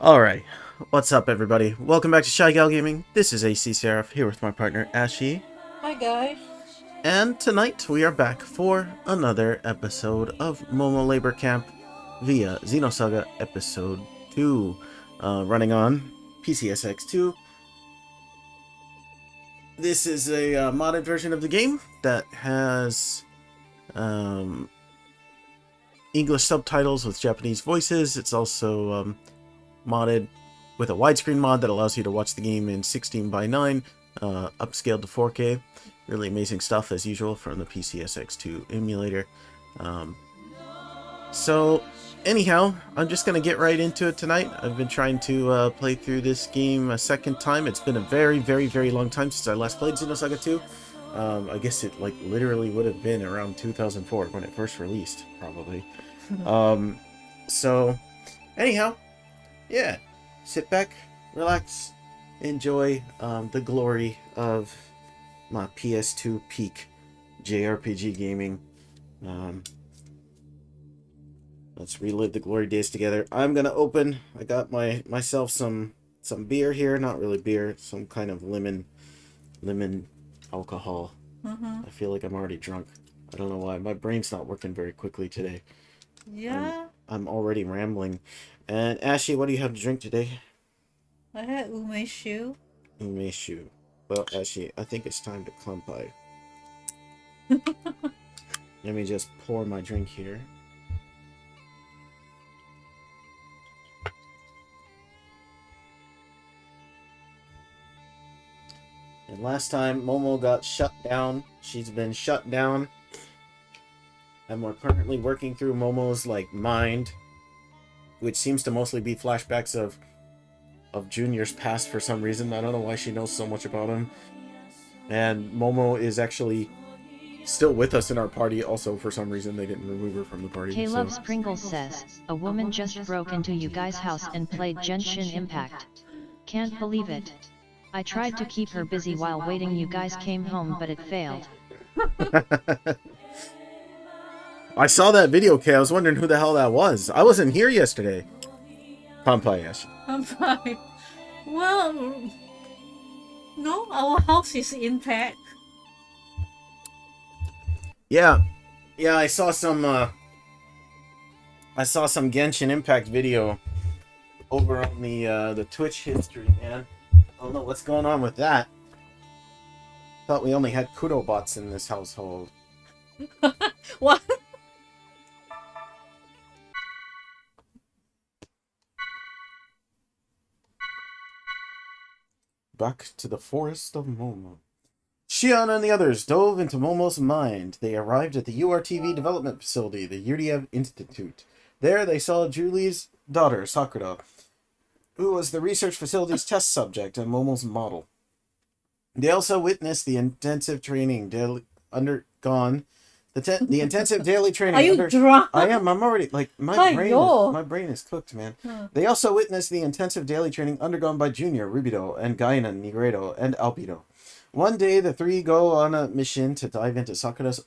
Alright, what's up everybody? Welcome back to Shy Gal Gaming. This is AC Seraph here with my partner Ashy. Hi guys. And tonight we are back for another episode of Momo Labor Camp via Xenosaga Episode 2. Running on PCSX2. This is a modded version of the game that has English subtitles with Japanese voices. It's also modded with a widescreen mod that allows you to watch the game in 16:9, upscaled to 4K. Really amazing stuff as usual from the PCSX2 emulator. So anyhow, I'm just going to get right into it tonight. I've been trying to play through this game a second time. It's been a very long time since I last played Xenosaga 2. I guess it like literally would have been around 2004 when it first released, probably. So anyhow, yeah, sit back, relax, enjoy the glory of my PS2 peak JRPG gaming. Let's relive the glory days together. I'm gonna open. I got myself some beer here, not really beer, some kind of lemon alcohol. I feel like I'm already drunk. I don't know why. My brain's not working very quickly today. Yeah, I'm already rambling. And Ashley, what do you have to drink today? I had umeshu. Umeshu. Well, Ashley, I think it's time to kanpai. Let me just pour my drink here. And last time Momo got shut down. She's been shut down. And we're currently working through Momo's mind, which seems to mostly be flashbacks of Junior's past for some reason. I don't know why she knows so much about him. And Momo is actually still with us in our party also for some reason. They didn't remove her from the party. Caleb Sprinkles says, a woman just broke into you guys' house and played Genshin Impact. Can't believe it. I tried to keep her busy while waiting you guys came home but it failed. I saw that video, Kay. I was wondering who the hell that was. I wasn't here yesterday. Pampayashi. I'm fine. Well, no, our house is intact. Yeah, I saw some Genshin Impact video over on the Twitch history, man. I don't know what's going on with that. Thought we only had Kudo bots in this household. What? Back to the forest of Momo. Shion and the others dove into Momo's mind. They arrived at the URTV development facility, the Yuriev Institute. There they saw Julie's daughter, Sakura, who was the research facility's test subject and Momo's model. They also witnessed the intensive training undergone. The intensive daily training. Are you drunk? I am. I'm already my brain is cooked, man. They also witnessed the intensive daily training undergone by Junior, Rubido, and Gaina, Nigredo, and Alpido. One day, the three go on a mission to dive into Sakura's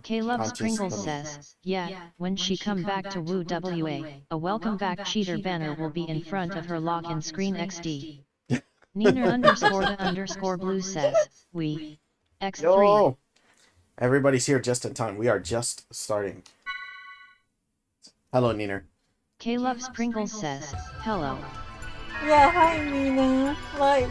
Caleb Sprinkles says, yeah, when she come back to Woo WA, a welcome back cheater banner will be in front of her login screen XD. Neener _the _blue says, we, X3. Yo! Everybody's here just in time. We are just starting. Hello, Neener. Caleb Sprinkles says, hello. Yeah, hi Nina. Why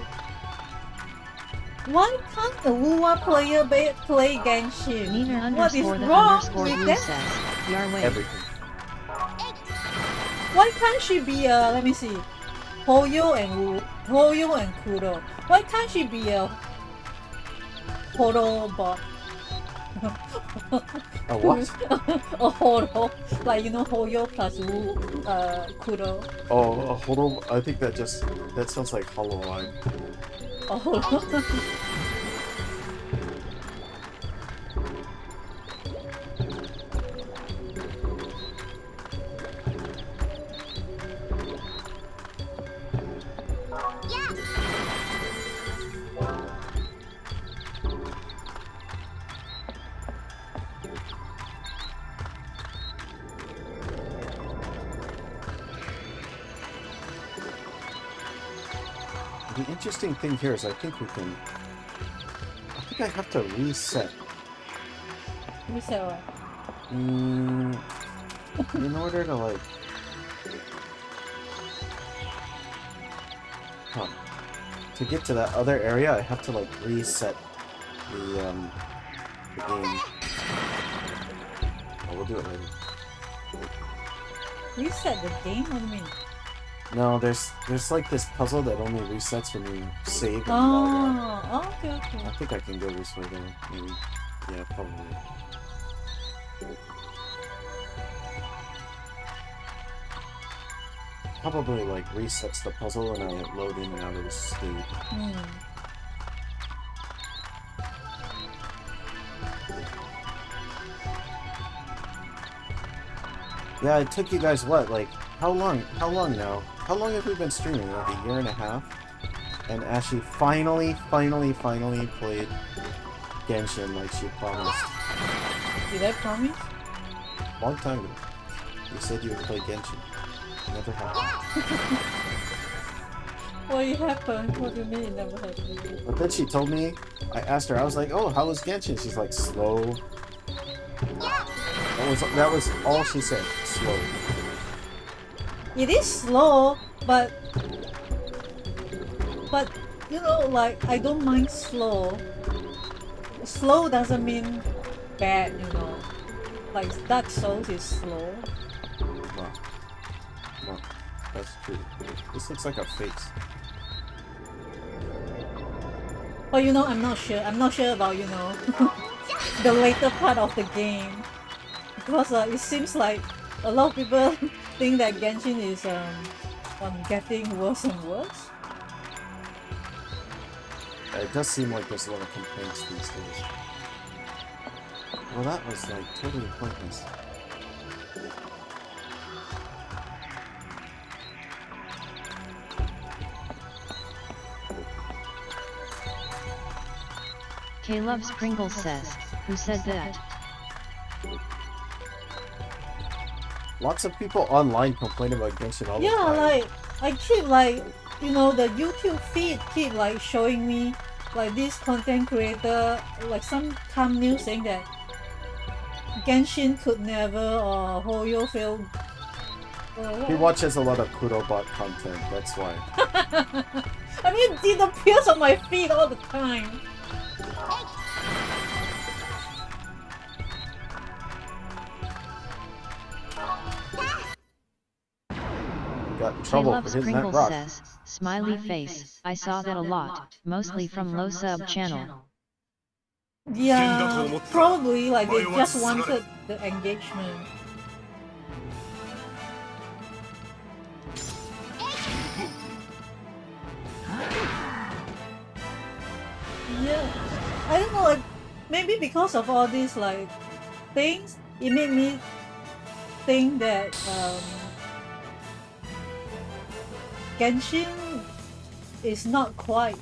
can't the Wuwa player play Genshin? Neener What is _the wrong _blue with that? says, Yarway. Everything. Why can't she be a, let me see, Hoyo and Kudo? Why can't she be a Horo bot? A what? A Horo, Hoyo plus Kudo. Oh, a Holo. I think that sounds like Hollow Eye. A Horo. the interesting thing here is I think I have to reset. Reset what? In order to like... Huh. To get to that other area, I have to like reset the game. Oh, we'll do it later. Reset the game? What do you mean? No, there's like this puzzle that only resets when you save and log out. Oh, okay, okay. I think I can go this way though, maybe. Yeah, probably. Probably like resets the puzzle and I load in and out of the state. Yeah, it took you guys what, like, how long now? How long have we been streaming? Like a year and a half? And Ashley finally played Genshin like she promised. Did I promise? Long time ago. You said you would play Genshin. Never happened. What happened? What do you mean it never happened? But then she told me, I asked her, I was like, oh, how was Genshin? She's like, slow. That was all she said, slow. It is slow, but you know, like, I don't mind slow. Slow doesn't mean bad, you know. Like, Dark Souls is slow. Wow. Wow. That's true. This looks like a face. But you know, I'm not sure. I'm not sure about, you know, the later part of the game. Because it seems like a lot of people think that Genshin is getting worse and worse. It does seem like there's a lot of complaints these days. Well, that was like totally pointless. K-Loves Pringles says, who said that? Lots of people online complain about Genshin all the time. Yeah, like, I keep like, you know, the YouTube feed keep like showing me like this content creator, like some thumbnail saying that Genshin could never or Hoyo fail. He watches a lot of Kurobot content, that's why. I mean, it appears on my feed all the time. Got in trouble for K-Loves hitting that Pringles rock. says, smiley face, I saw that a lot, mostly from low sub channel. Yeah, probably like they just wanted the engagement. Yeah, I don't know, like maybe because of all these like things, it made me think that Genshin is not quite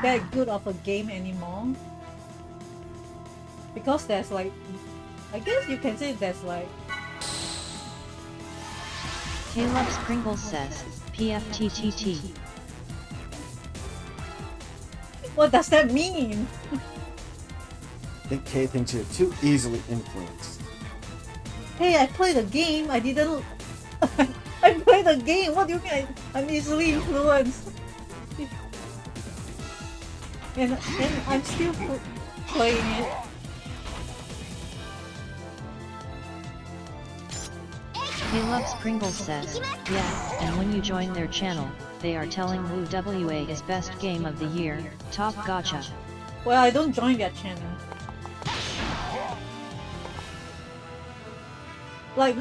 that good of a game anymore, because there's like, I guess you can say there's like, K-Loves Pringles says, PFTTT. what does that mean? I think Kay thinks you're too easily influenced. Hey, I played a game, I didn't I played a game, what do you mean I'm easily influenced? and I'm still playing it. K-Loves Pringles says, yeah, and when you join their channel, they are telling Wu WA is best game of the year, top gacha. Well, I don't join their channel. Like,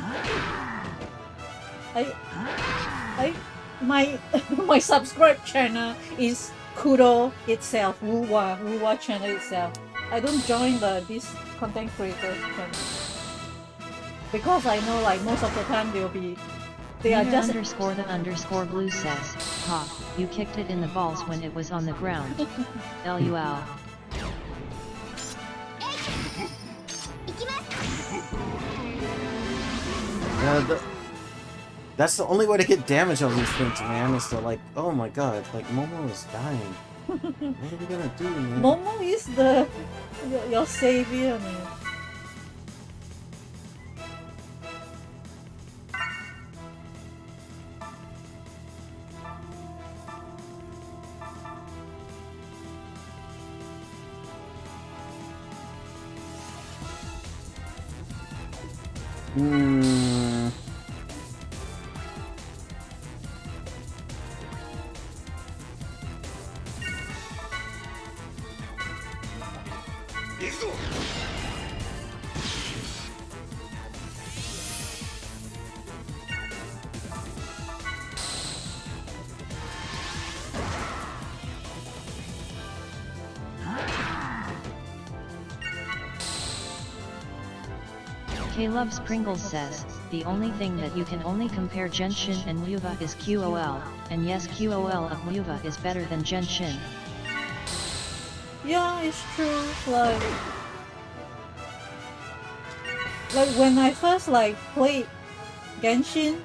my my subscribe channel is Kuro itself, Wuwa channel itself. I don't join this content creators channel because I know like most of the time they are just _the_ blue says, ha, you kicked it in the balls when it was on the ground. LUL. Yeah, That's the only way to get damage on these things, man, is to like, oh my god, like Momo is dying. What are we gonna do, man? Momo is the your savior, man. Hmm. K-Loves Pringles says, the only thing that you can only compare Genshin and Muva is QOL, and yes, QOL of Muva is better than Genshin. Yeah, it's true. Like when I first like played Genshin,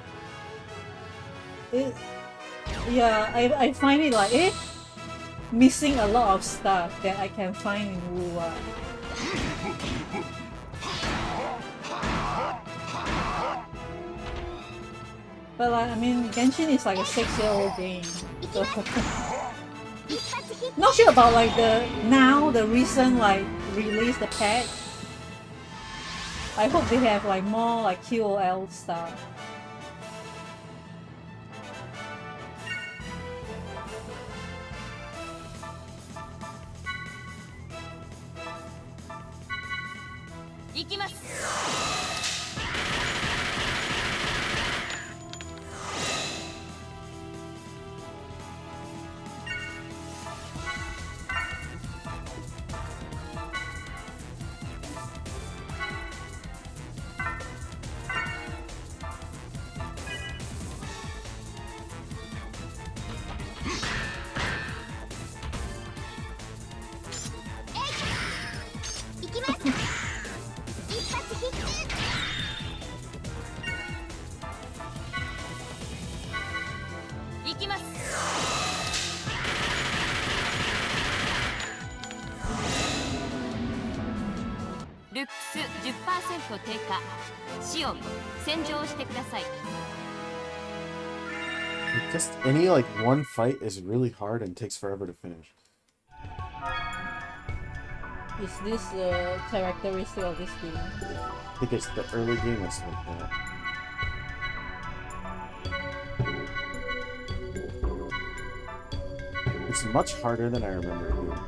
it, yeah, I find it like missing a lot of stuff that I can find in Wuwa. But like, I mean, Genshin is like a 6-year-old game. So not sure about like the recent like release, the patch. I hope they have like more like QOL stuff. Just any like one fight is really hard and takes forever to finish. Is this the characteristic of this game? I think it's the early game that's like that. It's much harder than I remember it being.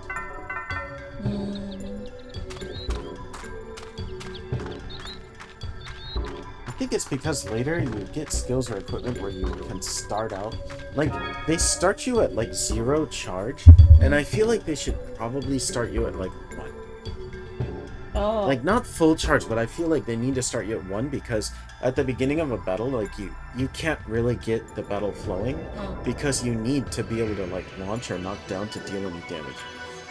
I think it's because later you get skills or equipment where you can start out. Like, they start you at like 0 charge, and I feel like they should probably start you at like 1. Oh. Like, not full charge, but I feel like they need to start you at 1 because at the beginning of a battle, like, you can't really get the battle flowing because you need to be able to, like, launch or knock down to deal any damage.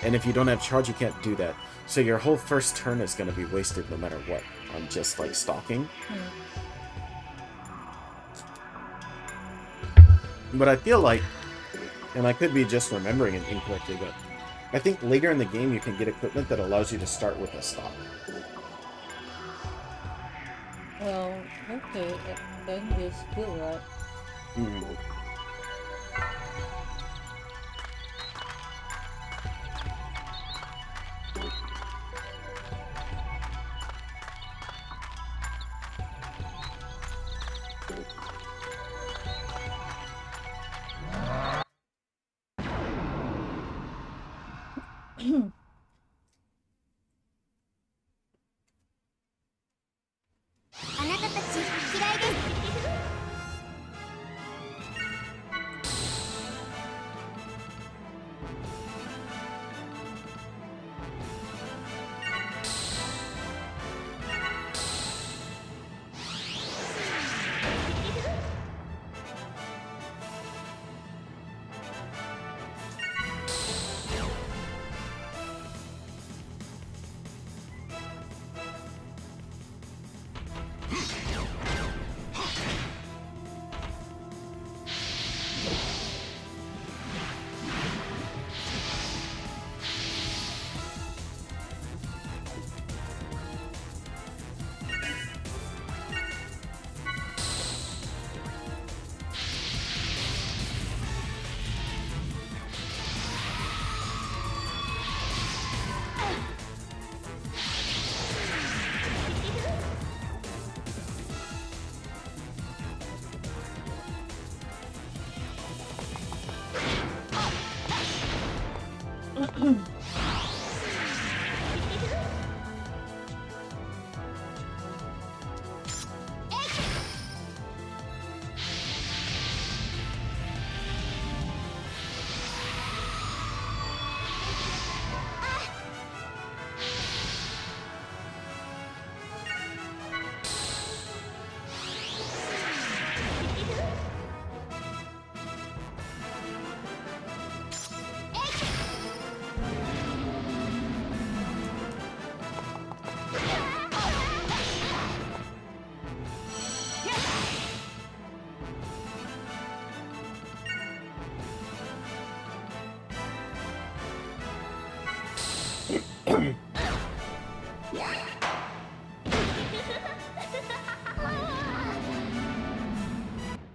And if you don't have charge, you can't do that. So your whole first turn is going to be wasted no matter what on just, like, stalking. But I feel like, and I could be just remembering it incorrectly, but I think later in the game you can get equipment that allows you to start with a stop. Well, okay, then it's good, right?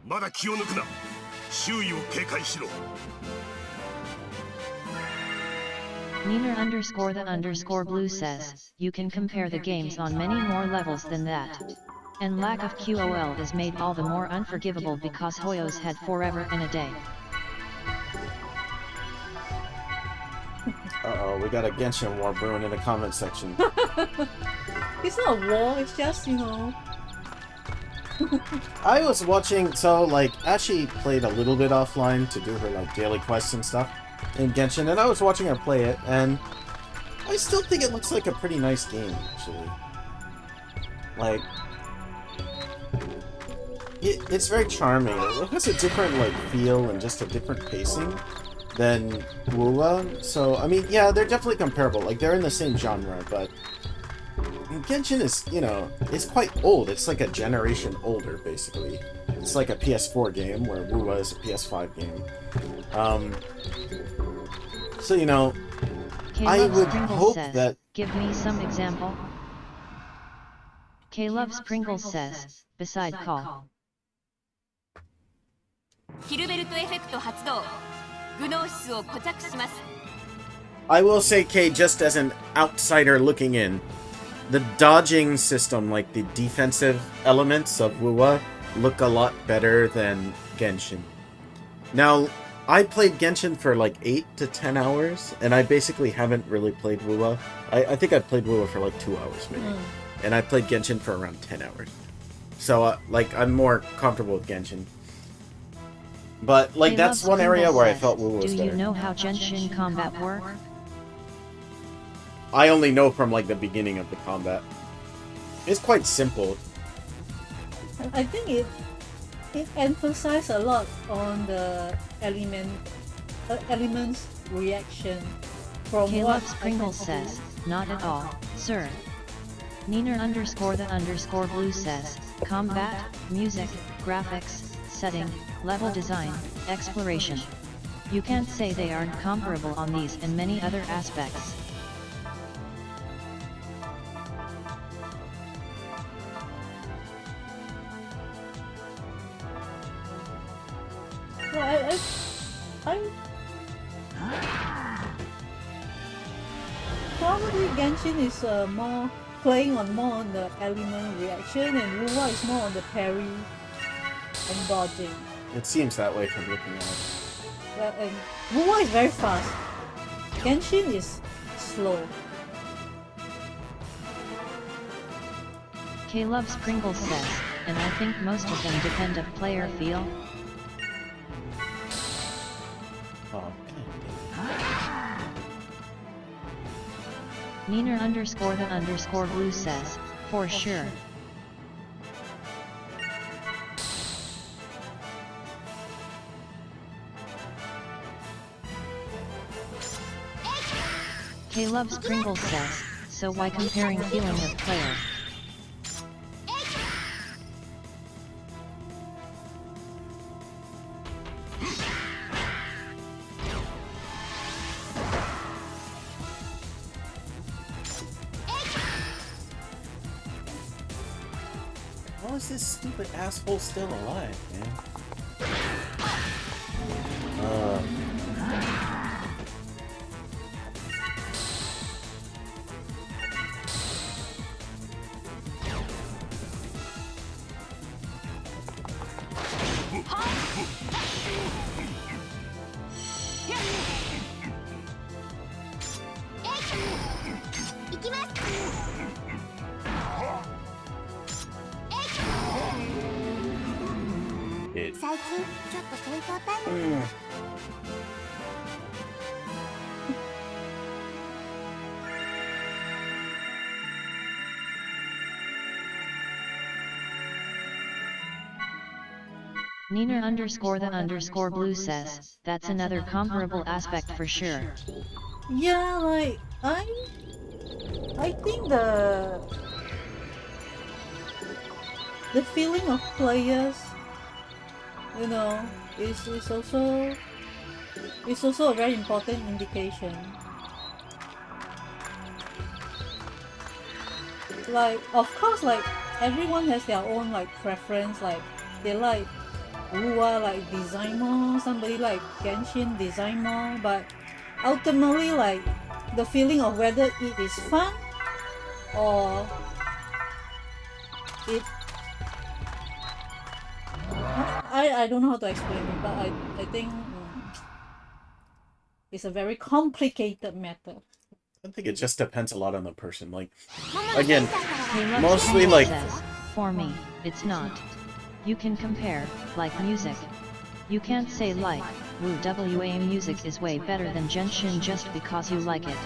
まだ気を抜くな。周囲を警戒しろ。 Neener underscore the underscore blue says, you can compare the games on many more levels than that. And lack of QOL is made all the more unforgivable because Hoyo's had forever and a day. Uh-oh, we got a Genshin war brewing in the comment section. It's not a war, it's just, you know. I was watching, so like, Ashi played a little bit offline to do her like daily quests and stuff in Genshin, and I was watching her play it, and I still think it looks like a pretty nice game, actually. Like, it's very charming. It has a different like feel and just a different pacing than Wuwa. So I mean, yeah, they're definitely comparable. Like they're in the same genre, but Genshin is, you know, it's quite old. It's like a generation older, basically. It's like a PS4 game, where Wuwa is a PS5 game. So you know, I would hope says, that. Give me some example. K-Loves Pringles says, beside call. ヒルベルトエフェクト発動。グノーシスを固着します。 I will say, Kay, just as an outsider looking in, the dodging system, like the defensive elements of Wuwa, look a lot better than Genshin. Now, I played Genshin for like 8 to 10 hours, and I basically haven't really played Wuwa. I think I've played Wuwa for like 2 hours, maybe. And I played Genshin for around 10 hours. So, like, I'm more comfortable with Genshin. But, like, that's one area where I felt Wuwa was better. Do you know how Genshin combat work? I only know from, like, the beginning of the combat. It's quite simple. I think it emphasizes a lot on the elements reaction. From Caleb's what Pringles says, not at all, sir. Neener underscore the underscore blue says, combat, music, graphics, setting, level design, exploration. You can't say they aren't comparable on these and many other aspects. Well, probably Genshin is more playing on more on the element reaction, and Wuwa is more on the parry and dodging. It seems that way from looking at it. And Wuwa is very fast. Genshin is slow. Caleb's Pringles says, and I think most of them depend of player feel. Neener underscore the underscore blue says, for sure. Caleb's Pringles says, so why comparing feeling of player? How is this stupid asshole still alive, man? Neener underscore the underscore blue says, that's another comparable aspect for sure. Yeah, like I think the feeling of players, you know, is also a very important indication. Like, of course, like everyone has their own like preference, like they like Uwa like design more, somebody like Genshin design more, but ultimately like the feeling of whether it is fun or it I don't know how to explain it, but I think it's a very complicated matter. I think it just depends a lot on the person. Like, again, Caleb mostly Sprinkle like says, for me, it's not. You can compare, like music. You can't say like, Woo WA music is way better than Genshin just because you like it.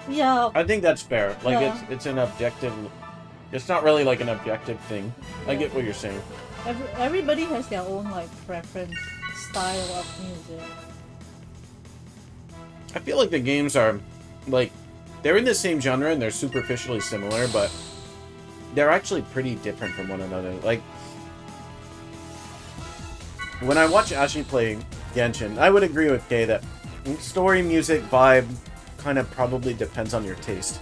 Yeah, I think that's fair. Like Yeah. it's an objective. It's not really like an objective thing. I get what you're saying. everybody has their own like preference, style of music. I feel like the games are like they're in the same genre and they're superficially similar, but they're actually pretty different from one another. Like when I watch Ashi play Genshin, I would agree with Kay that story, music, vibe kind of probably depends on your taste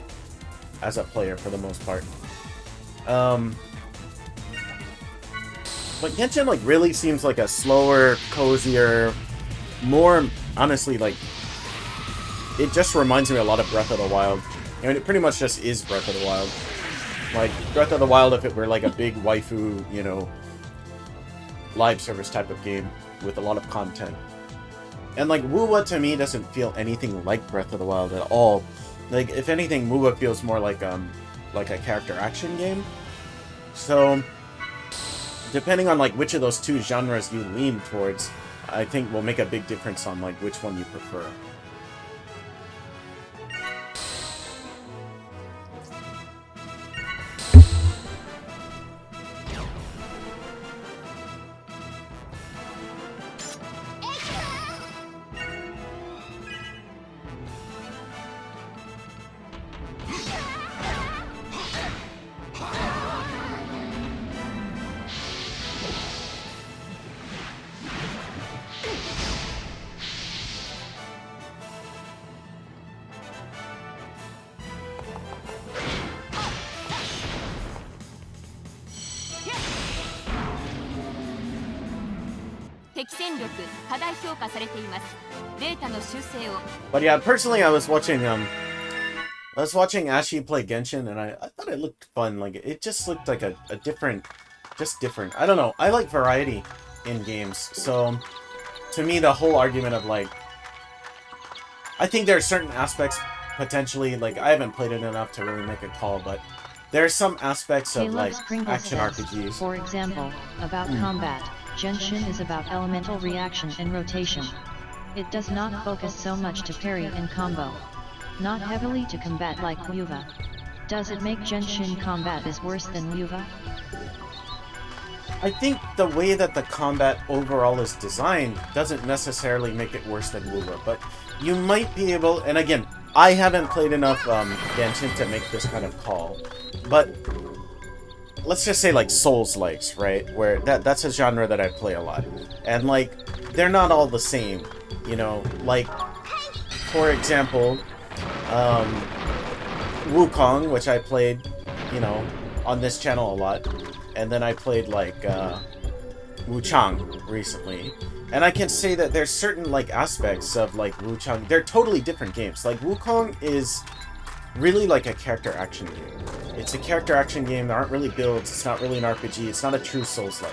as a player for the most part. But Genshin like really seems like a slower, cozier, more honestly like it just reminds me a lot of Breath of the Wild. I mean, it pretty much just is Breath of the Wild. Like Breath of the Wild if it were like a big waifu, you know, live service type of game with a lot of content. And like Wuwa to me doesn't feel anything like Breath of the Wild at all. Like if anything, Wuwa feels more like a character action game. So depending on like which of those two genres you lean towards, I think will make a big difference on like which one you prefer. But yeah, personally, I was watching Ashi play Genshin, and I thought it looked fun. Like it just looked like a different, just different. I don't know. I like variety in games, so to me, the whole argument of like, I think there are certain aspects potentially like I haven't played it enough to really make a call, but there are some aspects of like action RPGs. For example, about combat, Genshin is about elemental reaction and rotation. It does not focus so much to parry and combo. Not heavily to combat like Yuva. Does it make Genshin combat is worse than Yuva? I think the way that the combat overall is designed doesn't necessarily make it worse than Wuwa, but you might be able, and again, I haven't played enough Genshin to make this kind of call, but let's just say like Souls-likes, right? Where that's a genre that I play a lot. And like, they're not all the same, you know? Like, for example, Wukong, which I played, you know, on this channel a lot. And then I played like Wuchang recently. And I can say that there's certain like aspects of like Wuchang, they're totally different games. Like Wukong is really like a character action game. It's a character action game, there aren't really builds, it's not really an RPG, it's not a true Souls-like.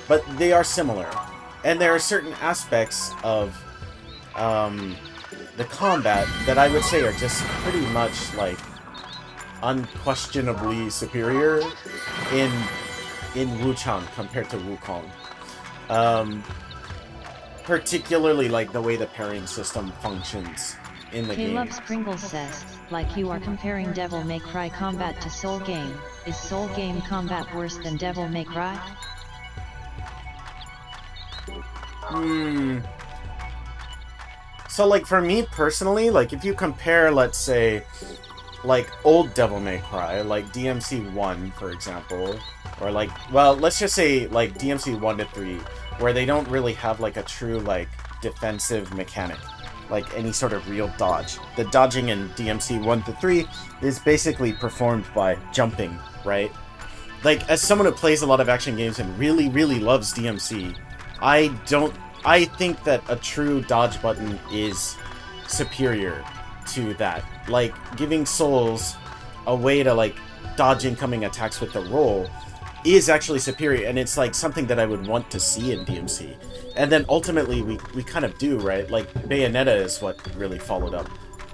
But they are similar. And there are certain aspects of the combat that I would say are just pretty much like unquestionably superior in Wuchang compared to Wukong. Particularly like the way the parrying system functions in the game. Caleb Sprinkles says, like you are comparing Devil May Cry combat to Soul Game, is Soul Game combat worse than Devil May Cry? So like for me personally, like if you compare, let's say, like old Devil May Cry, like DMC 1 for example, or like, well, let's just say like DMC 1 to 3, where they don't really have like a true like defensive mechanic, like any sort of real dodge. The dodging in DMC 1 to 3 is basically performed by jumping, right? like, as someone who plays a lot of action games and really, really loves DMC, I think that a true dodge button is superior to that. Like, giving Souls a way to, like, dodge incoming attacks with the roll is actually superior, and it's, like, something that I would want to see in DMC. And then, ultimately, we kind of do, right? Like, Bayonetta is what really followed up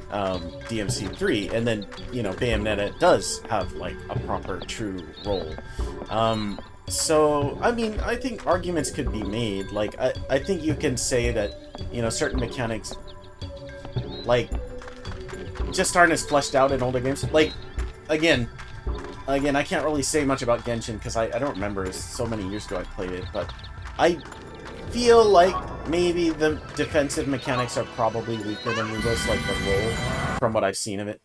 DMC 3, and then, you know, Bayonetta does have, like, a proper, true roll. So, I mean, I think arguments could be made. Like, I think you can say that, you know, certain mechanics, like, just aren't as fleshed out in older games. Like, again, I can't really say much about Genshin because I don't remember. It's so many years ago I played it, but I feel like maybe the defensive mechanics are probably weaker than Lumos, like the roll, from what I've seen of it.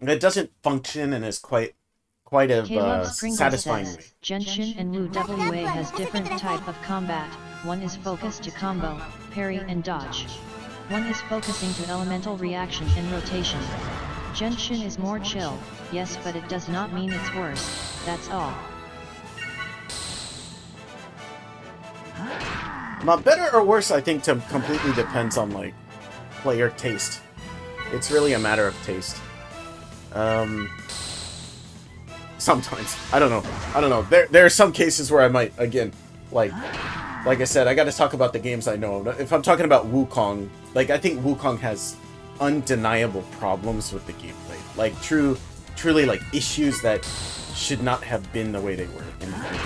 It doesn't function and is quite a satisfying way. Genshin and Wu WA has different type of combat. One is focused to combo, parry and dodge. One is focusing to elemental reaction and rotation. Genshin is more chill, yes, but it does not mean it's worse, that's all. Not better or worse, I think, completely depends on, like, player taste. It's really a matter of taste. Sometimes. I don't know. There are some cases where I might, again, like I said, I gotta talk about the games I know. If I'm talking about Wukong, like, I think Wukong has undeniable problems with the gameplay. Like, truly, like, issues that should not have been the way they were in the game.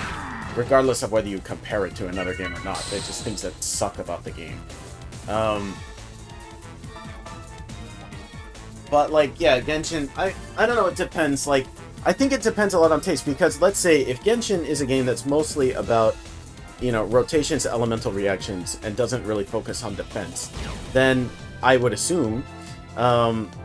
Regardless of whether you compare it to another game or not. They're just things that suck about the game. But, like, yeah, Genshin, I don't know, it depends. Like, I think it depends a lot on taste, because let's say if Genshin is a game that's mostly about, you know, rotations, elemental reactions, and doesn't really focus on defense, then I would assume,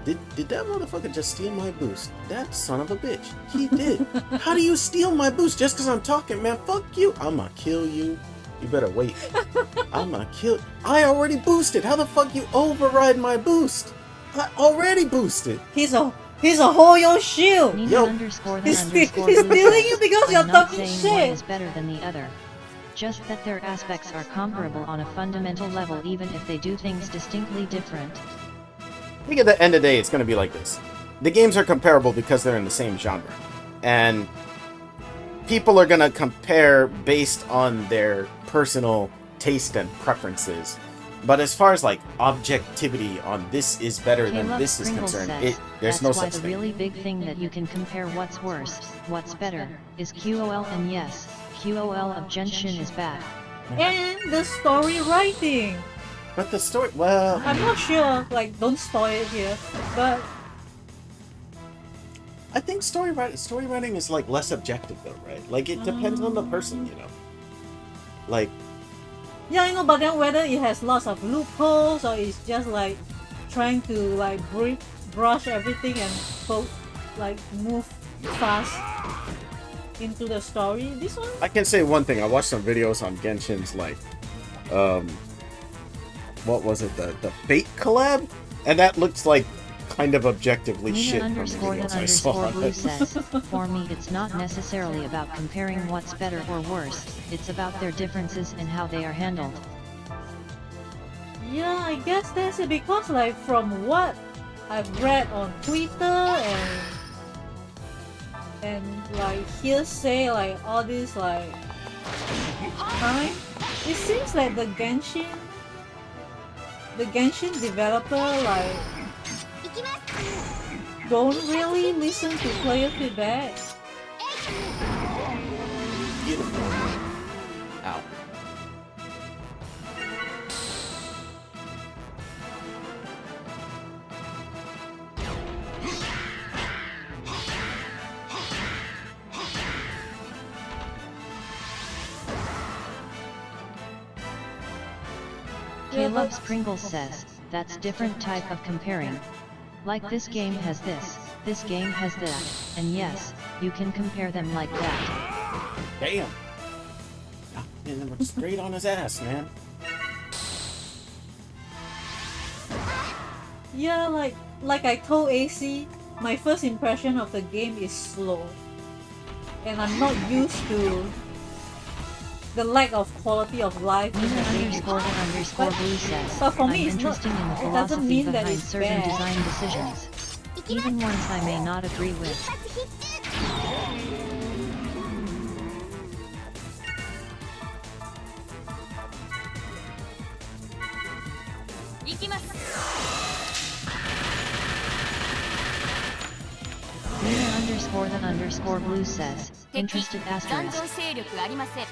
did that motherfucker just steal my boost? That son of a bitch. He did. How do you steal my boost just because I'm talking, man? Fuck you. I'ma kill you. You better wait. I'ma kill... I already boosted. How the fuck you override my boost? I already boosted. He's a Hoyo shield. Yo. He's stealing you because you're talking shit. One is shit. better than the other. Just that their aspects are comparable on a fundamental level, even if they do things distinctly different. I think at the end of the day, it's going to be like this. The games are comparable because they're in the same genre. And people are going to compare based on their personal taste and preferences. But as far as, like, objectivity on this is better than this is concerned, there's no such thing. That's why the really big thing that you can compare what's worse, what's better, is QOL, and yes, QOL of Genshin is bad. And the story writing. But the story, well... I'm not sure, like, don't spoil it here, but... I think story writing is, like, less objective, though, right? Like, it depends on the person, you know? Like... Yeah, I know, but then whether it has lots of loopholes, or it's just, like, trying to, like, brush everything and, like, move fast into the story, this one... I can say one thing, I watched some videos on Genshin's, like, what was it, the Fate collab? And that looks like kind of objectively shit from the videos I saw. Blue says, for me it's not necessarily about comparing what's better or worse, it's about their differences and how they are handled. Yeah, I guess that's it, because, like, from what I've read on Twitter and like, hearsay, like, all this, like, time, it seems like the Genshin developer, like, don't really listen to player feedback. Ow. Caleb's Pringles says, that's different type of comparing. Like, this game has this game has that, and yes, you can compare them like that. Damn. Man, went straight on his ass, man. Yeah, like I told AC, my first impression of the game is slow, and I'm not used to the lack of quality of life in Nina the game. underscore the underscore blue says, But for I'm me, it's not. interested in the It doesn't philosophy mean that behind it's certain bad. design decisions, even ones I may not agree with. 行きます。 Nina underscore the underscore blue says, 敵 interested 残 asterisk. 存勢力ありません。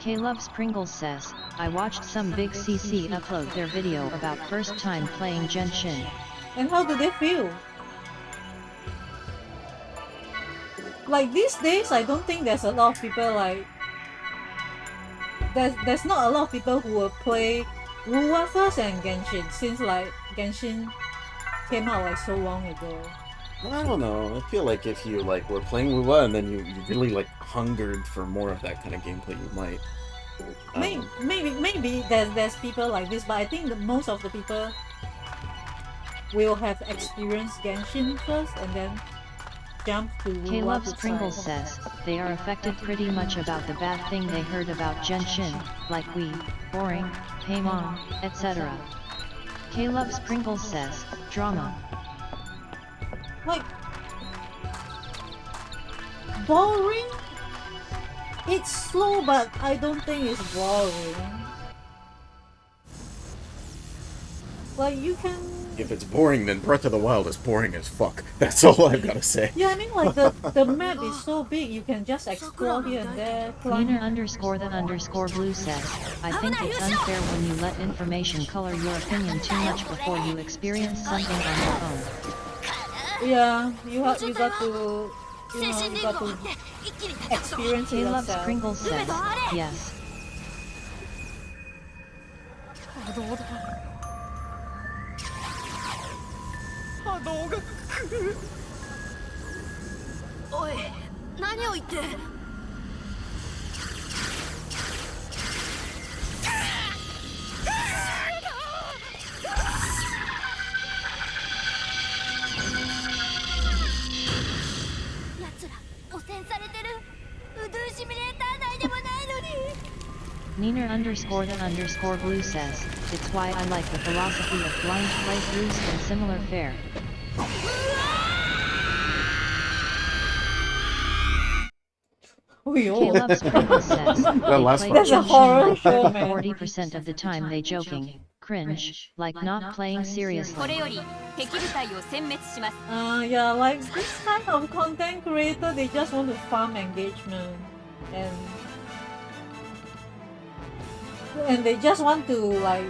K Loves Pringles says, I watched some big CC upload their video about first time playing Genshin. And how do they feel? Like these days, I don't think there's a lot of people like. There's not a lot of people who will play Wuwa first and Genshin, since like Genshin came out like so long ago. I don't know. I feel like if you like were playing Wuwa and then you really like hungered for more of that kind of gameplay, you might. Maybe there's people like this, but I think that most of the people will have experienced Genshin first and then jump to Wuwa. K Loves to Pringles try. says, they are affected pretty much about the bad thing they heard about Genshin, like weed, boring, paymon, etc. K Loves Pringles says, drama. Like boring. It's slow, but I don't think it's boring. Like you can. If it's boring, then Breath of the Wild is boring as fuck. That's all I've got to say. Yeah, I mean like the map is so big, you can just explore here and there. Climb. Nina underscore the underscore blue says, I think it's unfair when you let information color your opinion too much before you experience something on your own. Yeah, you got to, you got to experience it K Loves yourself. Pringles says, yes. 波動が来る。おい、何を言って。奴ら汚染されてる。ウドゥシミュレーター内でもないのに。 Nina underscore the underscore blue says, it's why I like the philosophy of blind playthroughs and similar fare. K Loves Pringles says, they last play part. That's a Genshin horror like show, man. 30-40% of the time they joking, cringe, like not playing これ seriously. より敵部隊を殲滅します。 Yeah, like this kind of content creator, they just want to farm engagement, and they just want to like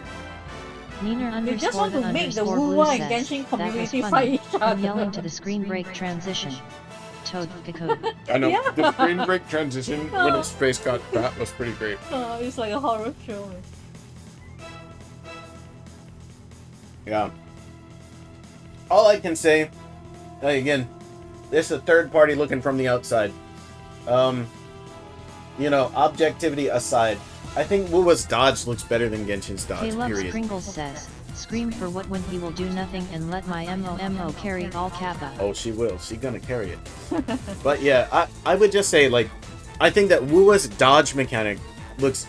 Nina they just underscore want the to make the underscore blue Wuwa and says, Genshin that was community fight funny, each him other. yelling to the screen break transition. Toad Gekko. I know. Yeah. The screen break transition when his face got fat was pretty great. It's like a horror show. Yeah. All I can say, again, this is a third party looking from the outside. You know, objectivity aside, I think Wuwa's dodge looks better than Genshin's K dodge, Loves period. Pringles says, scream for what when he will do nothing and let my MOMO carry all kappa. Oh, she will. She's gonna carry it. But yeah, I would just say, like, I think that Wuwa's dodge mechanic looks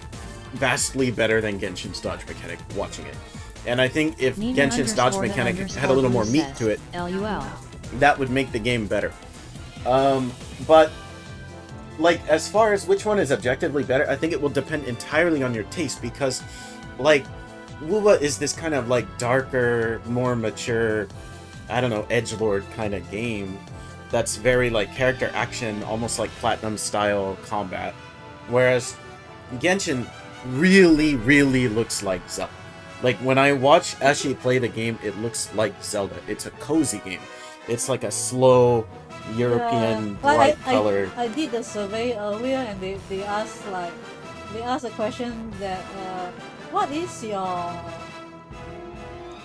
vastly better than Genshin's dodge mechanic watching it. And I think if Nina Genshin's dodge underscore the mechanic underscore had a little blue more meat says, to it, LUL. that would make the game better. But like, as far as which one is objectively better, I think it will depend entirely on your taste, because like Wuwa is this kind of like darker, more mature, I don't know, edgelord kind of game that's very like character action, almost like Platinum style combat, whereas Genshin really looks like Zelda. Like, when I watch Ashi play the game, it looks like Zelda. It's a cozy game. It's like a slow European bright color. I did the survey earlier, and they asked a question that what is your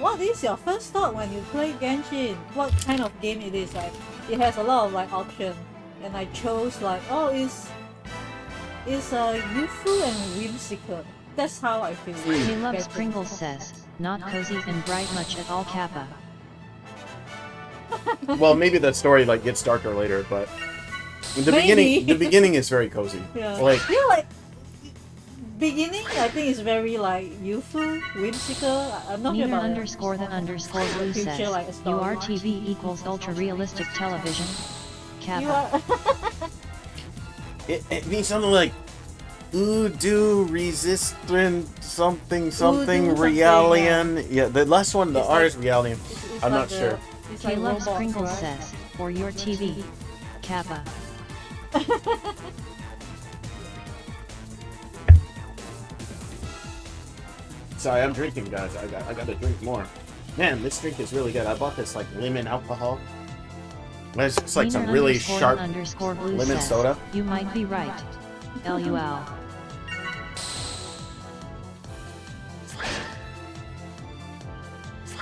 what is your first thought when you play Genshin? What kind of game it is? Like, it has a lot of like options, and I chose like, oh, it's youthful and whimsical. That's how I feel. He loves Genshin. Pringles says, not cozy and bright much at all Kappa. Well, maybe the story like gets darker later, but the Maybe. beginning is very cozy. Yeah. Like, Yeah, like beginning, I think is very like youthful, whimsical. I'm not sure Nina about underscore the underscore blue future, says, like a story. URTV equals ultra realistic television. You Kappa. are it means something like Udo resistant something something Udo something, Realian. Yeah, the last one, the It's R like- is Realian. it's I'm like not the- sure. It's He like loves robots, Pringles right? says, for your TV. Kappa. Sorry, I'm drinking, guys. I gotta drink more. Man, this drink is really good. I bought this like lemon alcohol. It's just like some Nina really underscore sharp underscore blue lemon says, soda. You might be right. LUL.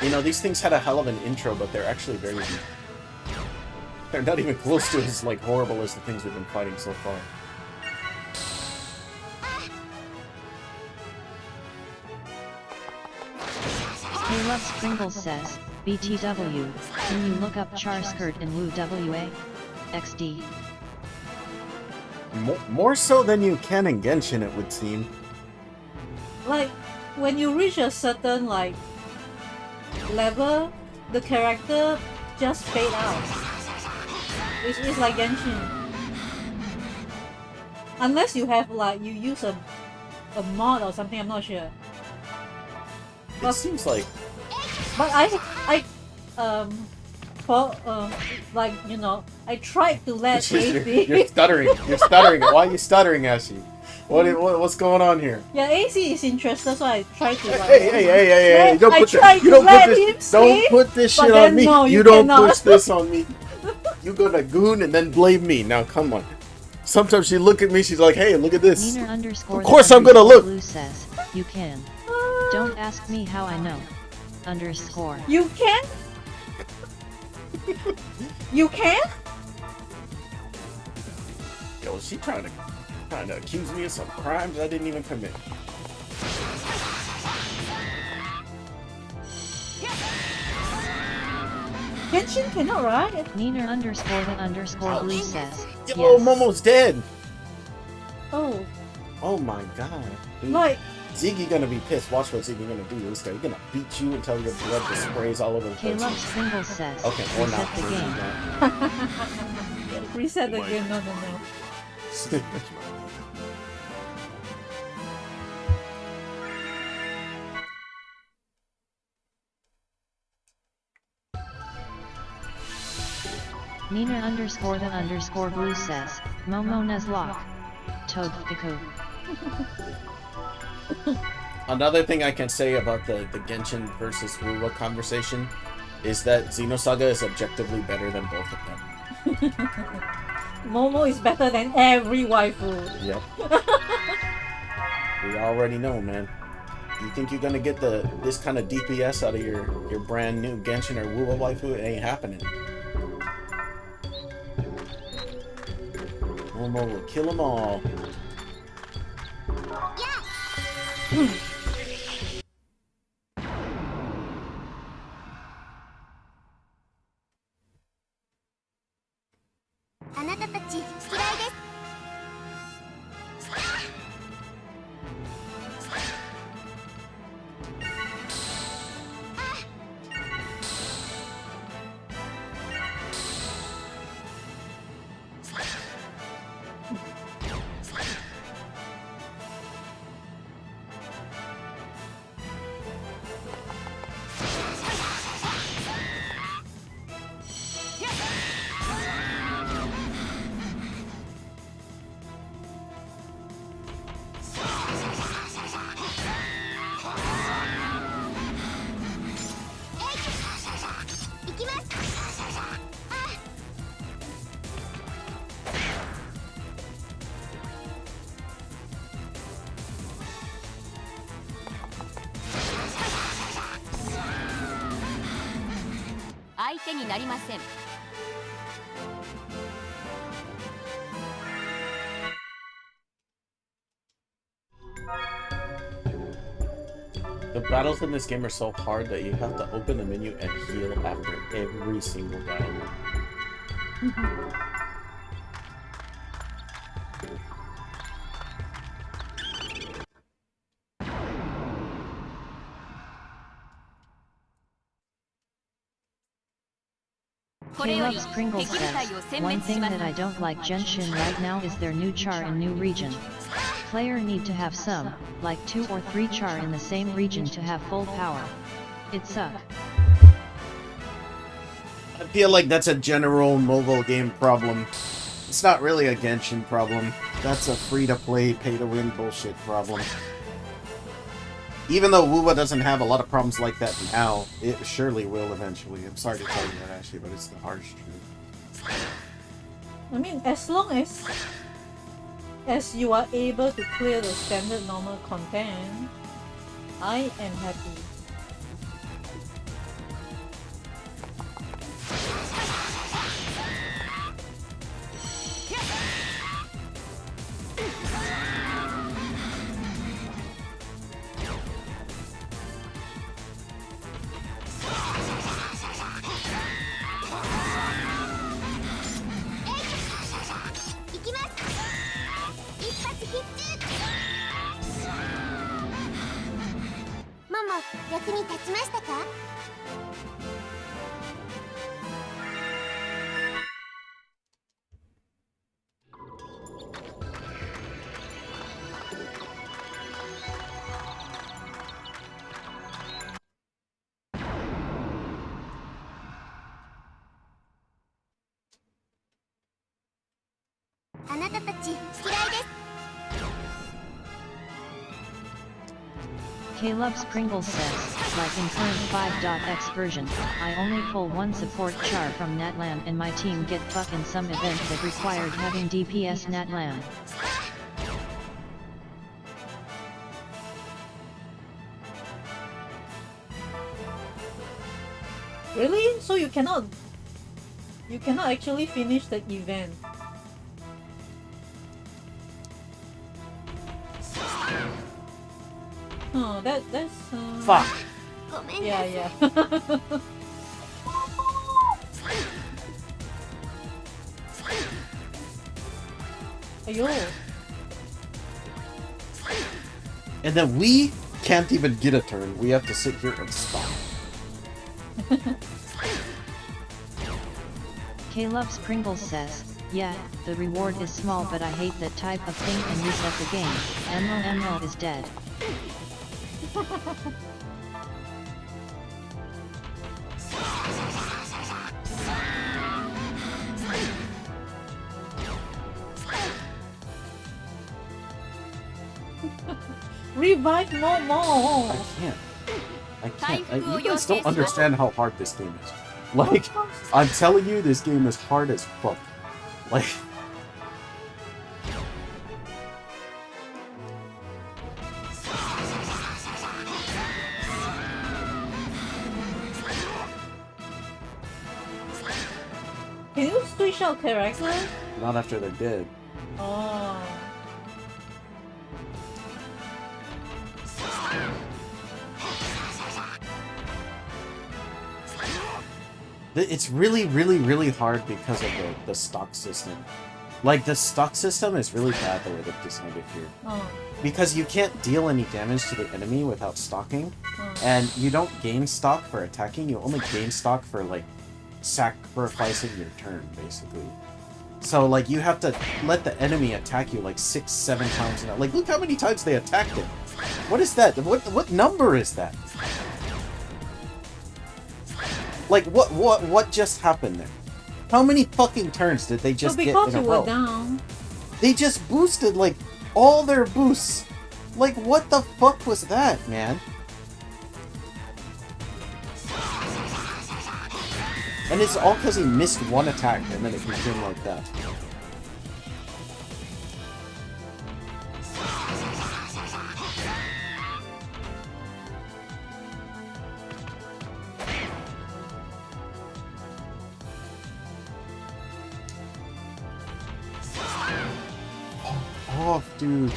You know, these things had a hell of an intro, but they're actually very... They're not even close to as, like, horrible as the things we've been fighting so far. He loves Pringles says, BTW, can you look up Char skirt in Woo WA? XD. More so than you can in Genshin, it would seem. Like when you reach a certain like level, the character just fade out. It's like Genshin. Unless you have like you use a mod or something, I'm not sure. It seems like... But for like you know, I tried to let AC. You're stuttering. You're stuttering. Why are you stuttering, Ashi? What's going on here? Yeah, AC is interested, so I tried to like. Hey! I tried to let him Don't sleep, put this but shit then on me. no, you don't cannot. push this on me. You go to Goon and then blame me. Now come on. Sometimes she look at me. She's like, "Hey, look at this." Nina underscore Of course I'm gonna look. Blue says, you can. Don't ask me how I know. Underscore. You can? You can? Yo, is she trying to accuse me of some crimes I didn't even commit? Genshin cannot, right? Nina underscore the underscore blue says, Yo, yes. Momo's dead. Oh, Oh my god. Dude. like Ziggy gonna be pissed. Watch what Ziggy gonna do to this guy. He's gonna beat you until your blood just sprays all over the K place. loves Pringles says, Okay, or reset not. the Maybe game. not. reset the game. No. Nina underscore the underscore blue says, Momo Nuzlocke. Toad Piku. Another thing I can say about the Genshin versus Wuwa conversation is that Xenosaga is objectively better than both of them. Momo is better than every waifu. Yep. We already know, man. You think you're gonna get this kind of DPS out of your brand new Genshin or Wuwa waifu? It ain't happening. Momo will kill them all. Yeah. あなたたち嫌いです Yo, 相手になりません。 The battles in this game are so hard that you have to open the menu and heal after every single battle. Caleb's Pringle says, one thing that I don't like Genshin right now is their new char in new region. Player need to have some, like 2 or 3 char in the same region to have full power. It suck. I feel like that's a general mobile game problem. It's not really a Genshin problem. That's a free-to-play, pay-to-win bullshit problem. Even though WoWa doesn't have a lot of problems like that now, it surely will eventually. I'm sorry to tell you that, actually, but it's the harsh truth. I mean, as long as you are able to clear the standard normal content, I am happy. Momo, 役に立ちましたか? Caleb's Pringle says, like in current 5.x version, I only pull one support char from Natlan and my team get fuck in some event that required having DPS Natlan. Really? So you cannot actually finish the event. Oh, that's Fuck! yeah. Ayo. And then we can't even get a turn. We have to sit here and stop. Caleb's Pringle says, yeah, the reward is small but I hate that type of thing and reset the game. MO is dead. Revive Momo! I can't. You guys don't understand how hard this game is. Like, I'm telling you, this game is hard as fuck. Like... Can you switch out character? Not after they're dead. Oh. It's really, really, really hard because of the stock system. Like, the stock system is really bad the way they've designed it here. Oh. Because you can't deal any damage to the enemy without stocking. And you don't gain stock for attacking, you only gain stock for, like, sacrificing your turn, basically. So, like, you have to let the enemy attack you, like, 6-7 times now. Like, look how many times they attacked it. What is that? What number is that? Like, what just happened there? How many fucking turns did they just get in a row? Because you were down. They just boosted, like, all their boosts. Like, what the fuck was that, man? And it's all because he missed one attack, and then it became like that. off, dude.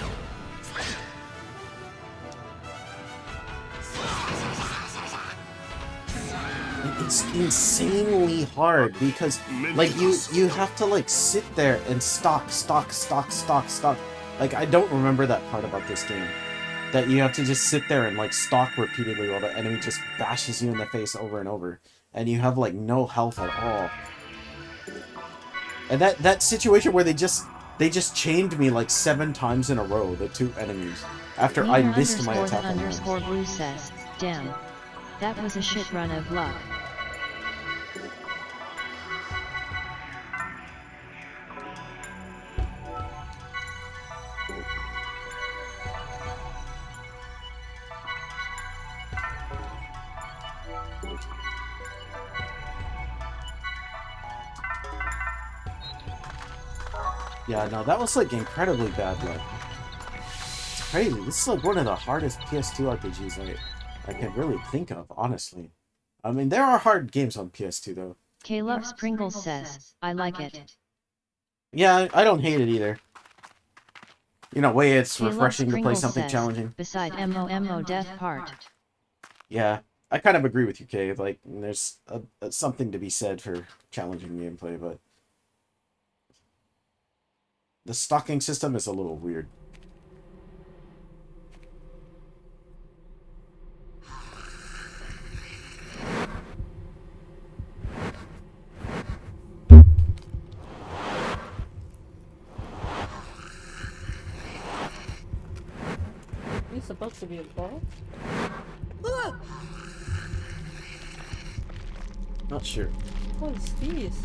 It's insanely hard because like you have to like sit there and stock. Like I don't remember that part about this game. That you have to just sit there and like stalk repeatedly while the enemy just bashes you in the face over and over. And you have like no health at all. And that situation where they just chained me like 7 times in a row, the 2 enemies, after I missed my attack. _Blue says, damn. That was a shit run of luck. Yeah, no, that was like incredibly bad luck. It's crazy. This is like one of the hardest PS2 RPGs I can really think of, honestly. I mean, there are hard games on PS2 though. Caleb Pringles says, I like it. Yeah, I don't hate it either. You know, way it's Caleb refreshing to play Pringles something says, challenging. Beside MOMO death part. Yeah, I kind of agree with you, Kay. Like, there's something to be said for challenging gameplay, but the stocking system is a little weird. It's supposed to be a ball? Not sure. What is this?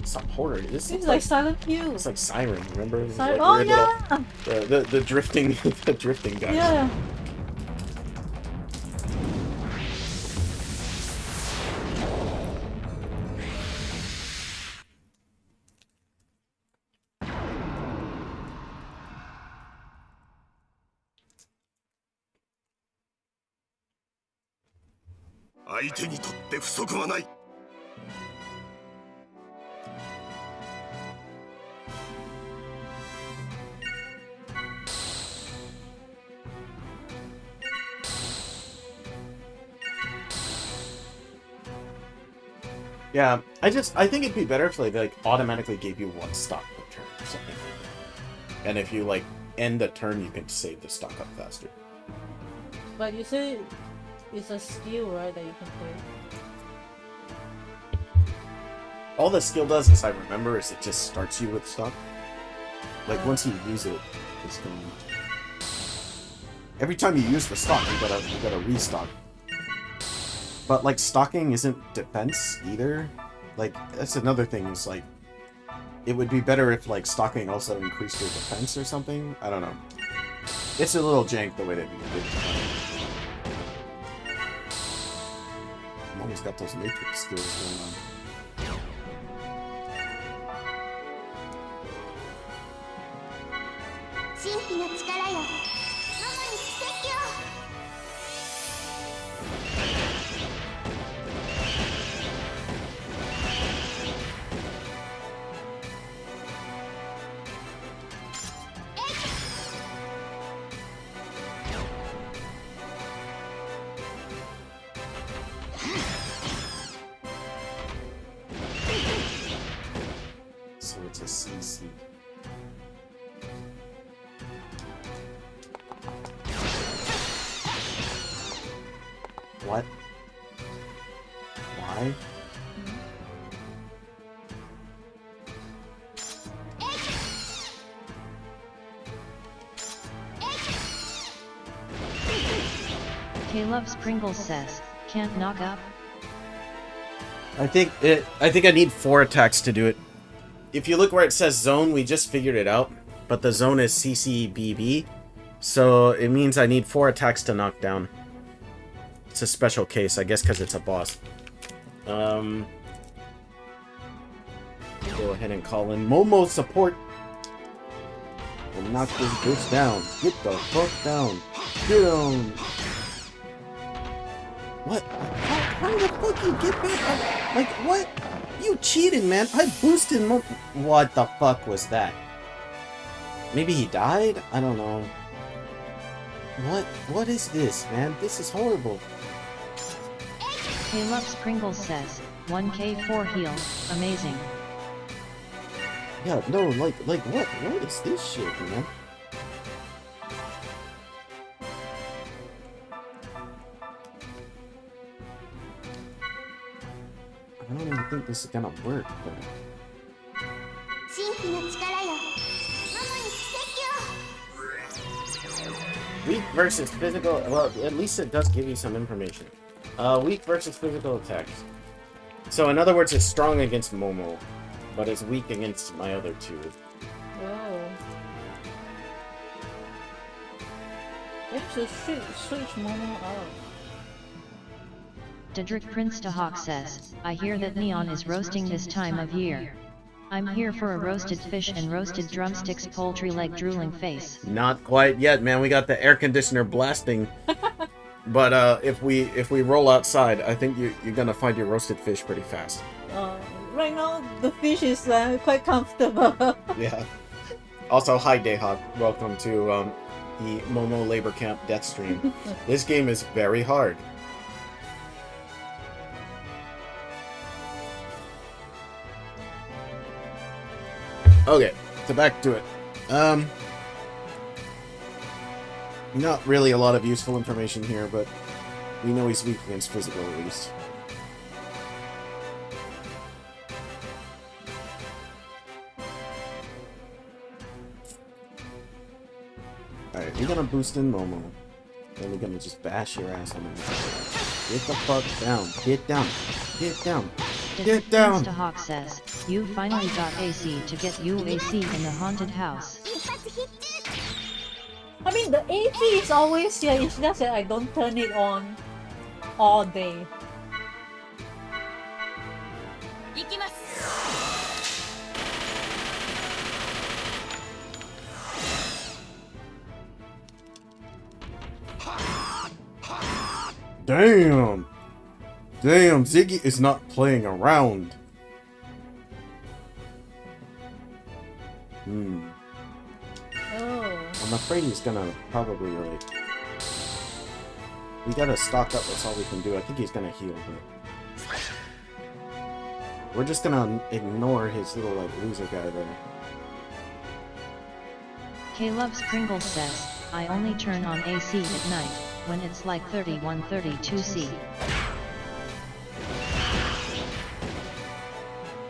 Some horror. This It's looks like Silent Hill. it's like Siren. Remember? It was like Oh weird yeah! the drifting the drifting guys. Yeah. Yeah, I think it'd be better if like automatically gave you 1 stock per turn or something like that. And if you like end the turn, you can save the stock up faster. But you say it's a skill, right, that you can play? All the skill does, as I remember, is it just starts you with stock. Like once you use it, it's gone. Every time you use the stock, you gotta restock. But like stocking isn't defense either. Like that's another thing. Is like it would be better if like stocking also increased your defense or something. I don't know. It's a little jank the way that you did it. I've always got those matrix skills going on. 神秘の力よ、ママに奇跡を。So it's a CC. What? Why? Caleb Pringles says, can't knock up. I think I need 4 attacks to do it. If you look where it says zone, we just figured it out, but the zone is CCBB, so it means I need 4 attacks to knock down. It's a special case, I guess, because it's a boss. Go ahead and call in Momo support and knock this bitch down. Get the fuck down. Get on. What? How the fuck you get back? Like, what? You cheated, man. I boosted What the fuck was that? Maybe he died? I don't know. What is this, man? This is horrible. Caleb's Pringles says, 1k4 heal, amazing. Yeah, no, like what? What is this shit, man? I don't even think this is gonna work, but... 神秘の力よママに奇跡を Weak versus physical... Well, at least it does give you some information. Weak versus physical attacks. So, in other words, it's strong against Momo, but it's weak against my other two. Oh. Let's just switch Momo out. Dedrick Prince de Hawk says, I hear that Neon is roasting this time of year. I'm here for a roasted fish and roasted drumsticks, poultry leg drooling face. Not quite yet, man. We got the air conditioner blasting. But if we roll outside, I think you're gonna find your roasted fish pretty fast. Right now, the fish is quite comfortable. Yeah. Also, hi Dayhawk. Welcome to the Momo Labor Camp Death Stream. This game is very hard. Okay, so back to it. Not really a lot of useful information here, but we know he's weak against physical at least. Alright, we're gonna boost in Momo. Then we're gonna just bash your ass on him. Get the fuck down. Get down. Get down. Get down! Prince de Hawk says, you finally got AC to get UAC in the haunted house. 一発ヒット I mean, the AC is always here. It's just that I don't turn it on all day. 行きます Damn! Damn, Ziggy is not playing around. Oh. I'm afraid he's gonna probably, like... We gotta stock up, that's all we can do. I think he's gonna heal, but... We're just gonna ignore his little, like, loser guy there. Caleb's Pringles says, I only turn on AC at night, when it's like 31-32°C.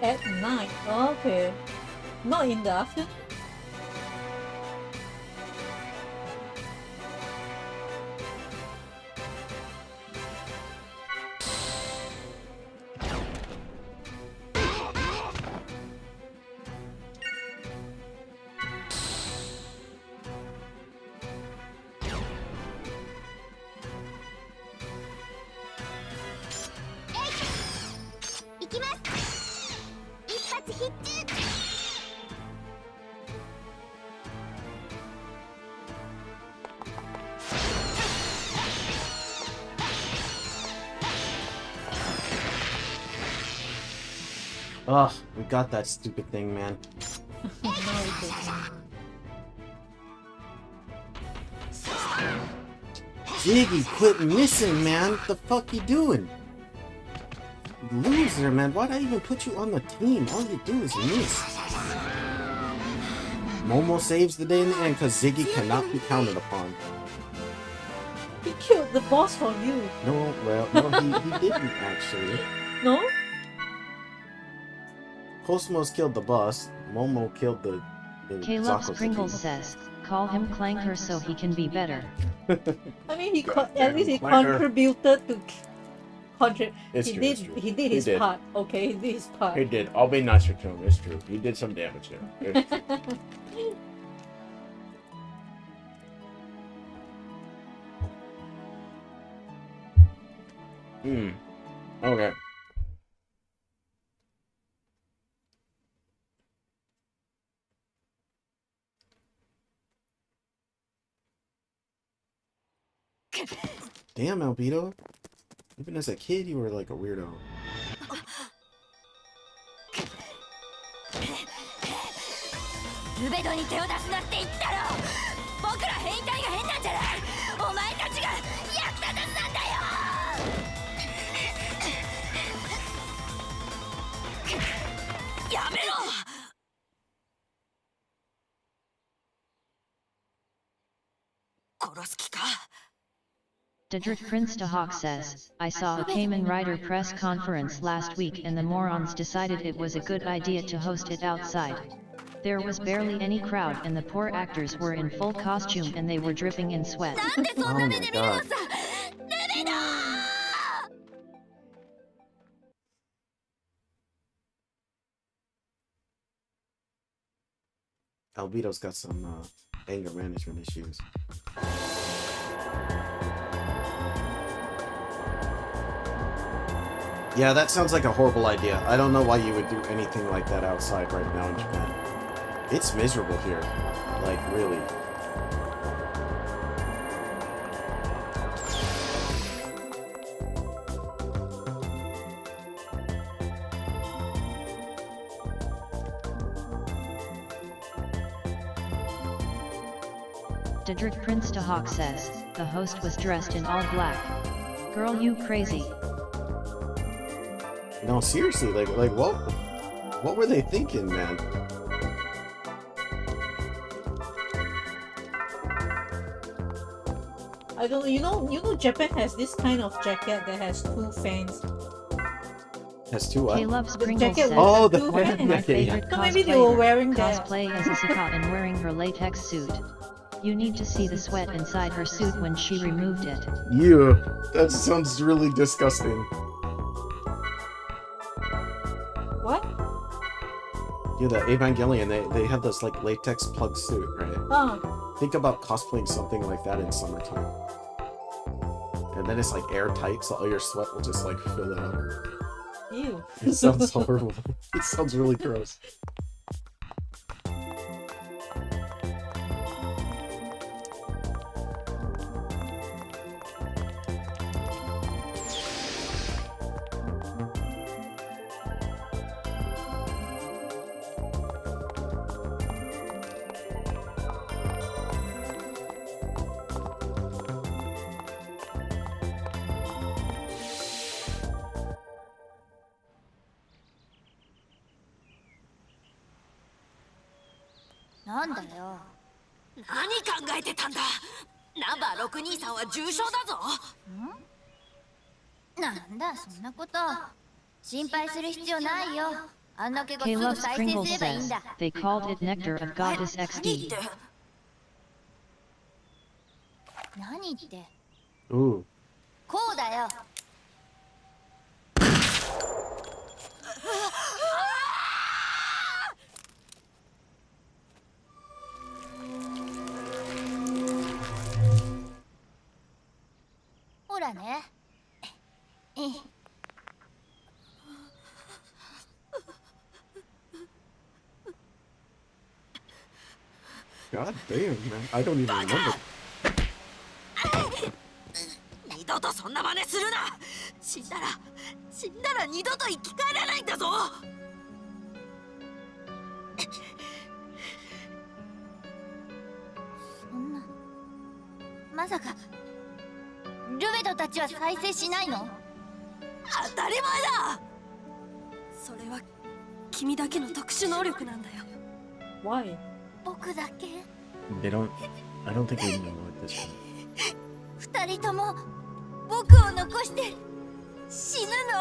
At night. Okay. Not in the afternoon. Ugh, we got that stupid thing, man. No, it doesn't. Ziggy, quit missing, man. What the fuck you doing? Loser, man. Why'd I even put you on the team? All you do is miss. Momo saves the day in the end because Ziggy cannot be counted upon. He killed the boss for you. No, well, no, he didn't actually. No? Cosmos killed the boss. Momo killed the Caleb's Zako's Pringles team. says, call him Clanker so he can be better. I mean, at least he Clanker. contributed to... It's he true, did. it's true. He did He his did. part. Okay, he did his part. He did. I'll be nicer to him. It's true. He did some damage there. Okay. Damn, Albedo. Even as a kid, you were like a weirdo. ルベドに手を出すなって言ったろ。僕ら変態が変なんじゃない。お前たちが役立たずなんだよ。やめろ。殺す気か。Didrik Prince de Hawk says, I saw a Kamen Rider press conference last week and the morons decided it was a good idea to host it outside. There was barely any crowd and the poor actors were in full costume and they were dripping in sweat. なんでそんな目で見るのさ。 Oh my ルベドー。 Albedo's got some anger management issues. Yeah, that sounds like a horrible idea. I don't know why you would do anything like that outside right now in Japan. It's miserable here. Like, really. Didrik Prince de Hawk says, the host was dressed in all black. Girl, you crazy. No, seriously, like what were they thinking, man? I don't. You know, Japan has this kind of jacket that has two fans. Has two what? Caleb The Sprinkles jacket says, Oh, with the two fan fans. my jacket, yeah. favorite So maybe they were wearing that. cosplay as Asuka and wearing her latex suit. You need to see the sweat inside her suit when she removed it. Yeah, that sounds really disgusting. What? Yeah, the Evangelion, they have this like latex plug suit, right? Huh. Think about cosplaying something like that in summertime. And then it's like airtight, so all your sweat will just like fill it up. Ew. It sounds horrible. It sounds really gross.なんだよ。何考えてたんだ。ナンバー623は重傷だぞ。なんだそんなこと。心配する必要ないよ。あんな怪我すぐ Caleb 再生 Sprinkles すればいいん says, だ。 they called it Nectar of Goddess 何 XD. って何って Ooh. こうだよ。ほらね。God damn, man. I don't even remember. 二度とそんな真似するな。死んだら二度と生き返らないんだぞ。そんなまさかルベドたちは再生しないの？当たり前だ。それは君だけの特殊能力なんだよ。 Why? 僕だけ？ I don't think we know at this point. 二人とも僕を残して死ぬの？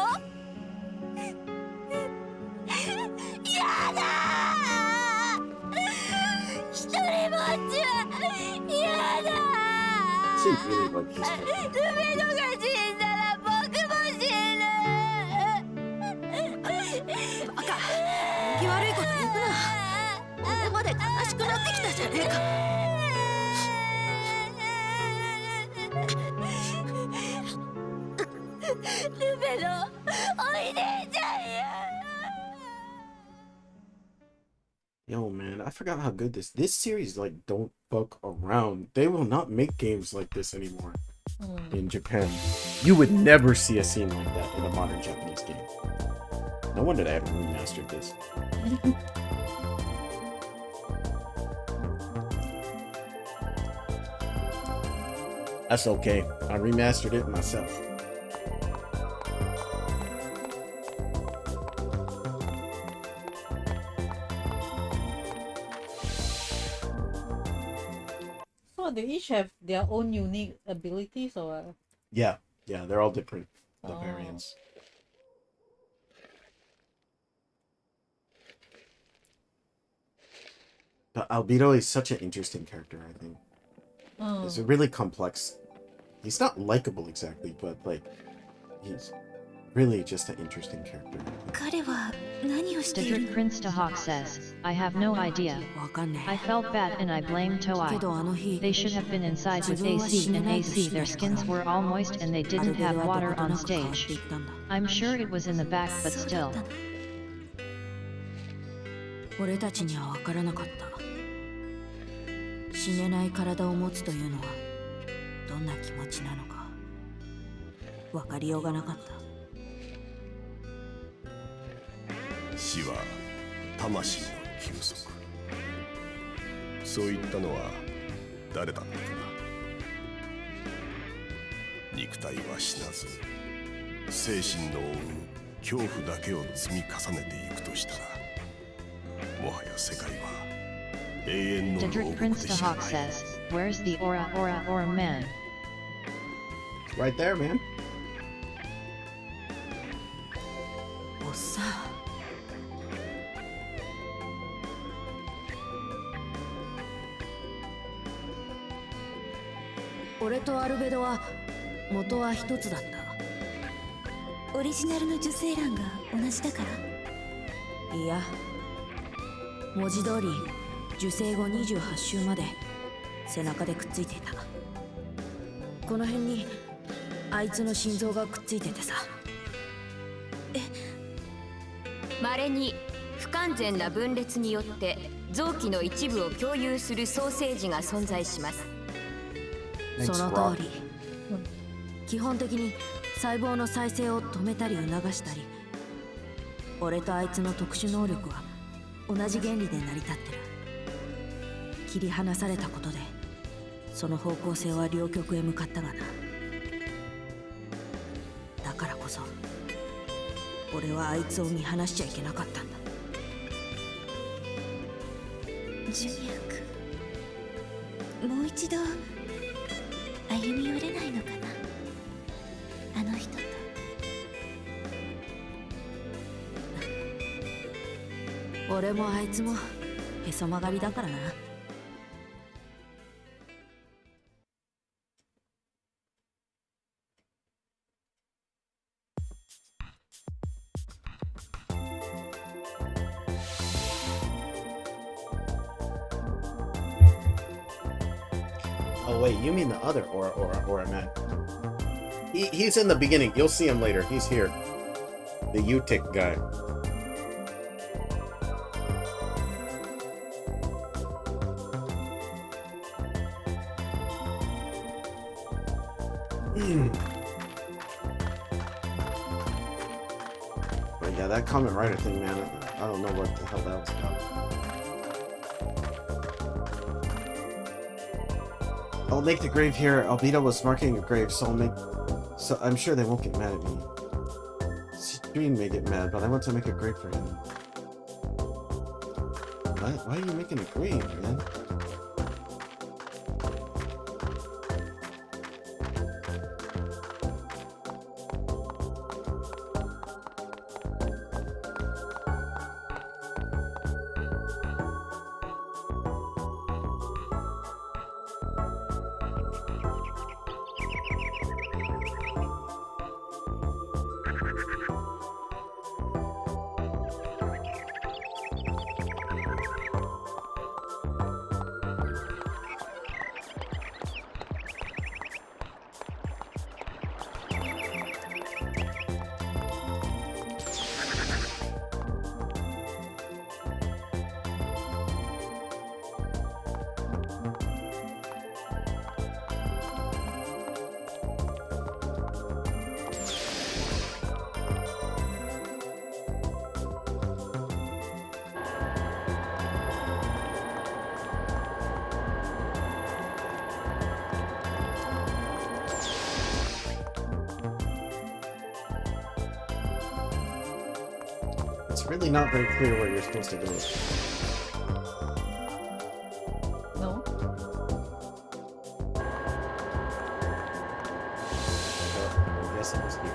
やだー！一人ぼっちはやだー！ She really liked this game. ルベドが死んだら僕も死ぬ。バカ、縁起悪いこと言うな。俺まで悲しくなってきたじゃねえか。ルベド、おいでちゃんよ。 Yo, man, I forgot how good this series like don't fuck around. They will not make games like this anymore in Japan. You would never see a scene like that in a modern Japanese game. No wonder they haven't remastered this. That's okay. I remastered it myself. So they each have their own unique abilities, or Yeah, they're all different. The Oh. variants. But Albedo is such an interesting character, I think. He's a really complex. He's not likable exactly, but like, he's really just an interesting character. 彼は何をしている Cedric Prince to Hawk says, I have no idea. わかんね I felt bad and I blame け Toei. どあの日 They should have been inside with AC and AC. Their skins were all moist and they アル didn't ベ have ルはど water ことな on く変わって stage. いったんだ I'm sure it was in the back, but そうだ still. ったの俺たちには分からなかった死ねない体を持つというのはどんな気持ちなのか分かりようがなかった死は魂の休息。そう言ったのは誰だったかな。肉体は死なず、精神の負う恐怖だけを積み重ねていくとしたら、もはや世界は永遠の牢 Cedric 獄 Prince で to しか Hawk ない。 says, where's the aura man? Right there, man. おっさん俺とアルベドは元は一つだったオリジナルの受精卵が同じだからいや文字通り受精後28週まで背中でくっついていたこの辺にあいつの心臓がくっついててさ稀に不完全な分裂によって臓器の一部を共有するソーセージが存在します。そ Thanks, の Rock. 通り基本的に細胞の再生を止めたり促したり俺とあいつの特殊能力は同じ原理で成り立ってる切り離されたことでその方向性は両極へ向かったがなだからこそ俺はあいつを見放しちゃいけなかったんだジュニア君もう一度歩み寄れないのかなあの人と俺もあいつもへそ曲がりだからな Oh wait, you mean the other Aura man? He's in the beginning. You'll see him later. He's here. The Utic guy. But yeah, that Kamen Rider thing, man. I don't know what the hell that was about. I'll make the grave here. Albedo was marking a grave, so I'm sure they won't get mad at me. Stream may get mad, but I want to make a grave for him. What? Why are you making a grave, man? It's really not very clear where you're supposed to go. No? I guess it was here.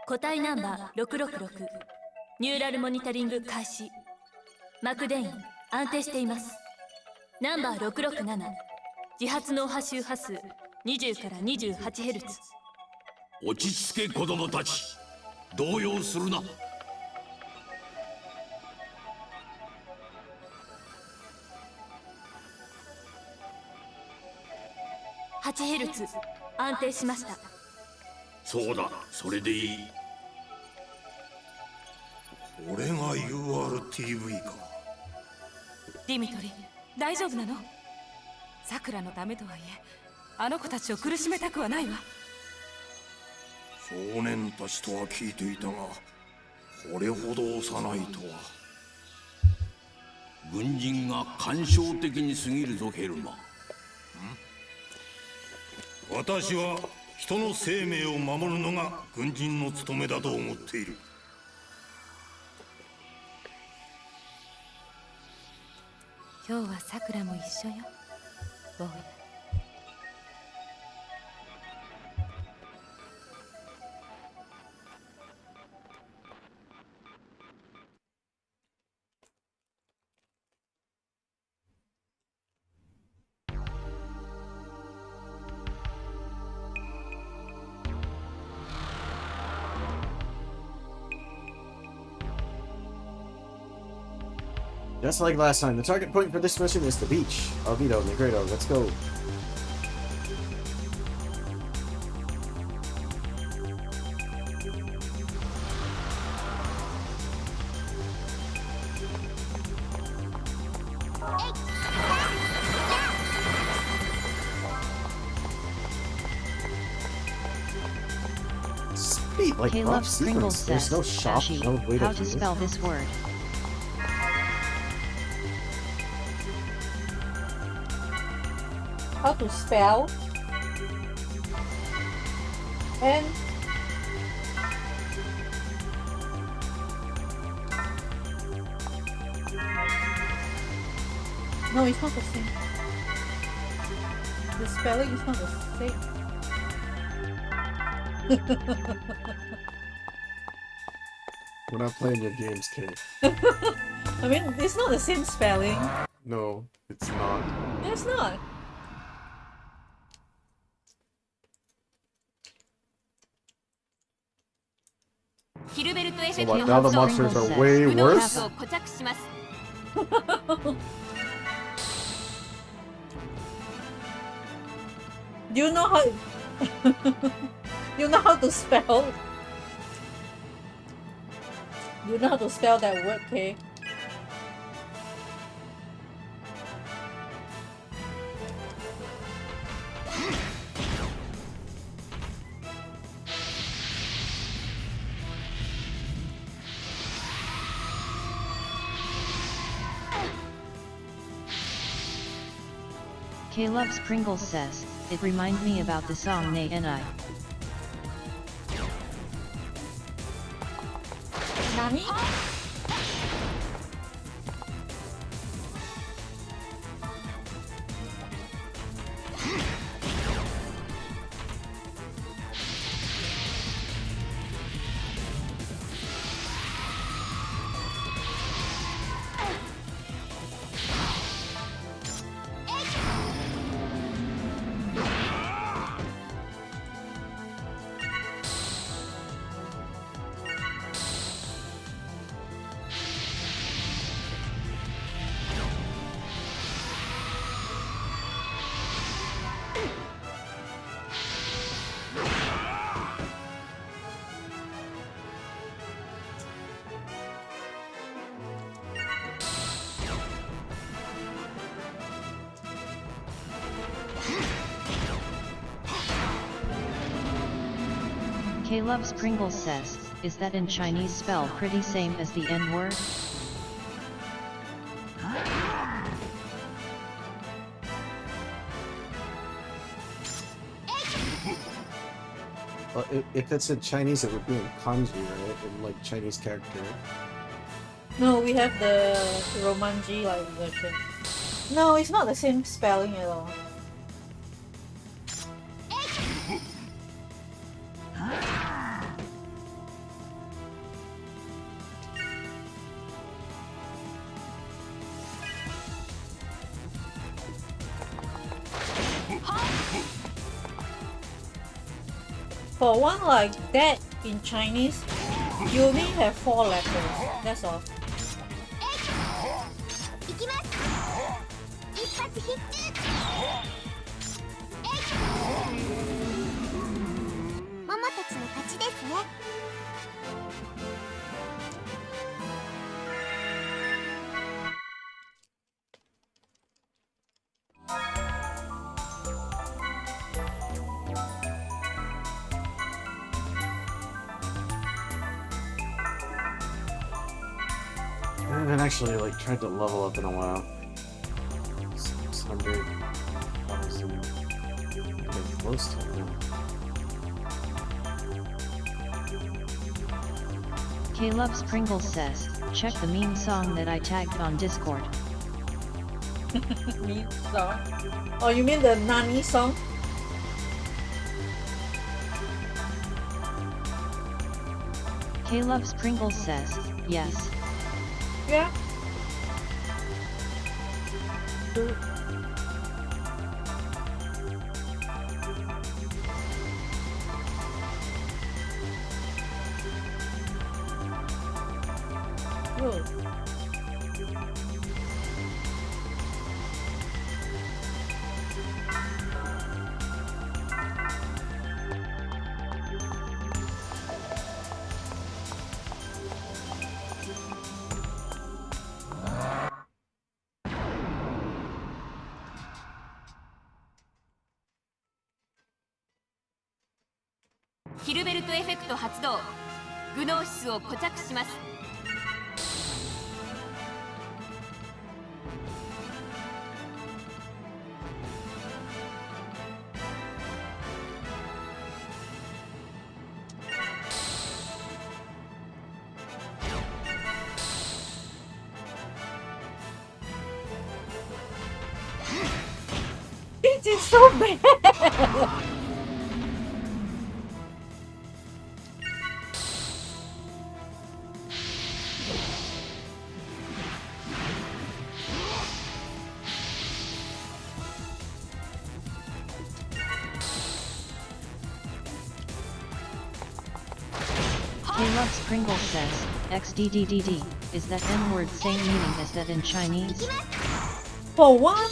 個体ナンバー666ニューラルモニタリング開始。マクデイン安定しています。ナンバー667自発脳波周波数20から 28Hz。 落ち着け子供たち、動揺するな。8Hz 安定しました。そうだ、それでいい。俺が URTV か。ディミトリ、大丈夫なの？さくらのためとはいえ、あの子たちを苦しめたくはないわ。少年たちとは聞いていたが、これほど幼いとは。軍人が感傷的に過ぎるぞ、ヘルマ。私は人の生命を守るのが軍人の務めだと思っている。今日はさくらも一緒よ、ボーイ。Just like last time, the target point for this mission is the beach. Albedo, Negredo, let's go. Speed like Caleb rough Sprinkle sequence. There's says, no shop, Ashi, no way how to to do spell it. this word? How to spell? And no, it's not the same. The spelling is not the same. We're not playing your games, kid. I mean, it's not the same spelling. No, it's not. It's not. So what, now the monsters are way worse? Do you know how? You know how to spell? You know how to spell that word, K? Caleb Pringles says, it reminds me about the song Nay and I. Nani? K-Loves Pringles says, is that in Chinese spell pretty same as the N-word? Well, if it's in Chinese, it would be in kanji, right? In like Chinese character. No, we have the Romanji like version. No, it's not the same spelling at all. For one like that in Chinese, you only have 4 letters. That's all. I haven't actually like tried to level up in a while. 600,000. Getting close to it now. K-Loves Pringles says, check the meme song that I tagged on Discord. Meme song? Oh, you mean the Nani song? K-Loves Pringles says, yes. Yeah. Oh.ヒルベルトエフェクト発動。グノーシスを固着します。It is so bad! K-Loves Pringles says, XDDDD, is that N-word same meaning as that in Chinese? For one,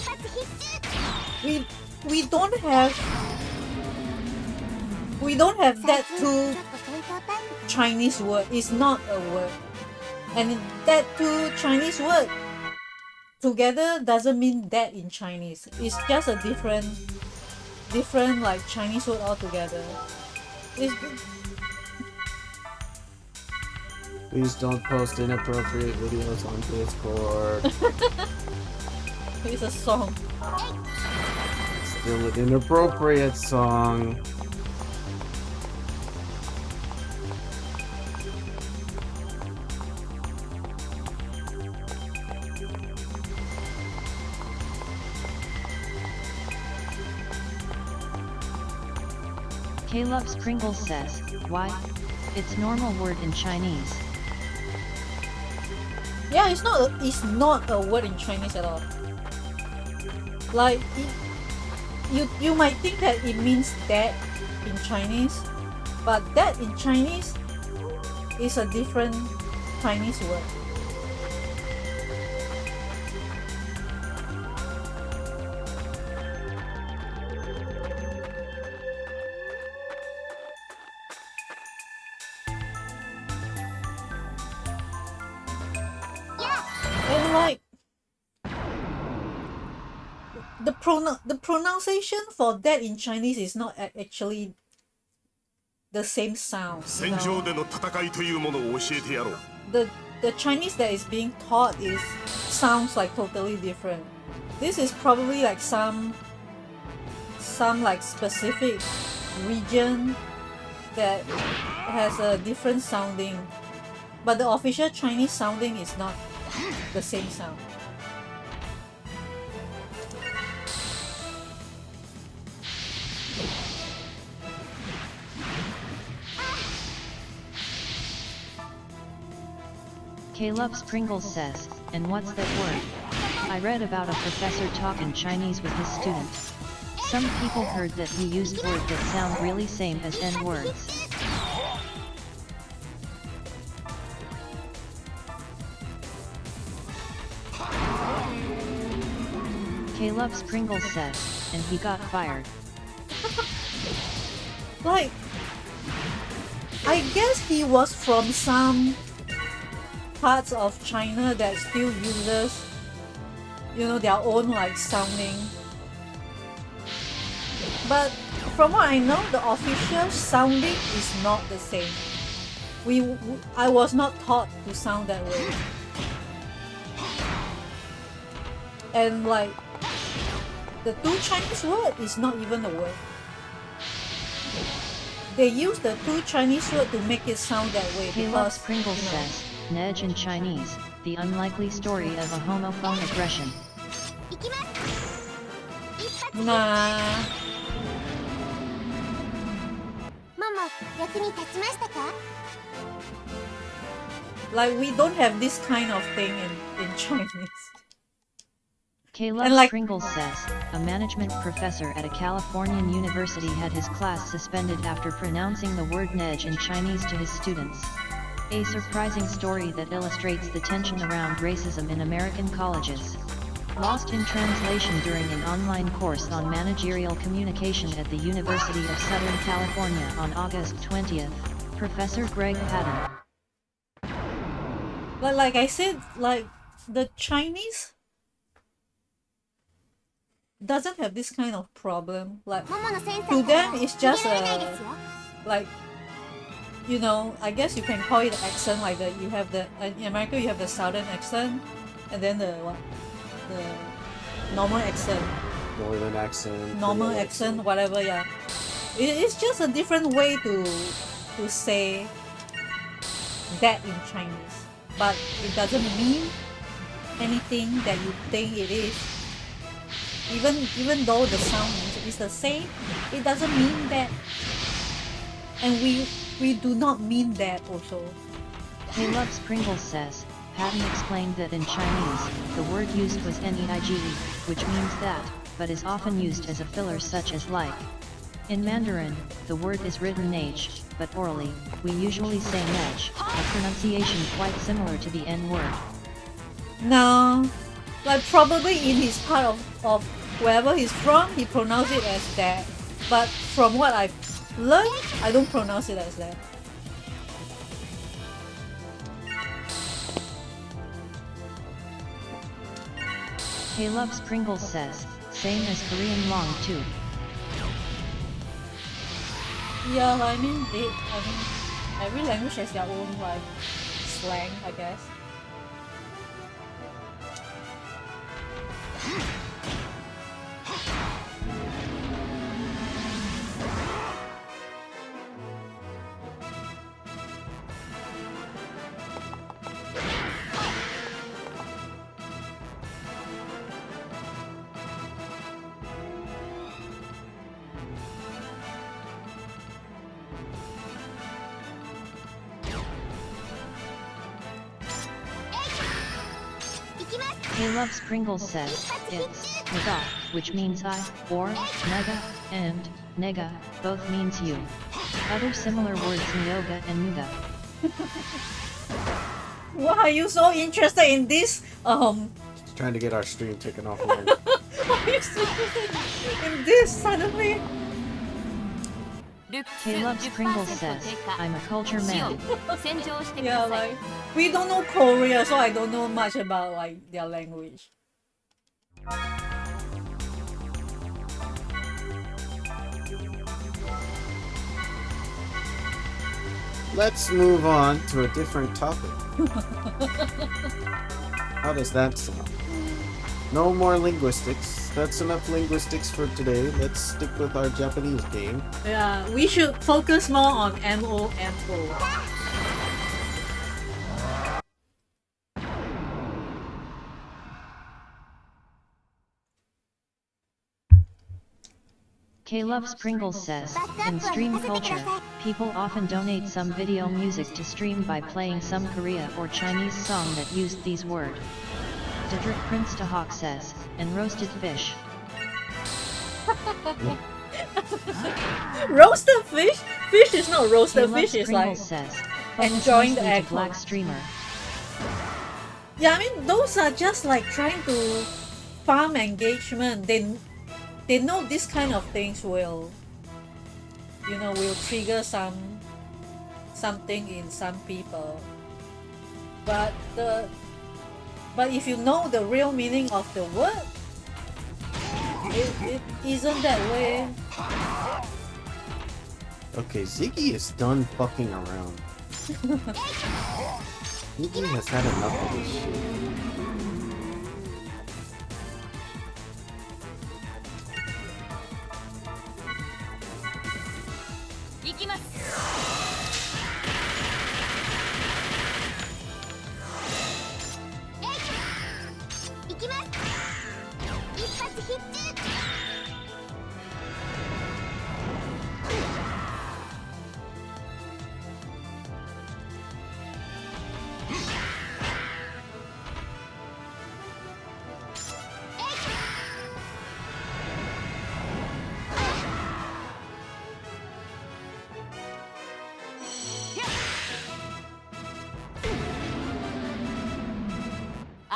we don't have that two Chinese word. It's not a word, and that two Chinese word together doesn't mean that in Chinese. It's just a different like Chinese word altogether. It's, Please don't post inappropriate videos on Discord. it's a song. Still an inappropriate song. K-Loves Pringles says, why? It's normal word in Chinese. Yeah, it's not a word in Chinese at all. Like you might think that it means that in Chinese, but that in Chinese is a different Chinese word. And like the pronunciation for that in Chinese is not actually the same sound. 戦場での戦いというものを教えてやろう。 The Chinese that is being taught is sounds like totally different. This is probably like some like specific region that has a different sounding, but the official Chinese sounding is not the same sound. Caleb Pringles says, and what's that word? I read about a professor talking Chinese with his student. Some people heard that he used words that sound really same as N words. Caleb Pringles says, and he got fired. Like, I guess he was from some parts of China that still uses, you know, their own like sounding. But from what I know, the official sounding is not the same. I was not taught to sound that way. And like, the two Chinese word is not even a word. They use the two Chinese word to make it sound that way. Caleb Pringles says, Nej in Chinese, the unlikely story of a homophone aggression. Nah. ママ、役に立ちましたか？ Like, we don't have this kind of thing in Chinese. Caleb And like, Pringles says, a management professor at a Californian university had his class suspended after pronouncing the word nej in Chinese to his students. A surprising story that illustrates the tension around racism in American colleges. Lost in translation during an online course on managerial communication at the University of Southern California on August 20th, Professor Greg Patton. But like I said, like, the Chinese doesn't have this kind of problem. Like, to them it's just a, like, you know, I guess you can call it accent. Like, you have the, in America you have the southern accent, and then the normal accent, Northern accent, normal Creole accent, whatever. Yeah, it's just a different way to say that in Chinese, but it doesn't mean anything that you think it is. Even though the sound is the same, it doesn't mean that, and we do not mean that also. Caleb Pringles says, Patton explained that in Chinese, the word used was neige, which means that, but is often used as a filler such as like. In Mandarin, the word is written nej, but orally, we usually say nej, a pronunciation quite similar to the N word. No, like probably in his part of wherever he's from, he pronounced it as that. But from what I've learned, I don't pronounce it as that. Caleb Pringles says, same as Korean long too. Yeah, I mean, every language has their own like slang, I guess. Caleb Pringles says, it's nega, which means I, or nega, and nega, both means you. Other similar words nyoga and nuga. Why are you so interested in this? Just trying to get our stream taken offline. Why are you so interested in this suddenly? Caleb Pringles says, I'm a culture man. Yeah, like, we don't know Korea, so I don't know much about like their language. Let's move on to a different topic. How does that sound? No more linguistics. That's enough linguistics for today. Let's stick with our Japanese game. Yeah, we should focus more on MO. K-Loves Pringles says, in stream culture, people often donate some video music to stream by playing some Korea or Chinese song that used these words. Dedrick Prince to Hawk says, and roasted fish. Roasted fish? Fish is not roasted. K-Loves Fish is Pringles like says, enjoying the mostly to act. black streamer. Yeah, I mean those are just like trying to farm engagement. They know this kind of things will, will trigger something in some people. But if you know the real meaning of the word, it isn't that way. Okay, Ziggy is done fucking around. Ziggy has had enough of this shit. 行きます。行きます。一発必中。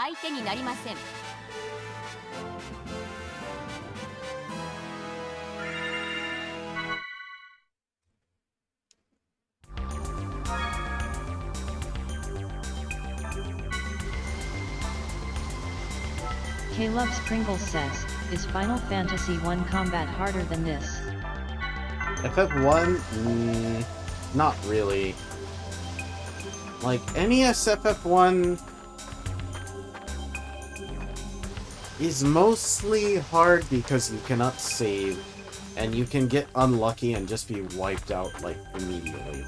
相手になりません。K-Loves Pringles says, is Final Fantasy 1 combat harder than this? FF1? Not really. Like, NES FF1 is mostly hard because you cannot save, and you can get unlucky and just be wiped out, like, immediately.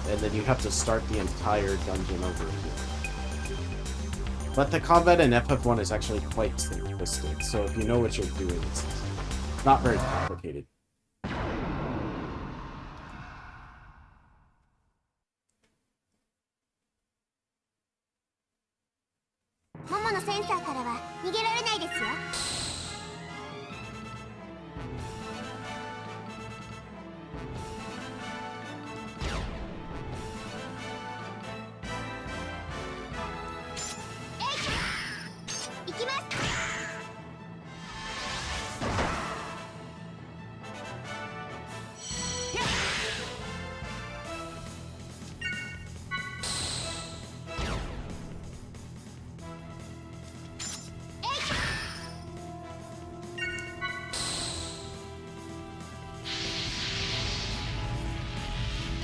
And then you have to start the entire dungeon over again. But the combat in FF1 is actually quite simplistic, so if you know what you're doing, it's not very complicated. モモのセンサーからは逃げられないですよ。行きます。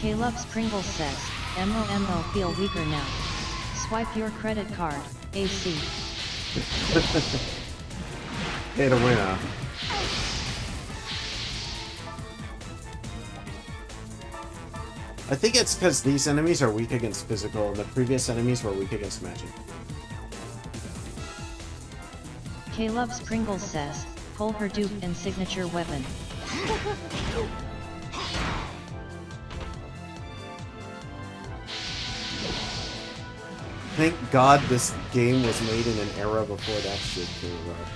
K-Loves Pringles says, MO feel weaker now. Swipe your credit card, AC. Hey, to winner. I think it's because these enemies are weak against physical, and the previous enemies were weak against magic. K-Loves Pringles says, pull her dupe and signature weapon. Thank God this game was made in an era before that shit came out.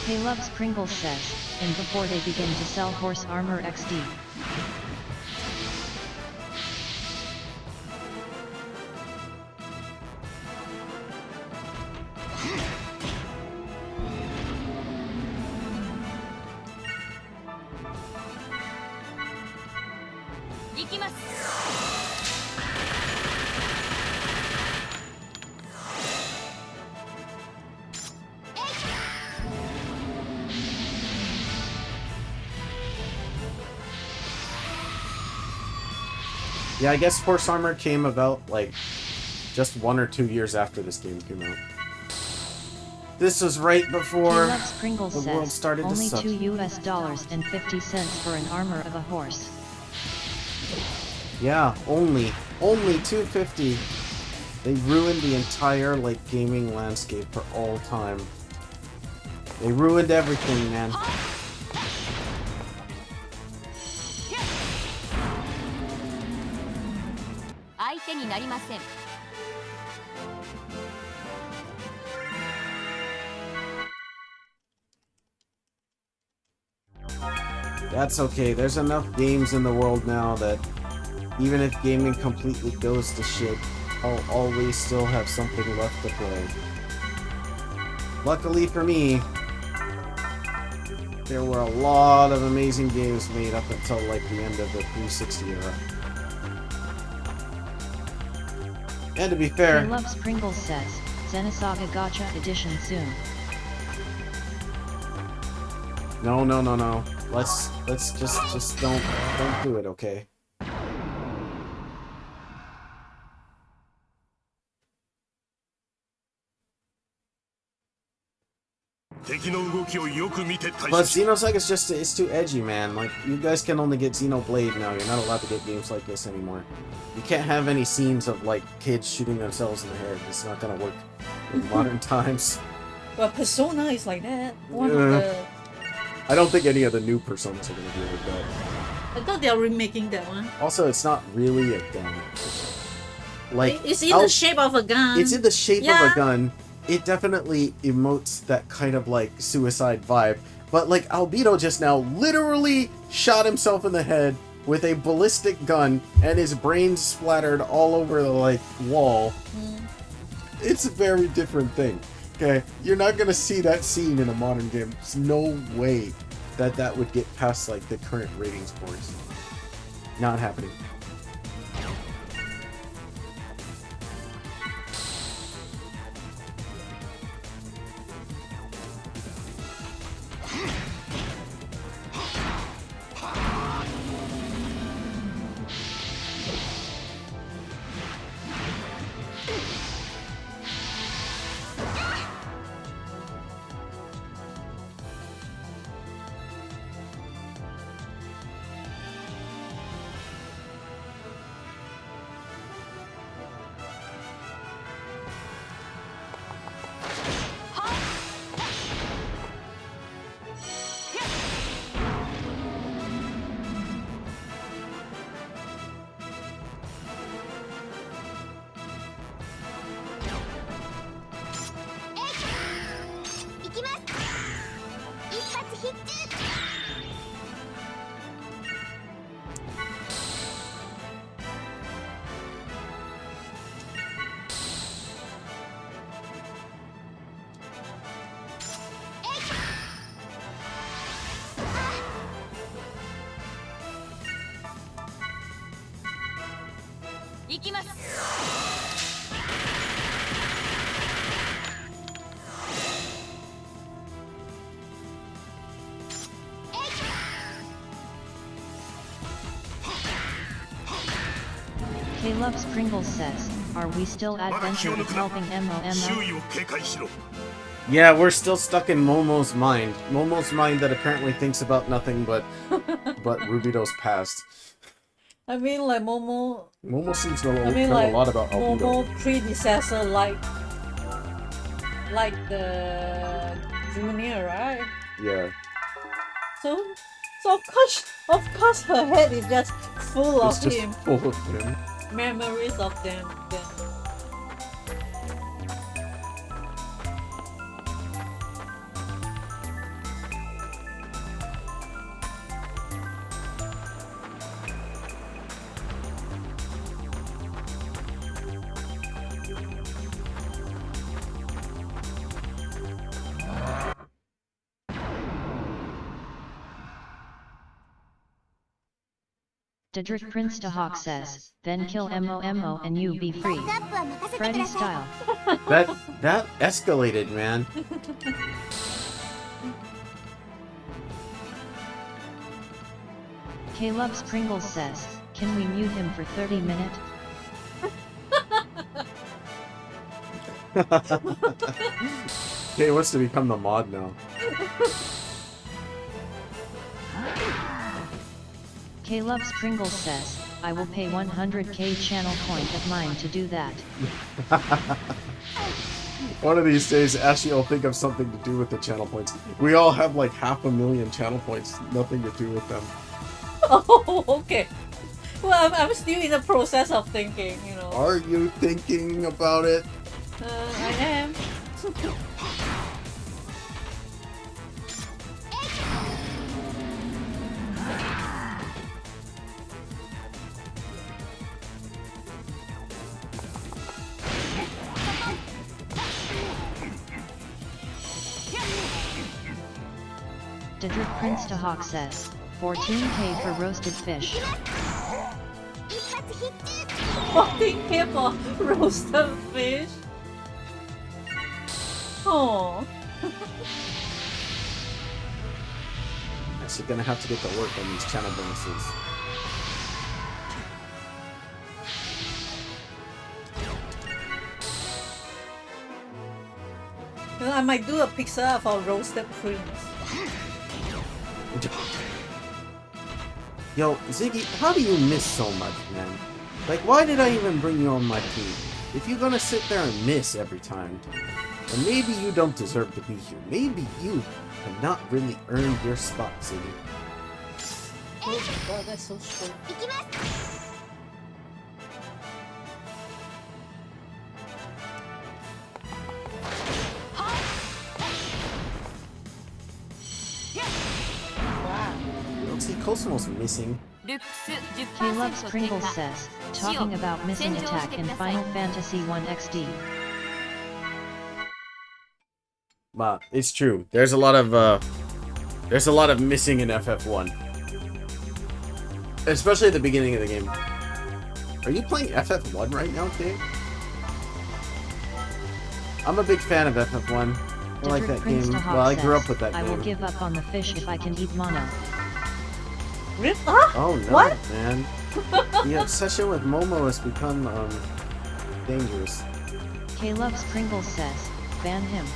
K-Loves Pringles says, and before they begin to sell horse armor XD. Yeah, I guess Horse Armor came about, like, just 1 or 2 years after this game came out. This was right before the world started to suck. Only $2.50 for an armor of a horse. Yeah, only $2.50. They ruined the entire, like, gaming landscape for all time. They ruined everything, man. That's okay. There's enough games in the world now that even if gaming completely goes to shit, I'll always still have something left to play. Luckily for me, there were a lot of amazing games made up until like the end of the 360 era. And to be fair, Loves Pringles says, Xenosaga Gacha edition soon. No. Let's just don't do it, okay? But Xenosaga is just, it's too edgy, man. Like, you guys can only get Xenoblade now. You're not allowed to get games like this anymore. You can't have any scenes of, like, kids shooting themselves in the head. It's not gonna work in modern times. Well, Persona is like that. One of the... I don't think any of the new Personas are gonna be like that. I thought they are remaking that one. Also, it's not really a gun. Like, It's in the shape of a gun. It's in the shape of a gun. It definitely emotes that kind of, like, suicide vibe. But, like, Albedo just now literally shot himself in the head with a ballistic gun, and his brains splattered all over the, like, wall. It's a very different thing. Okay? You're not gonna see that scene in a modern game. There's no way that that would get past, like, the current rating scores. Not happening. Loves Pringles says, are we still at Venture is helping MOMO? Yeah, we're still stuck in Momo's mind. Momo's mind that apparently thinks about nothing but Rubido's past. I mean, like Momo seems to know a lot about Albedo. Momo predecessor, like the junior, right? Yeah. So of course her head is just full of him. Full of him. Memories of them. Dedrick Prince to Hawk says, then kill MOMO and you be free. Freddy style. That escalated, man. K Loves Pringles says, Can we mute him for 30 minutes? Kay wants to become the mod now. K Loves Pringles says, I will pay 100k channel coin of mine to do that. One of these days, Ashley will think of something to do with the channel points. We all have like 500,000 channel points, nothing to do with them. Oh, okay. Well, I'm still in the process of thinking, you know. Are you thinking about it? I am. Dedrick Prince to Hawk says, 14k for roasted fish. 14k for roasted fish. Oh. Actually gonna have to get to work on these channel bonuses. Well, I might do a pizza for roasted prince. Yo, Ziggy, how do you miss so much, man? Like, why did I even bring you on my team? If you're gonna sit there and miss every time, then maybe you don't deserve to be here. Maybe you have not really earned your spot, Ziggy. Oh my god, that's so strong. See, Cosmo's missing. K Loves Pringles says, talking about missing attack in Final Fantasy 1 XD. But it's true. There's a lot of missing in FF1. Especially at the beginning of the game. Are you playing FF1 right now, Dave? I'm a big fan of FF1. I like that game. Well, I grew up with that game. I will give up on the fish if I can eat mono. Rip? Huh? Oh no, what? Man. The obsession with Momo has become, dangerous. K Loves Pringles says, ban him.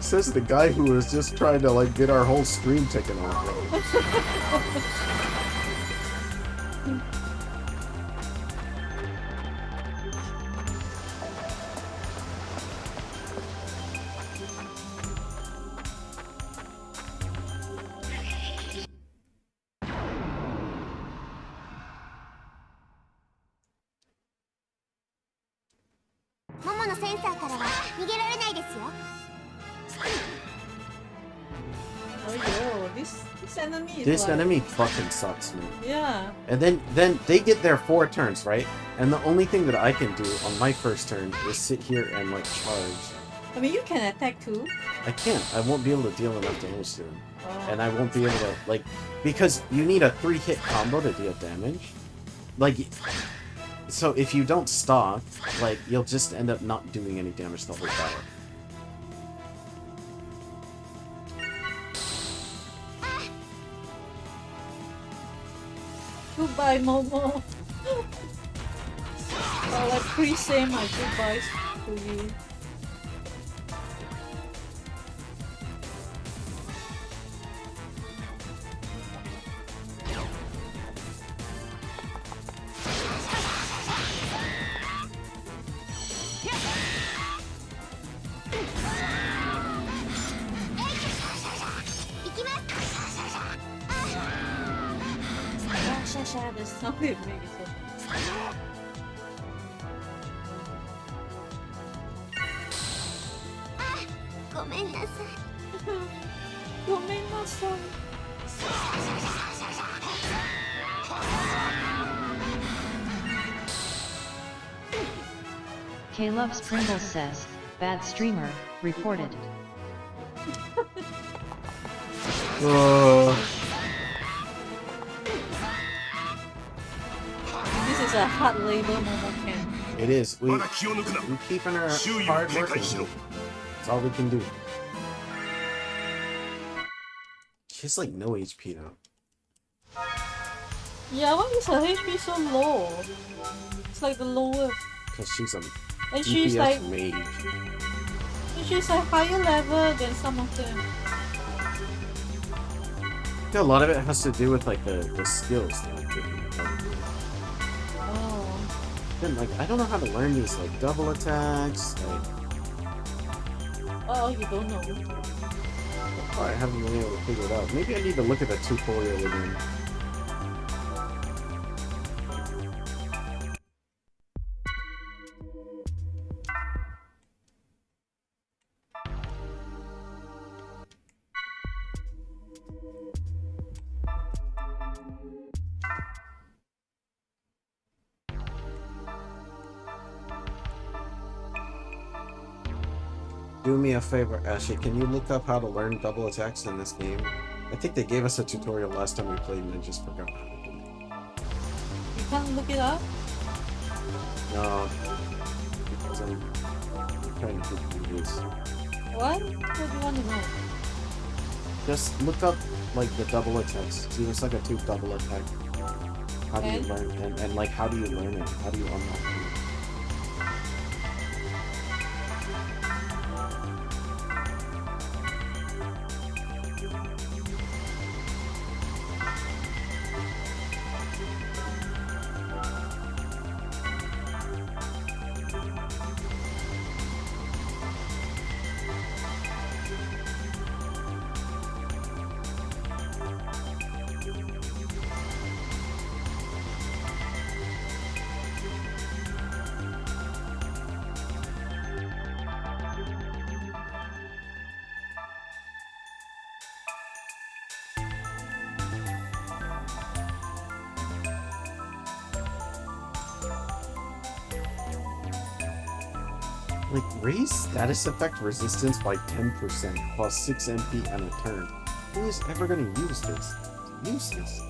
Says the guy who was just trying to, like, get our whole stream taken off. This enemy fucking sucks, man. Yeah. And then they get their 4 turns, right? And the only thing that I can do on my first turn is sit here and, like, charge. I mean, you can attack too. I can't. I won't be able to deal enough damage to them. Oh. And I won't be able to, like, because you need a 3-hit combo to deal damage. Like, so if you don't stop, like, you'll just end up not doing any damage the whole battle. Goodbye, Momo. Well, I pre-say my goodbyes to you. The sound it makes. K Loves Pringles says, bad streamer, reported. This is a hard labor Momo camp. It is. We're keeping her hard working. That's all we can do. She has like no HP though. Yeah, why is her HP so low? It's like the lowest. Because she's a And she's DPS like mage. and she's like higher level than some of them. Yeah, a lot of it has to do with like the skills that I'm giving you. Oh. Then like I don't know how to learn these like double attacks. Like Oh, you don't know. I haven't been able to figure it out. Maybe I need to look at the tutorial again. Do me a favor, Ashley. Can you look up how to learn double attacks in this game? I think they gave us a tutorial last time we played and I just forgot how to do it. You can't look it up? No. Because I'm trying to do this. What? What do you want to know? Just look up like the double attacks. Xenosaga 2 double attack. How do you learn and like how do you learn it? How do you unlock it? Like, raise status effect resistance by 10%, plus 6 MP and a turn. Who is ever gonna use this? It's useless.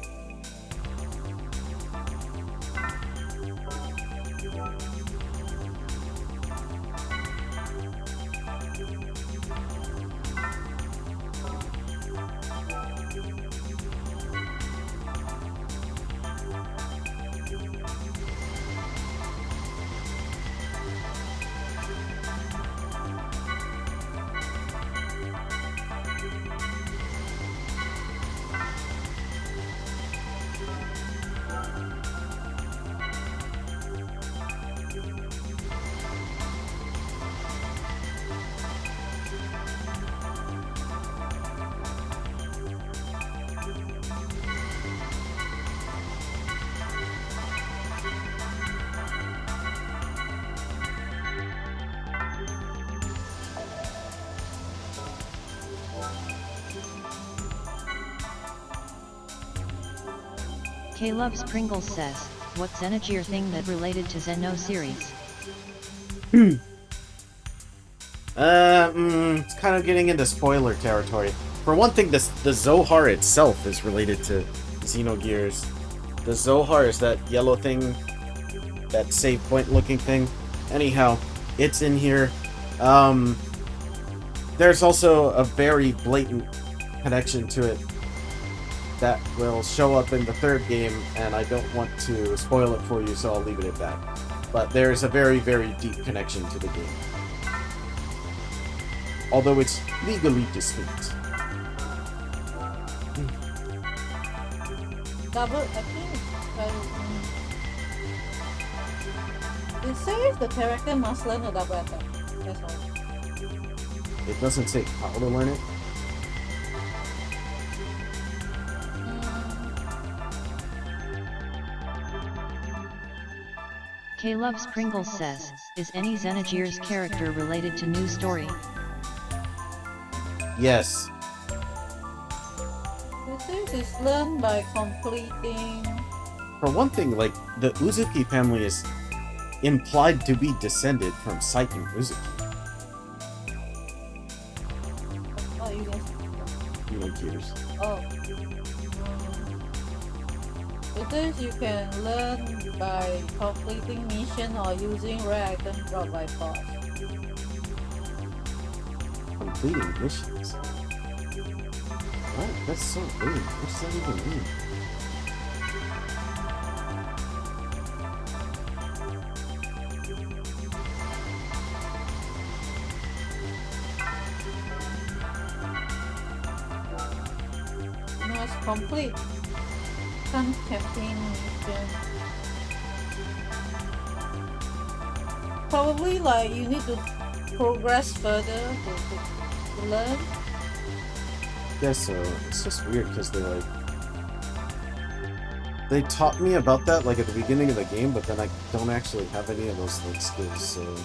K-Loves Pringles says, what's Xenogear thing that related to Xeno series? It's kind of getting into spoiler territory. For one thing, the Zohar itself is related to Xenogears. The Zohar is that yellow thing, that save point looking thing. Anyhow, it's in here. There's also a very blatant connection to it that will show up in the third game, and I don't want to spoil it for you, so I'll leave it at that. But there's a very, very deep connection to the game. Although it's legally distinct. Double, I think, it says the character must learn a double attack. That's all. It doesn't say how to learn it. K-Loves Pringles says, is any Xenogears character related to new story? Yes. It says it's learned by completing. For one thing, like, the Uzuki family is implied to be descended from Saiki and Uzuki. Oh, you guys. Gears. Oh. It says you can learn by completing mission or using rare items brought by boss. Completing missions. What? That's so weird. What does that even mean? No, it's complete. Sun campaign mission. Probably like you need to progress further to learn. Guess so. It's just weird because they're like... They taught me about that like at the beginning of the game, but then I don't actually have any of those like skills, so...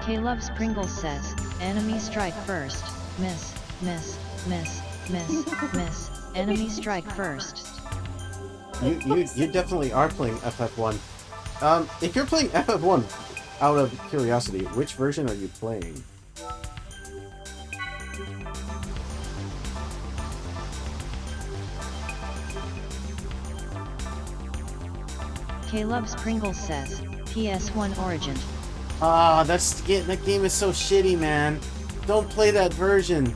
K-Loves Pringles says, enemy strike first, miss, miss, miss, miss, miss, enemy strike first. You definitely are playing FF1. If you're playing FF1, out of curiosity, which version are you playing? K-Loves Pringles says, PS1 Origin. Ah, that game is so shitty, man. Don't play that version.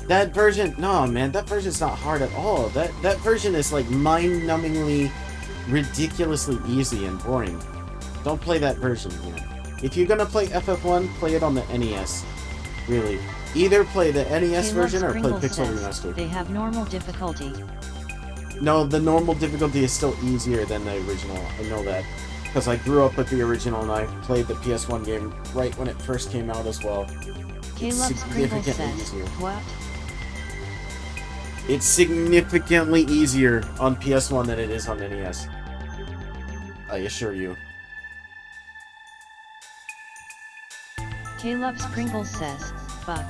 That version, no, man, that version's not hard at all. That version is like mind-numbingly, ridiculously easy and boring. Don't play that version, man. If you're gonna play FF1, play it on the NES. Really. Either play the NES version or play Pixel Remastered. They have normal difficulty. No, the normal difficulty is still easier than the original. I know that. Because I grew up with the original and I played the PS1 game right when it first came out as well. It's significantly easier. What? It's significantly easier on PS1 than it is on NES. I assure you. K-Loves Pringles says, fuck.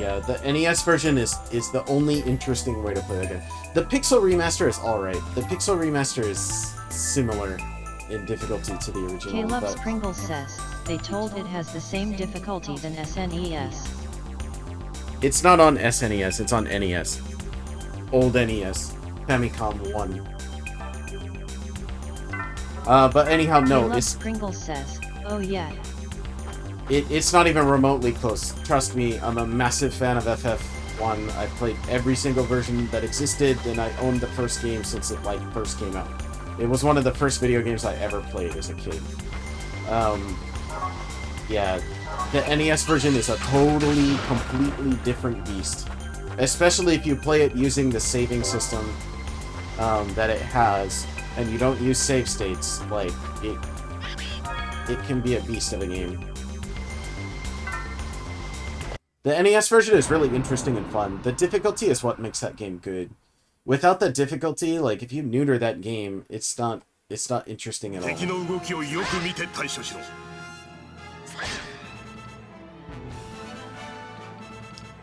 Yeah, the NES version is the only interesting way to play that game. The Pixel Remaster is alright. The Pixel Remaster is similar in difficulty to the original. K-Loves Pringles says, they told it has the same difficulty than SNES. It's not on SNES, it's on NES. Old NES. Famicom 1. But anyhow, no, it's... Pringles says, oh yeah. It's not even remotely close. Trust me, I'm a massive fan of FF1. I've played every single version that existed, and I owned the first game since it, like, first came out. It was one of the first video games I ever played as a kid. Yeah, The NES version is a totally, completely different beast. Especially if you play it using the saving system that it has, and you don't use save states. Like, it can be a beast of a game. The NES version is really interesting and fun. The difficulty is what makes that game good. Without the difficulty, like, if you neuter that game, it's not interesting at all.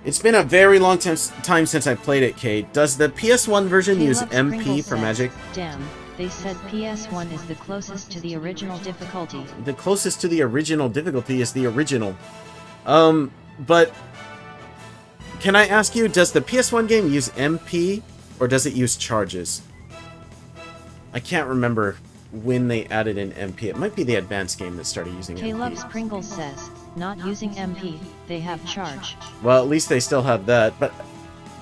It's been a very long time since I played it, Kate. Does the PS1 version use MP for magic? Damn, they said PS1 is the closest to the original difficulty. The closest to the original difficulty is the original. But can I ask you, does the PS1 game use MP or does it use charges? I can't remember when they added in MP. It might be the advanced game that started using MP. Caleb's Pringles says, not using MP, they have charge. Well, at least they still have that, but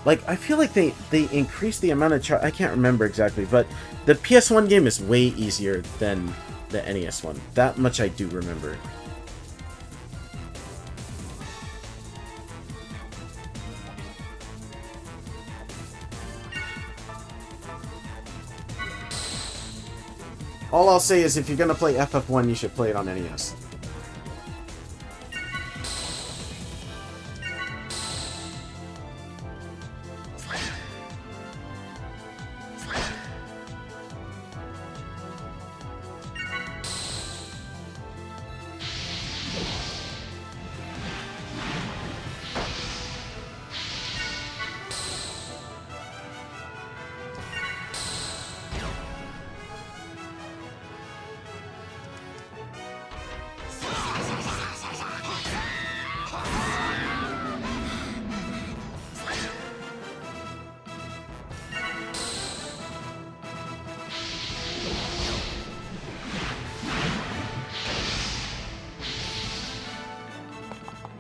like I feel like they increased the amount of charge. I can't remember exactly, but the PS1 game is way easier than the NES one. That much I do remember. All I'll say is if you're gonna play FF1, you should play it on NES.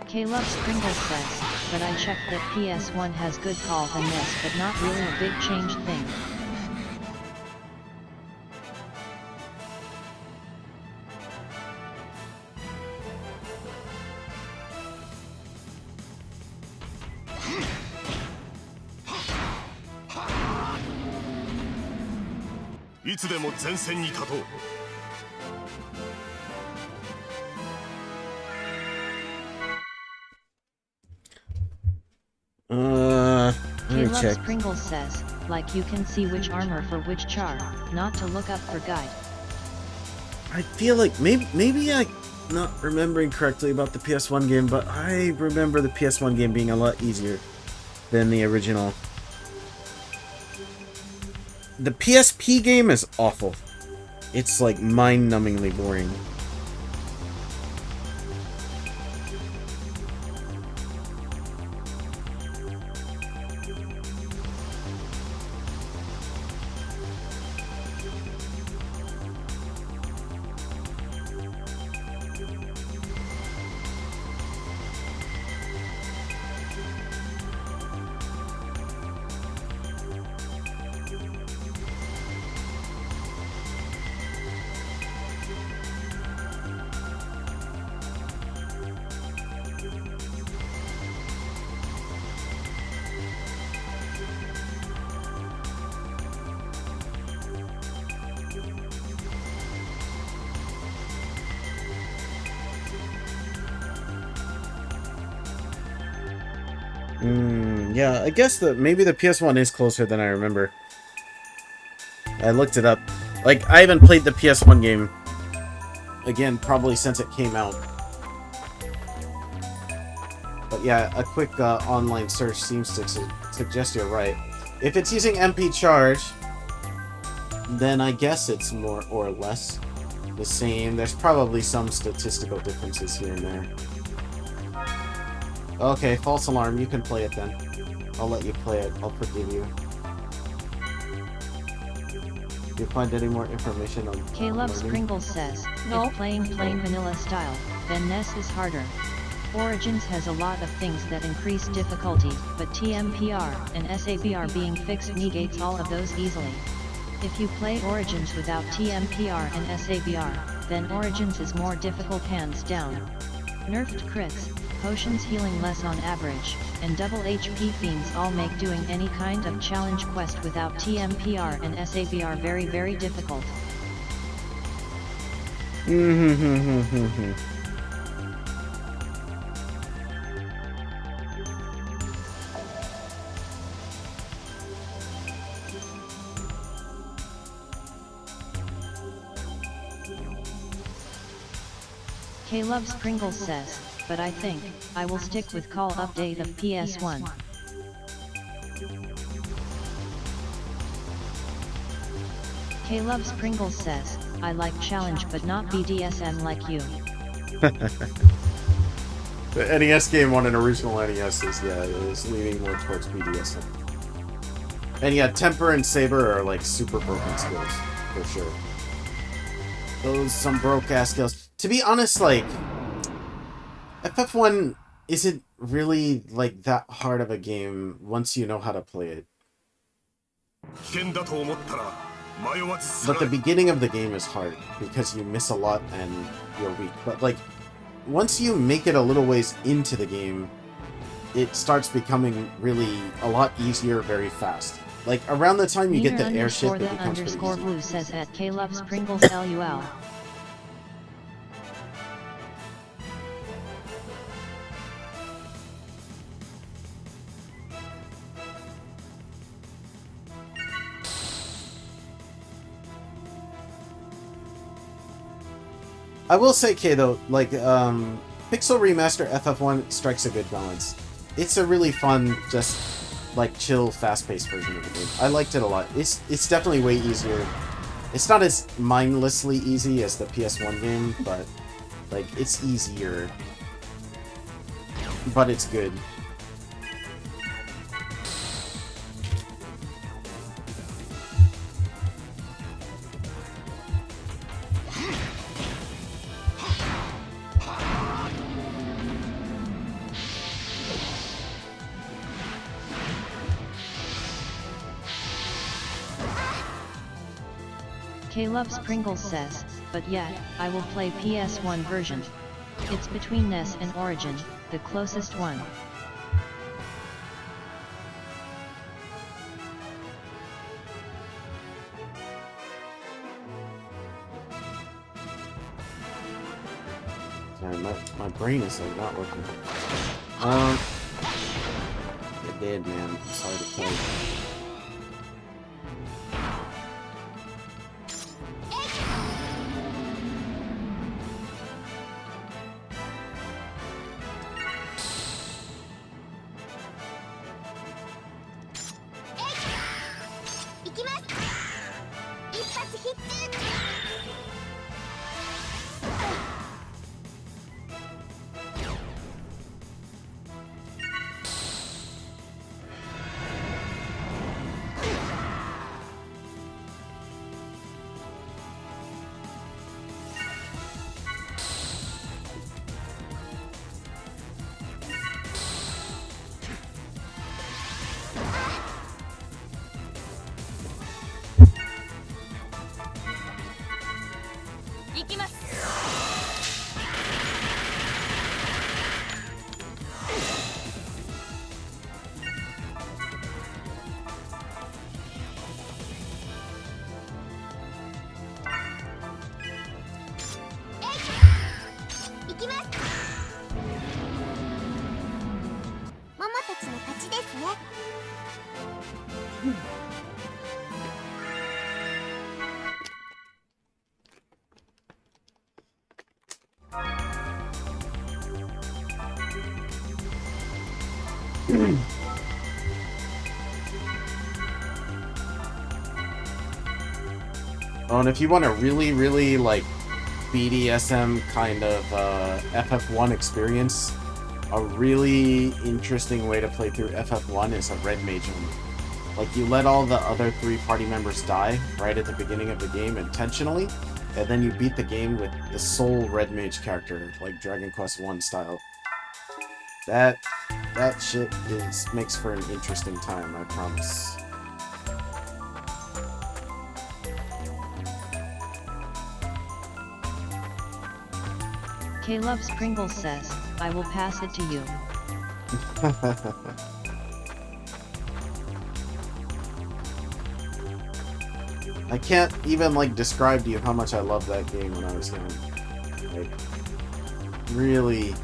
Caleb's Pringles says, but I checked that PS1 has good calls and this, but not really a big change thing. Caleb's Pringles says, like you can see which armor for which char, not to look up for guide. I feel like maybe I'm not remembering correctly about the PS1 game, but I remember the PS1 game being a lot easier than the original. The PSP game is awful. It's like mind-numbingly boring. Yeah, I guess maybe the PS1 is closer than I remember. I looked it up. Like, I haven't played the PS1 game, again, probably since it came out. But yeah, a quick online search seems to suggest you're right. If it's using MP charge, then I guess it's more or less the same. There's probably some statistical differences here and there. Okay, false alarm. You can play it then. I'll let you play it. I'll forgive you. Do you find any more information on Caleb's Pringles says, No. if playing plain vanilla style, then NES is harder. Origins has a lot of things that increase difficulty, but TMPR and SABR being fixed negates all of those easily. If you play Origins without TMPR and SABR, then Origins is more difficult hands down. Nerfed crits, potions healing less on average, and double HP fiends all make doing any kind of challenge quest without TMPR and SABR very very difficult. K Loves Pringles says, but I think I will stick with call update of PS1. K Loves Pringles says, I like challenge but not BDSM like you. The NES game on an original NES is leaning more towards BDSM. And yeah, Temper and Saber are like super broken skills, for sure. Those some broke-ass skills. To be honest, like, FF1 isn't really like that hard of a game once you know how to play it. But the beginning of the game is hard because you miss a lot and you're weak. But like, once you make it a little ways into the game, it starts becoming really a lot easier very fast. Like, around the time you get the airship, it becomes pretty easy. Blue says at K Loves Pringles LUL. I will say, K, though, like, Pixel Remaster FF1 strikes a good balance. It's a really fun, just, like, chill, fast-paced version of the game. I liked it a lot. It's definitely way easier. It's not as mindlessly easy as the PS1 game, but, like, it's easier. But it's good. K Loves Pringles says, but yeah, I will play PS1 version. It's between NES and Origin, the closest one. Sorry, my brain is like not working. You're dead, man. I'm sorry to tell you. Oh, and if you want a really, really, like, BDSM kind of FF1 experience, a really interesting way to play through FF1 is a Red Mage only. Like, you let all the other 3 party members die right at the beginning of the game intentionally, and then you beat the game with the sole Red Mage character, like Dragon Quest 1 style. That shit makes for an interesting time, I promise. K-Loves Pringles says, I will pass it to you. I can't even like describe to you how much I loved that game when I was young. Like, really,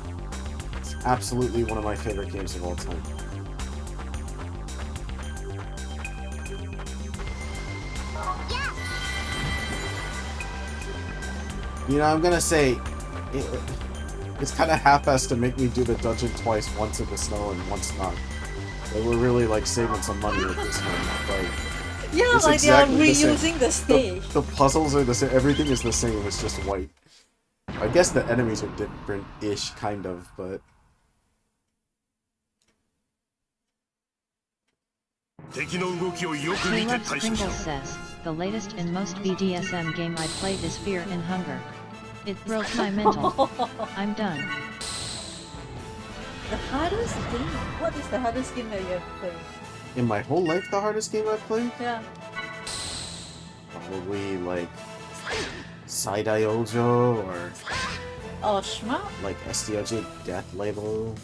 it's absolutely one of my favorite games of all time. You know, I'm gonna say it's kind of half-assed to make me do the dungeon twice, once in the snow and once not. They were really like saving some money with this one. Like, Yeah, it's like exactly they are the same. reusing the stage. The puzzles are the same. Everything is the same. It's just white. I guess the enemies are different-ish, kind of, but. K-Loves Pringles says, the latest and most BDSM game I played is Fear and Hunger. It broke my mental. I'm done. The hardest game? What is the hardest game that you have played? In my whole life, the hardest game I've played? Yeah. Probably, like, Side-Eye Ojo, or... Oh, Shmup? like SDOJ Death Label.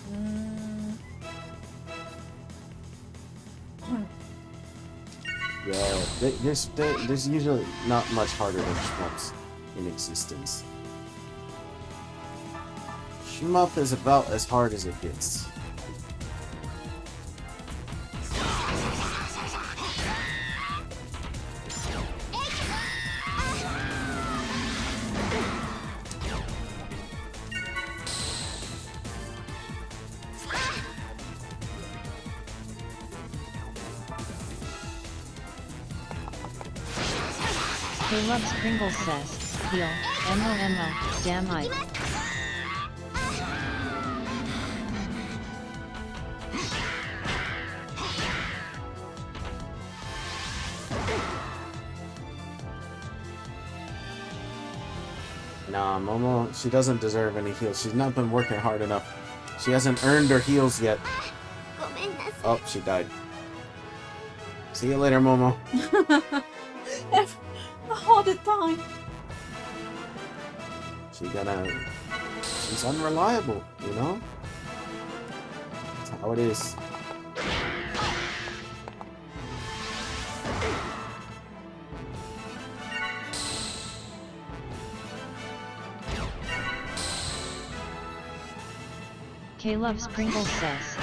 Yeah, there's usually not much harder than shmups in existence. Shmup is about as hard as it gets. K-Loves Pringles says, heal, MOMO, damn I. Nah, Momo, she doesn't deserve any heals. She's not been working hard enough. She hasn't earned her heals yet. Oh, she died. See you later, Momo. All the time. She's unreliable, you know? That's how it is. K-Loves Pringles says,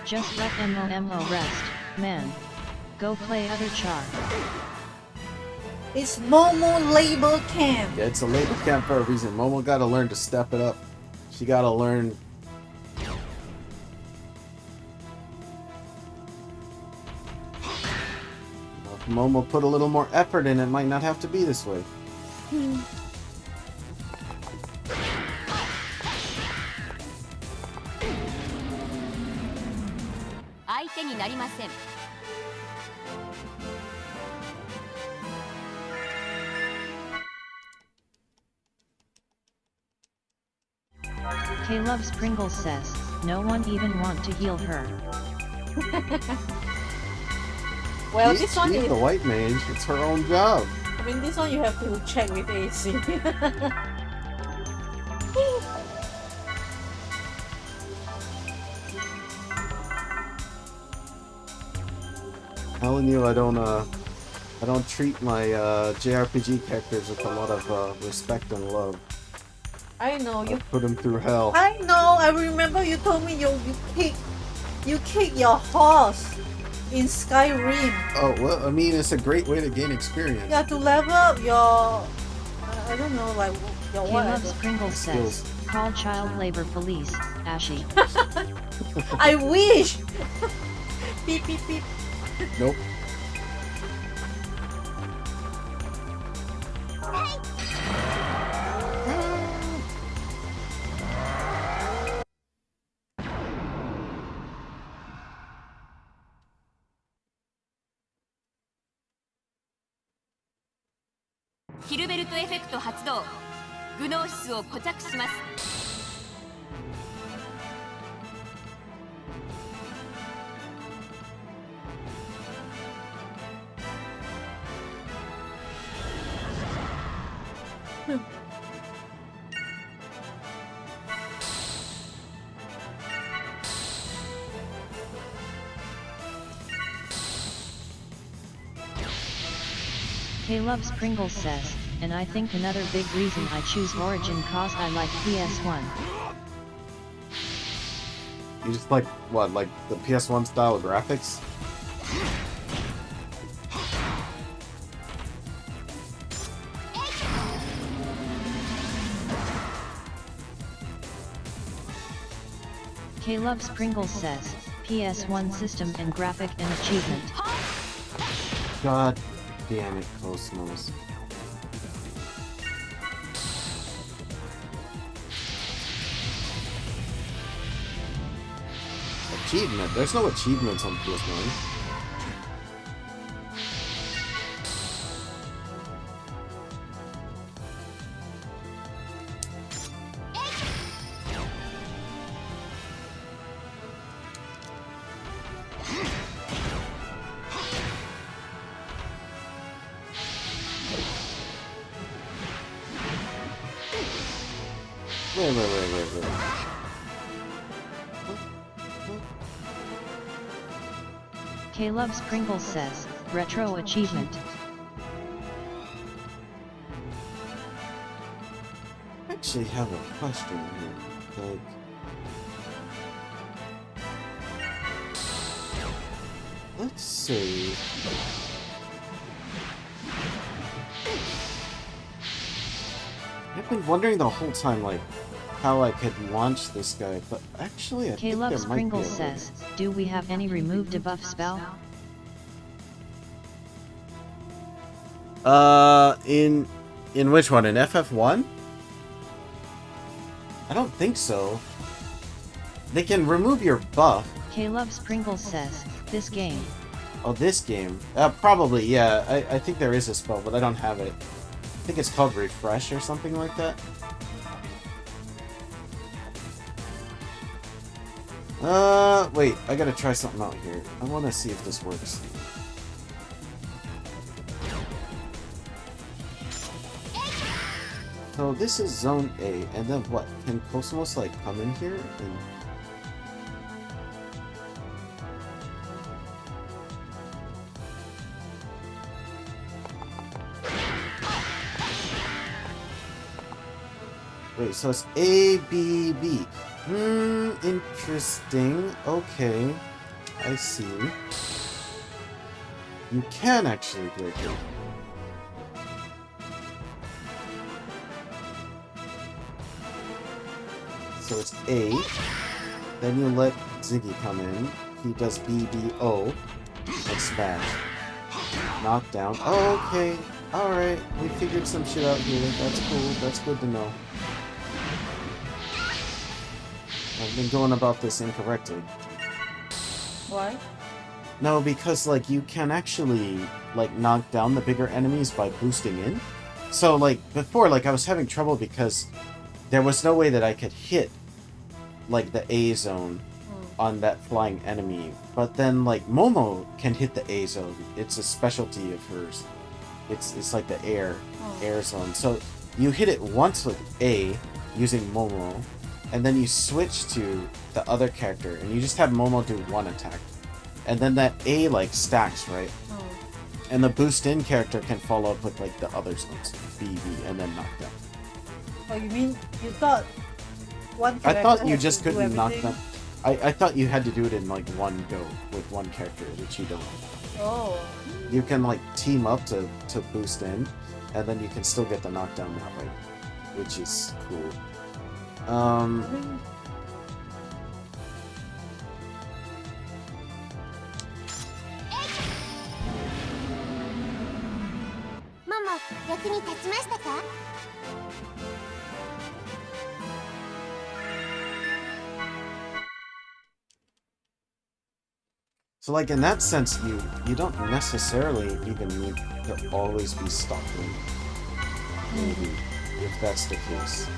just let MOMO rest, man. Go play other char. It's Momo Label Camp. Yeah, it's a labor camp for a reason. Momo gotta learn to step it up. She gotta learn. If Momo put a little more effort in, it might not have to be this way. 相手になりません。 K-Loves Pringles says, no one even want to heal her. Well, She's this one the is... white mage. It's her own job. I mean, this one you have to check with AC. Telling you, I don't treat my JRPG characters with a lot of respect and love. I know you. Put them through hell. I know. I remember you told me you kick your horse in Skyrim. Oh well, I mean, it's a great way to gain experience. Yeah, to level up your. I don't know, like your what? K-Loves Pringles says, call child labor police, Ashy. I wish. Beep beep beep. Nope.ヒルベルトエフェクト発動。グノーシスを固着します。 Momo K-Loves Pringles says, and I think another big reason I choose Origin cause I like PS1. You just like, what, like the PS1 style of graphics? K-Loves Pringles says, PS1 system and graphic and achievement. God damn it, Cosmos. Achievement? There's no achievements on PS1. Wait. K-Loves Pringles says, retro achievement. I actually have a question here. Like, let's see. I've been wondering the whole time, like, how I could launch this guy, but actually I think there K-Loves might be a Pringles way. says, do we have any remove debuff spell? In which one? In FF1? I don't think so. They can remove your buff. K-Loves Pringles says, this game. Oh, this game? Probably, yeah. I think there is a spell, but I don't have it. I think it's called Refresh or something like that. Wait, I gotta try something out here. I wanna see if this works. So this is Zone A, and then what? Can Cosmos, like, come in here and... Wait, so it's A, B, B. Interesting. Okay. I see. You can actually break it. So it's A. Then you let Ziggy come in. He does B, B, O. And smash. Knockdown. Oh, okay. Alright. We figured some shit out here. That's cool. That's good to know. I've been going about this incorrectly. Why? No, because, like, you can actually, like, knock down the bigger enemies by boosting in. So, like, before, like, I was having trouble because there was no way that I could hit, like, the A zone on that flying enemy. But then, like, Momo can hit the A zone. It's a specialty of hers. It's like the air zone. So, you hit it once with A, using Momo, and then you switch to the other character, and you just have Momo do one attack. And then that A, like, stacks, right? And the boost-in character can follow up with, like, the other zones. B, B, and then knock down. Oh, you mean you thought one I character thought you had just to do couldn't knock everything? them. I thought you had to do it in, like, one go with one character, which you don't. Oh. You can, like, team up to boost in, and then you can still get the knockdown that way, which is cool. Momo, 役に立ちましたか? So, like, in that sense, you don't necessarily even need to always be stalking. Maybe, if that's the case.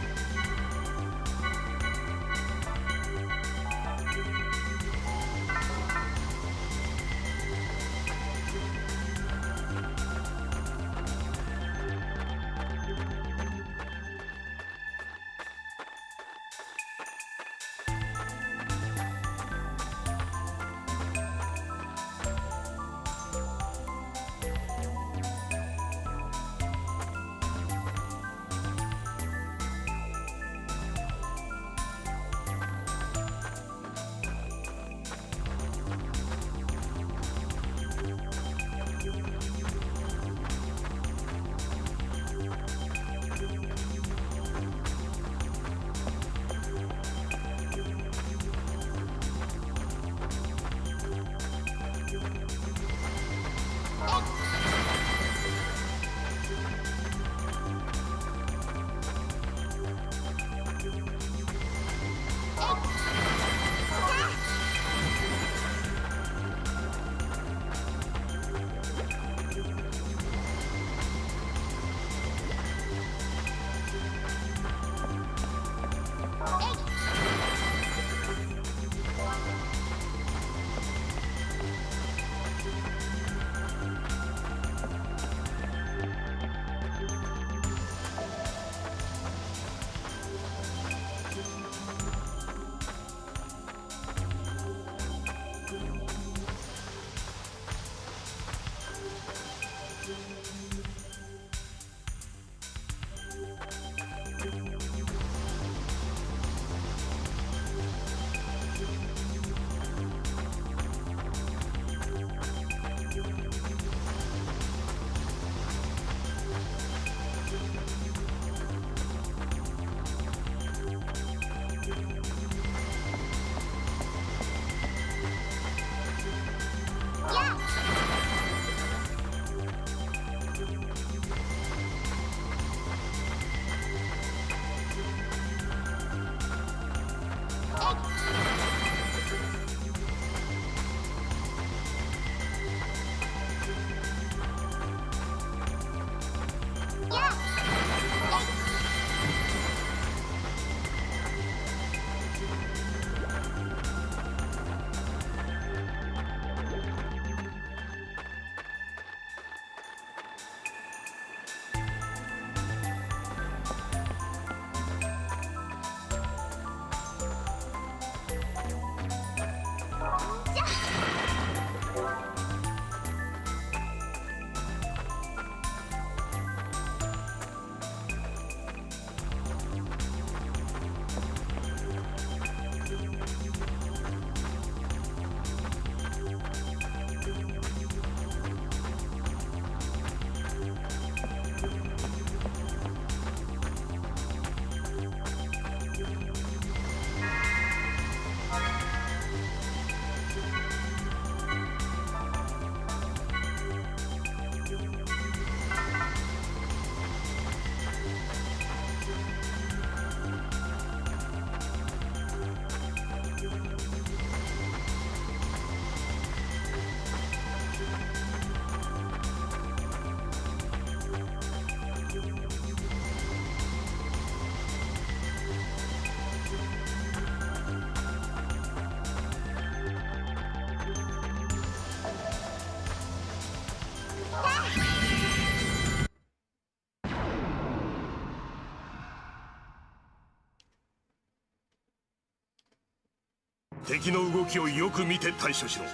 敵の動きをよく見て対処しろ。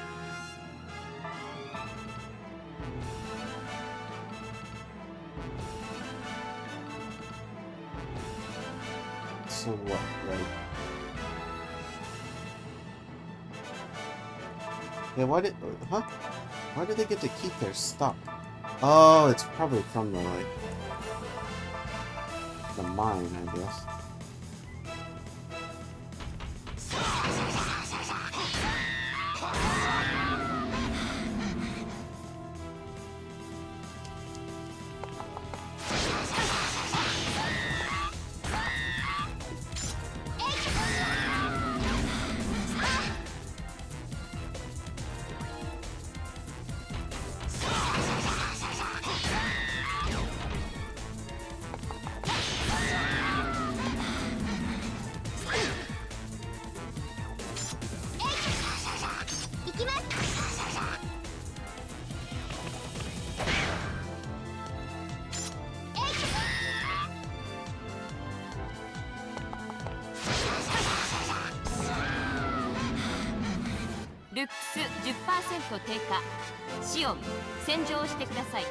So what, right? Yeah, why did they get to keep their stuff? Oh, it's probably from the, like, the mine, I guess.ルックス 10% 低下。シオン、洗浄してください。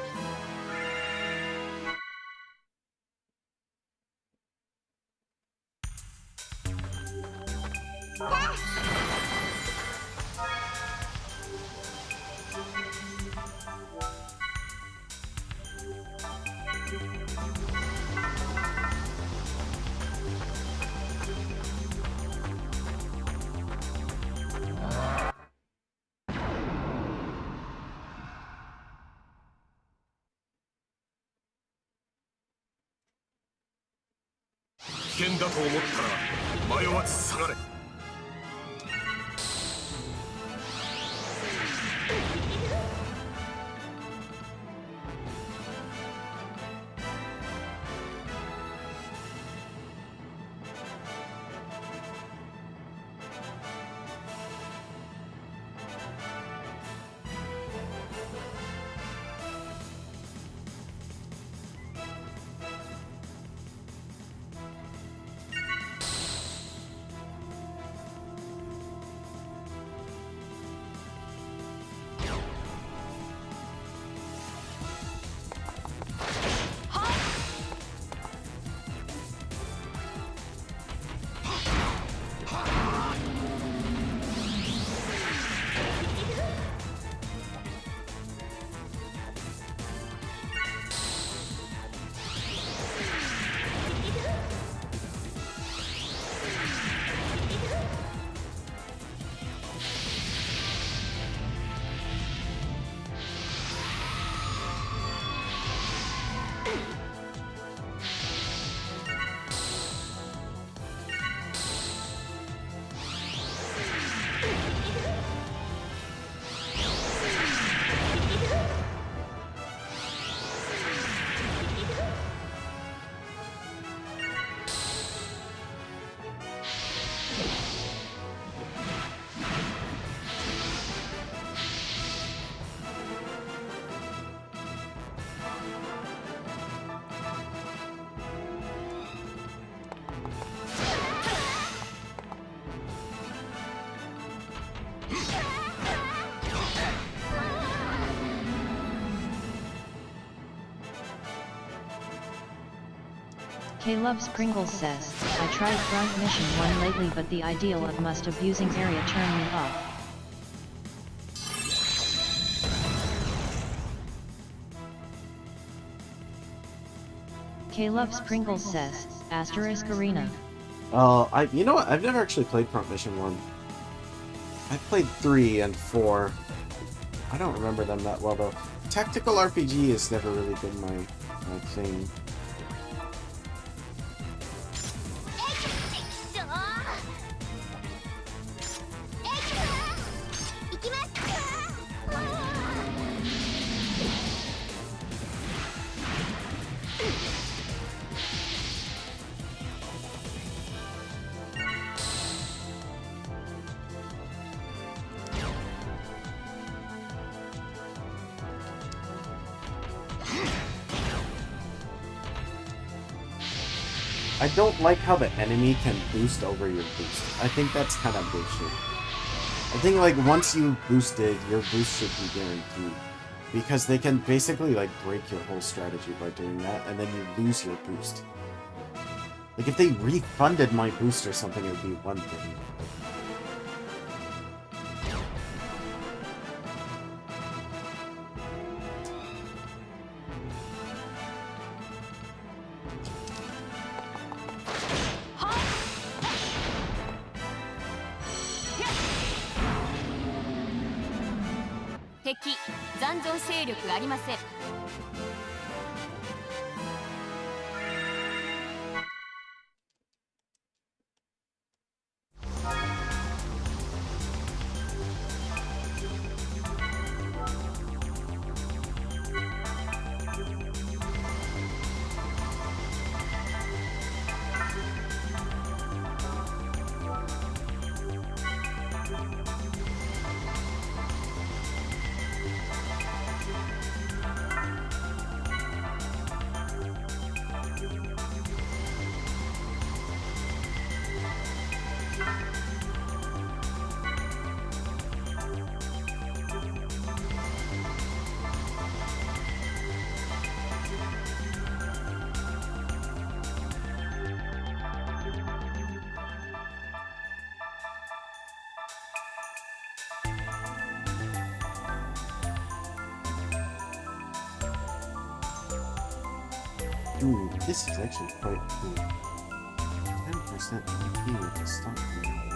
危険だと思ったら迷わず下がれ。K Loves Pringles says, I tried Front Mission 1 lately but the ideal of must abusing area turned me off. K Loves Pringles says, Asterisk Arena. You know what? I've never actually played Front Mission 1. I played 3 and 4. I don't remember them that well though. Tactical RPG has never really been my thing. I don't like how the enemy can boost over your boost. I think that's kind of bullshit. I think like once you boosted, your boost should be guaranteed. Because they can basically like break your whole strategy by doing that, and then you lose your boost. Like if they refunded my boost or something, it would be one thing.敵残存勢力ありません。Ooh, this is actually quite cool. 10% EP with the stock community.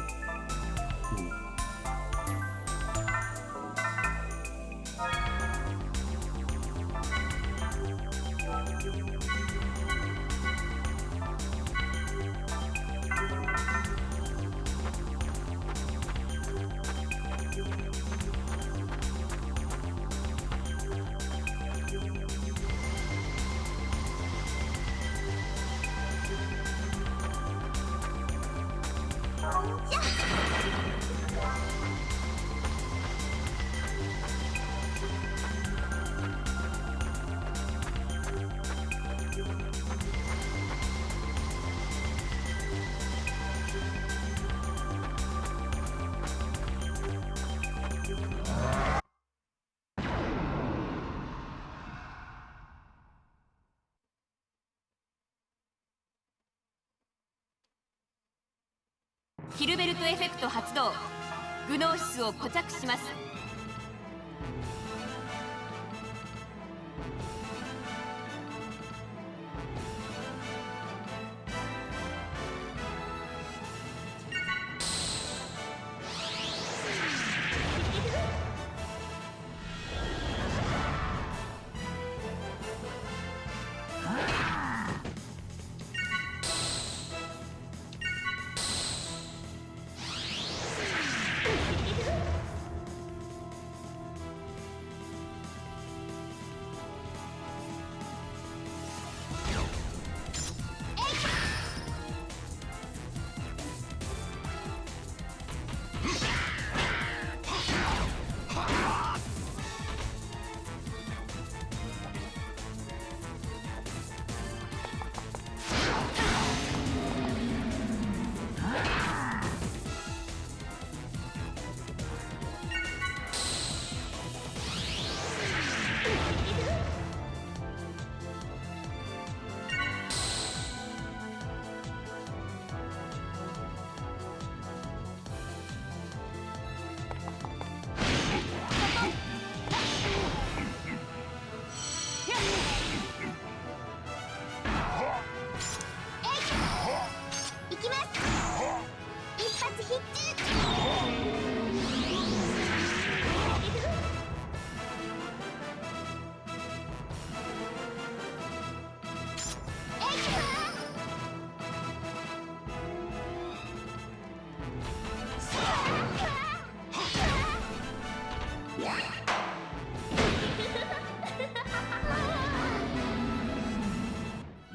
キルベルトエフェクト発動。グノーシスを固着します。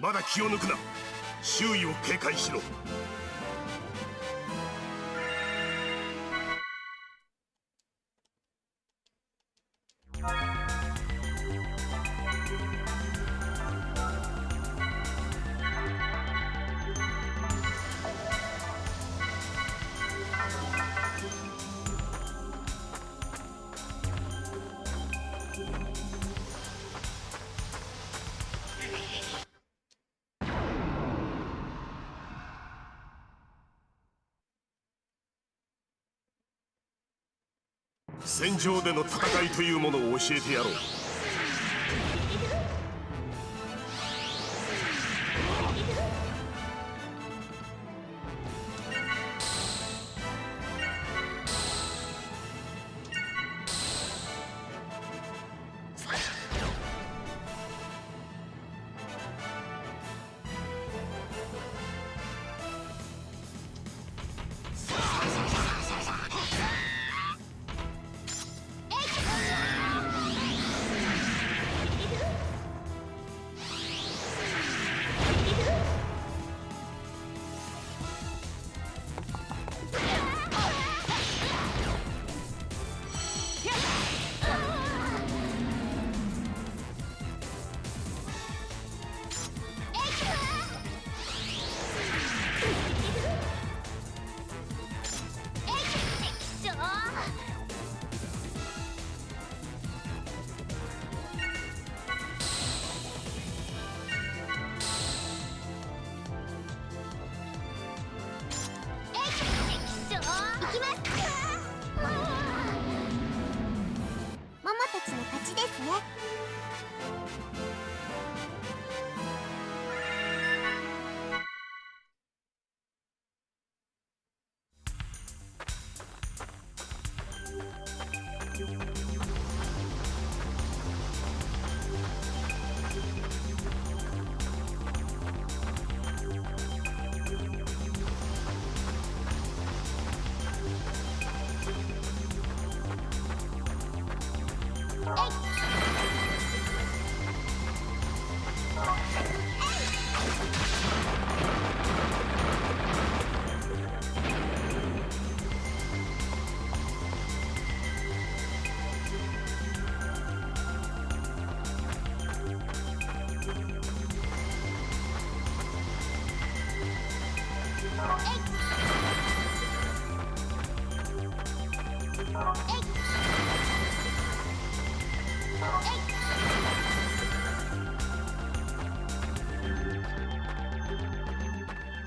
まだ気を抜くな。周囲を警戒しろ。戦場での戦いというものを教えてやろう。ママたちの勝ちですね。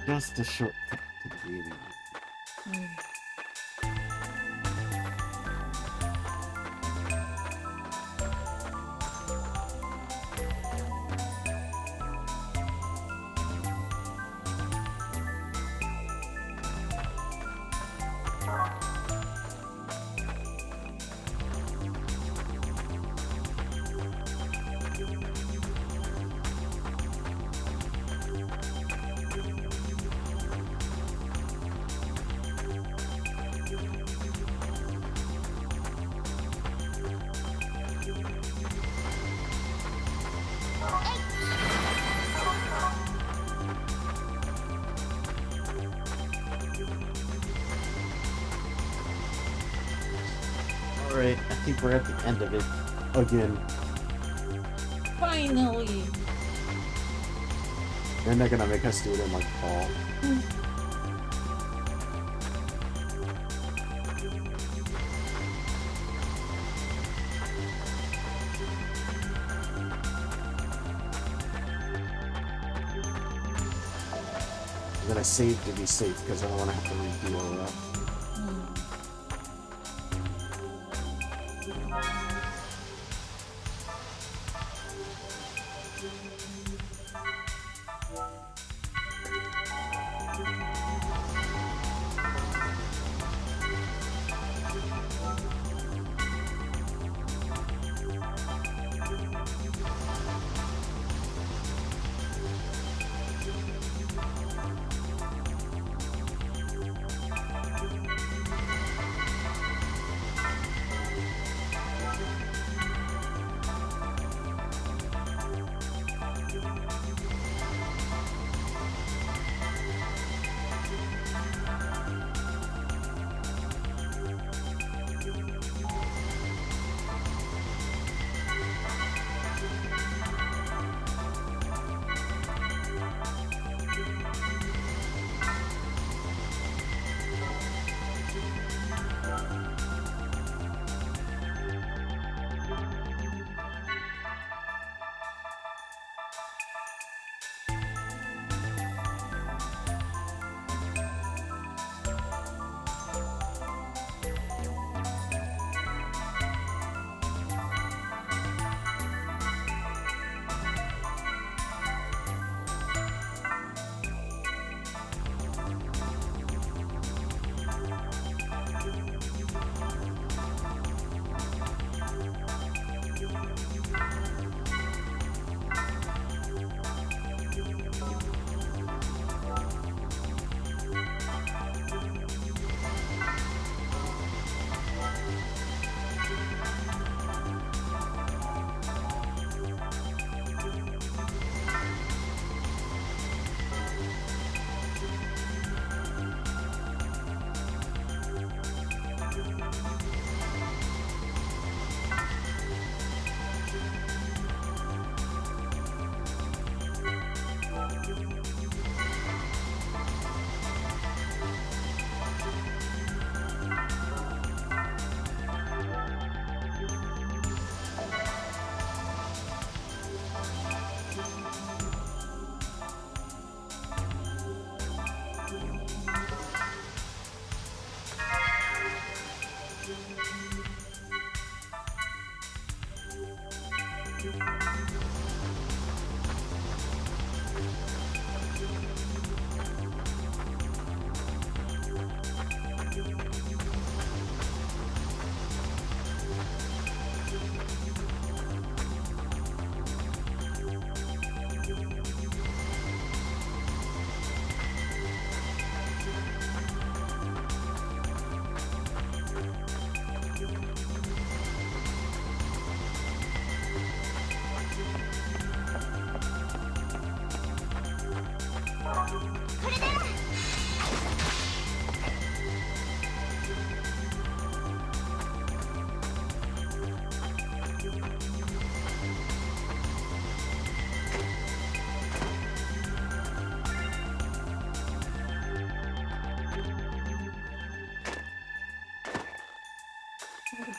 Just a shortcut to the beginning. Alright, I think we're at the end of it again. Finally. They're not gonna make us do it in like fall. I'm gonna save to be safe because I don't want to have to redo all that.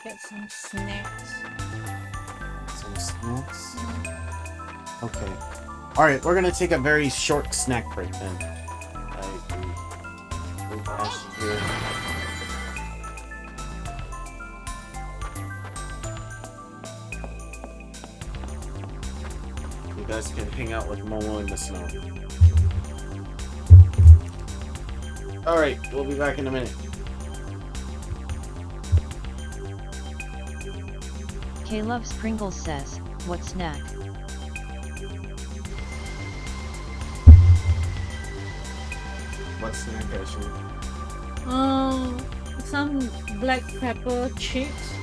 get some snacks. Some snacks. Okay. All right, we're gonna take a very short snack break then. I agree. Move Ashley here. You guys can hang out with Momo in the snow. All right, we'll be back in a minute. K Loves Pringles says, what snack? What snack, Ashley? Some black pepper chips.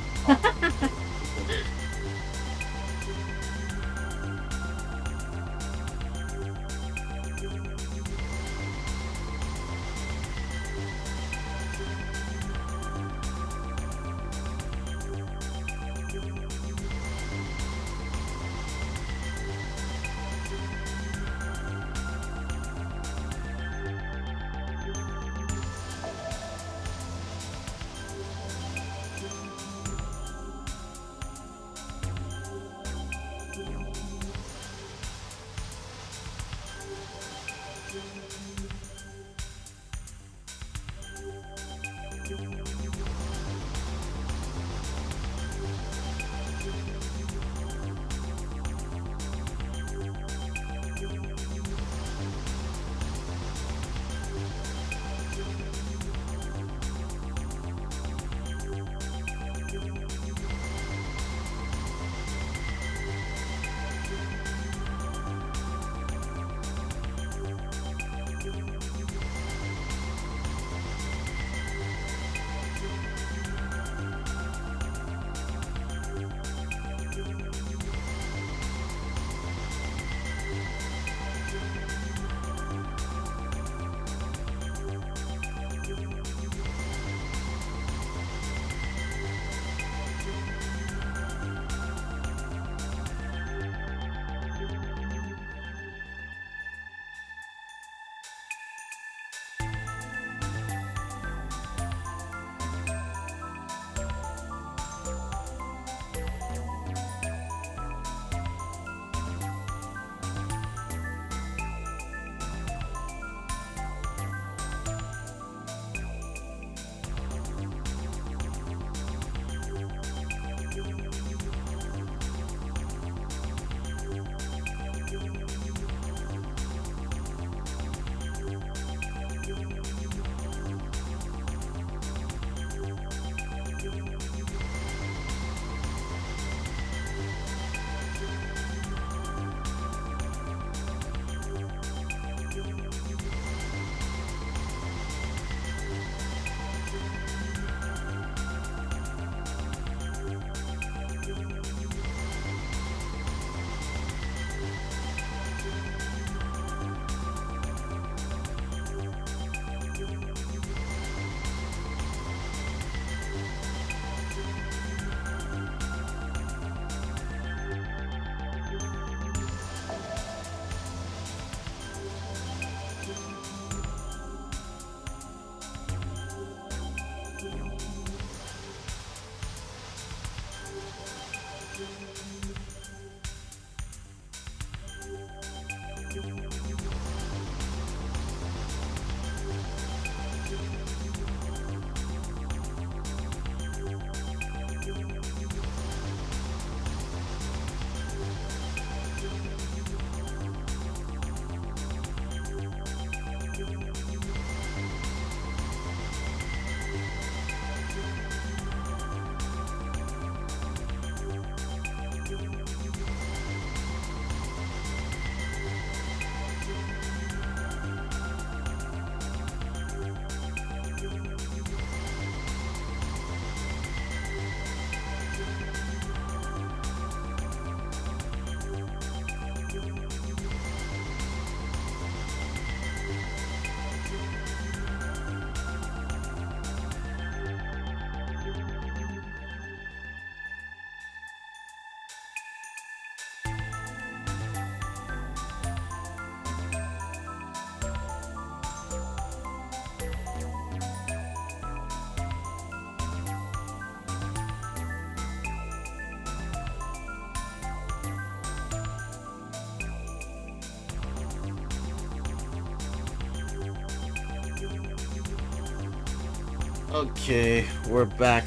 Okay, we're back.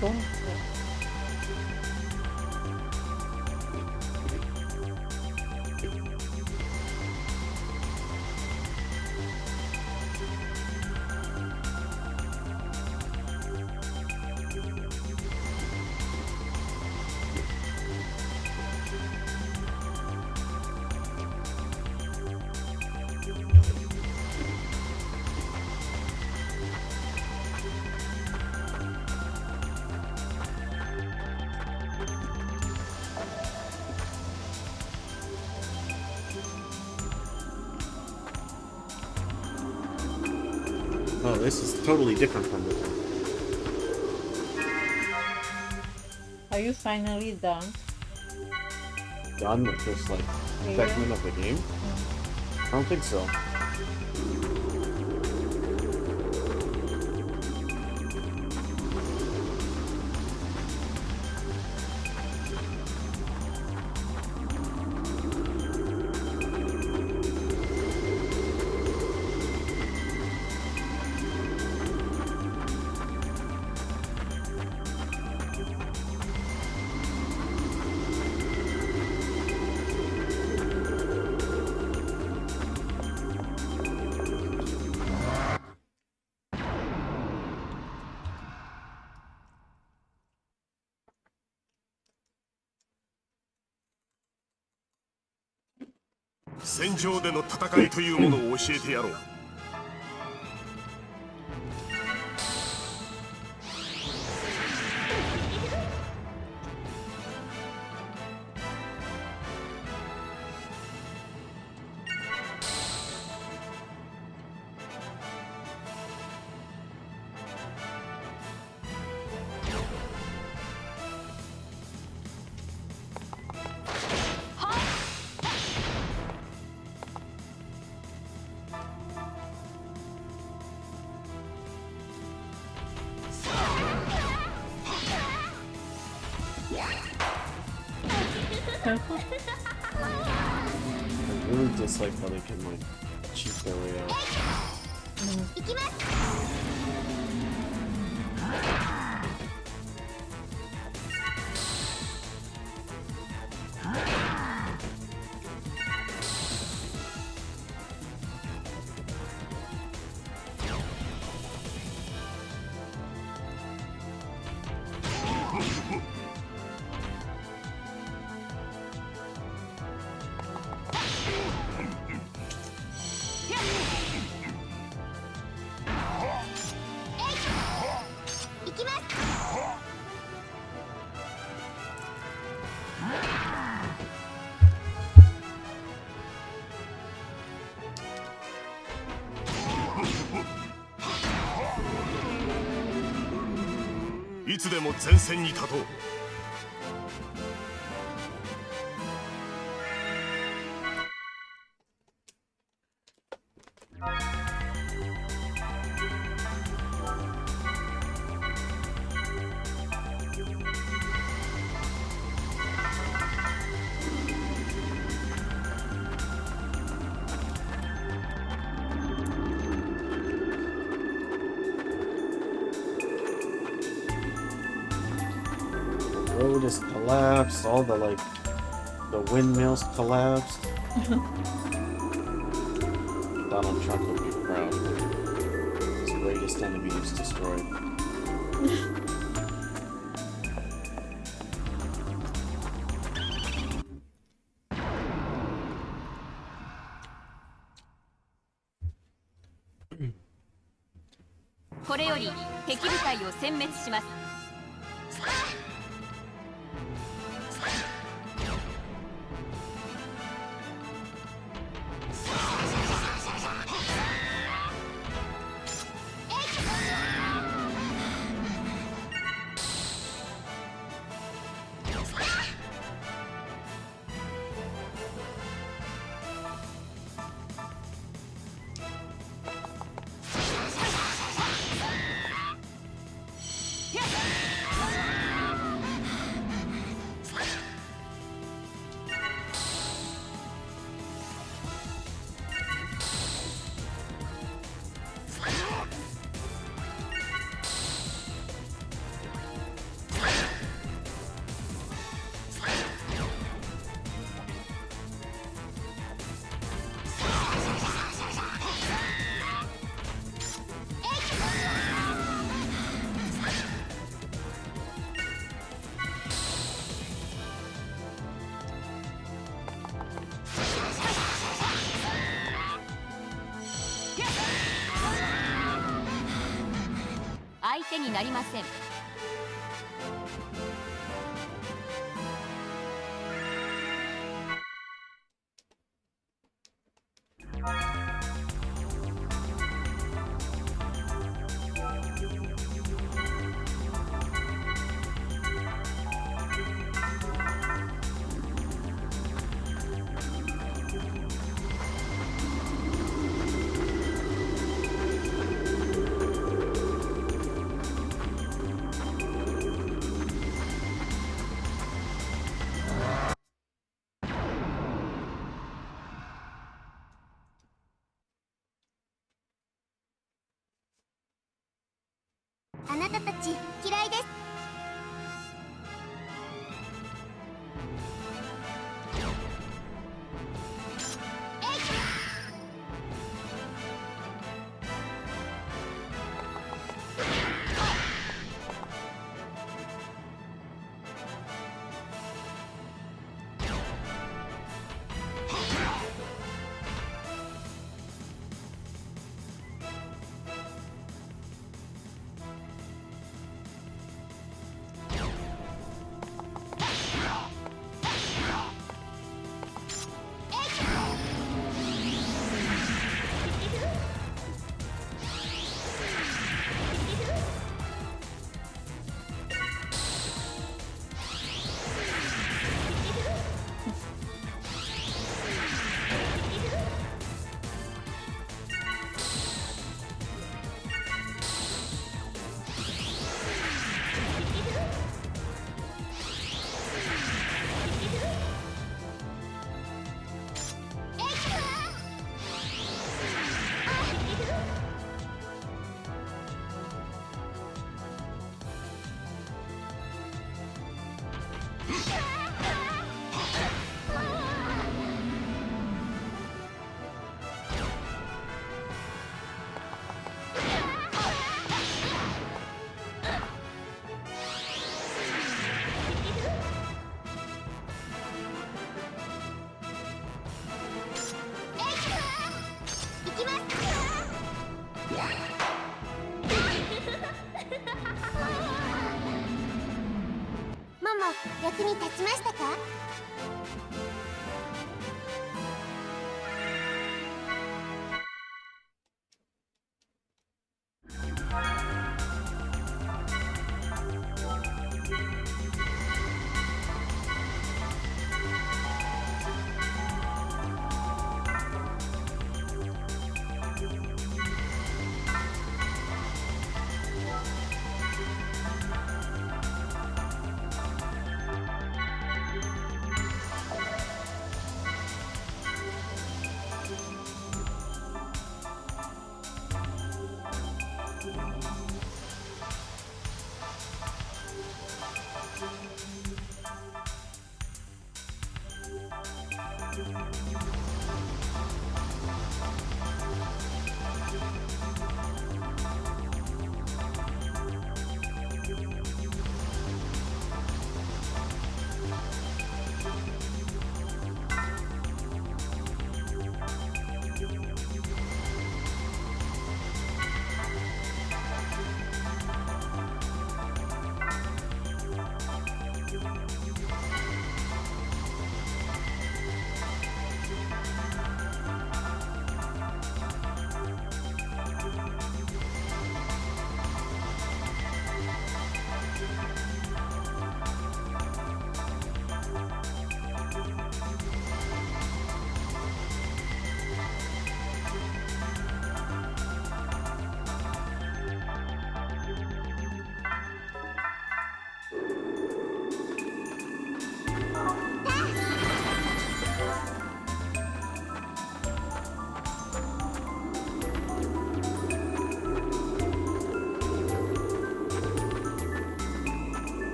Don't. Oh, this is totally different from before. Are you finally done? Done with this, like, segment of the game? I don't think so.「戦場での戦いというものを教えてやろう」I really dislike how they can, like, cheat their way out.いつでも前線に立とう。Road is collapsed, all the, like, the windmills collapsed. Donald Trump would be proud. His greatest enemy is destroyed. 相手になりません。あなたたち嫌いです。役に立ちましたか？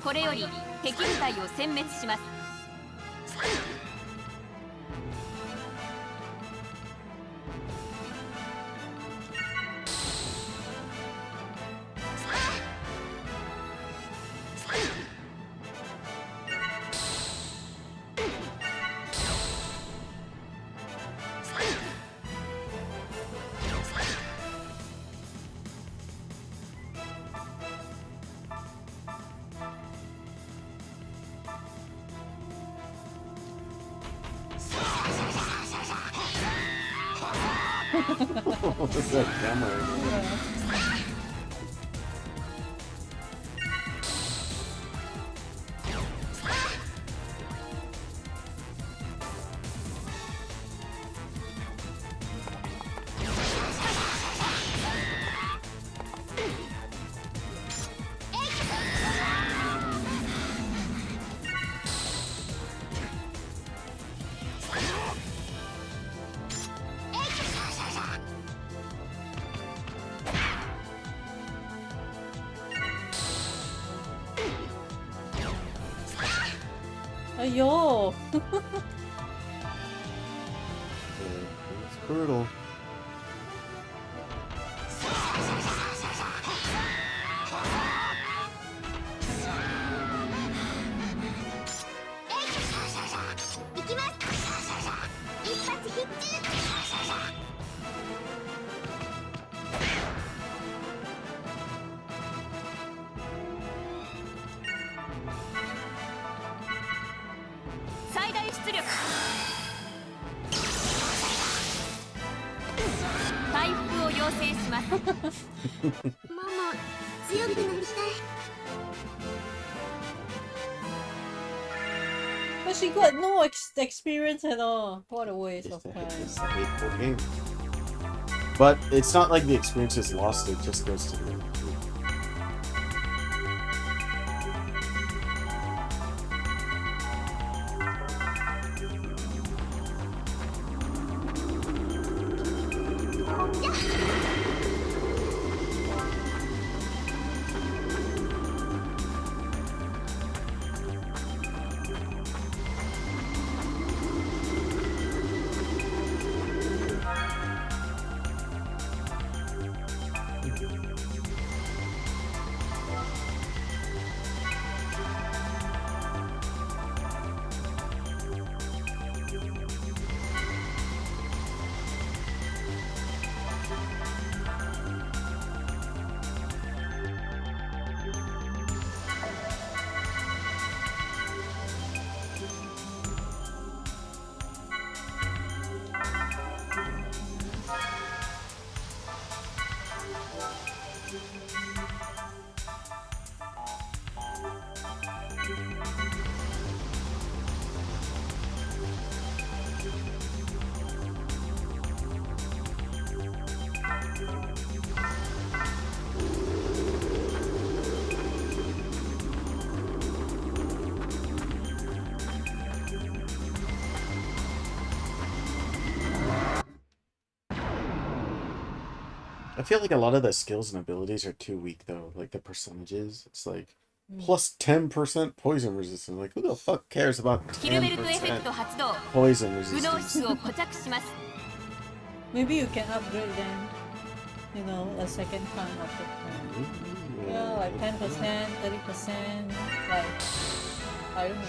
これより敵部隊を殲滅します。What's that camera? Ayo! It's brutal. But she got no experience at all. What a waste of time. It's a hateful game. But it's not like the experience is lost, it just goes to the... I feel like a lot of the skills and abilities are too weak, though. Like, the percentages. It's like, plus 10% poison resistance. Like, who the fuck cares about 10% poison resistance? Maybe you can upgrade them, you know, a second time after time. Yeah, like 10%, 30%, like, I don't know.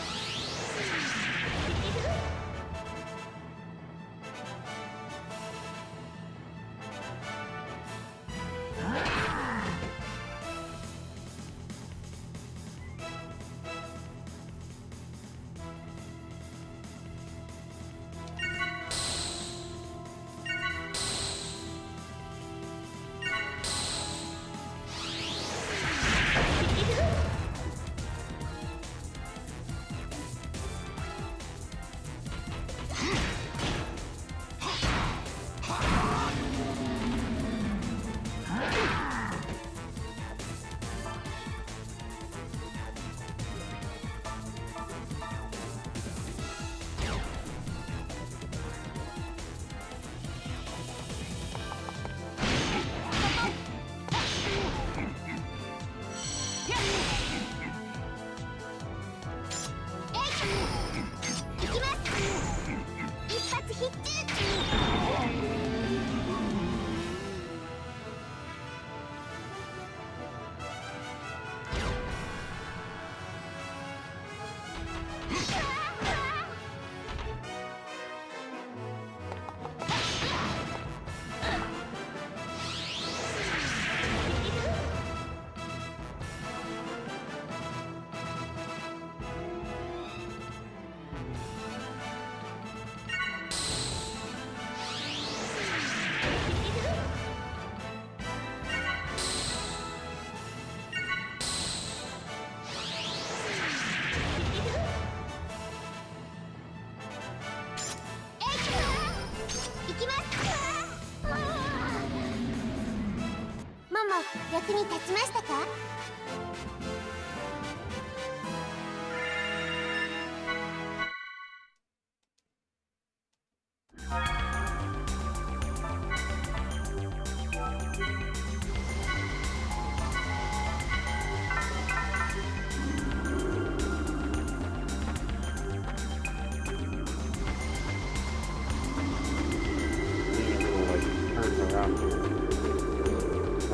役に立ちましたか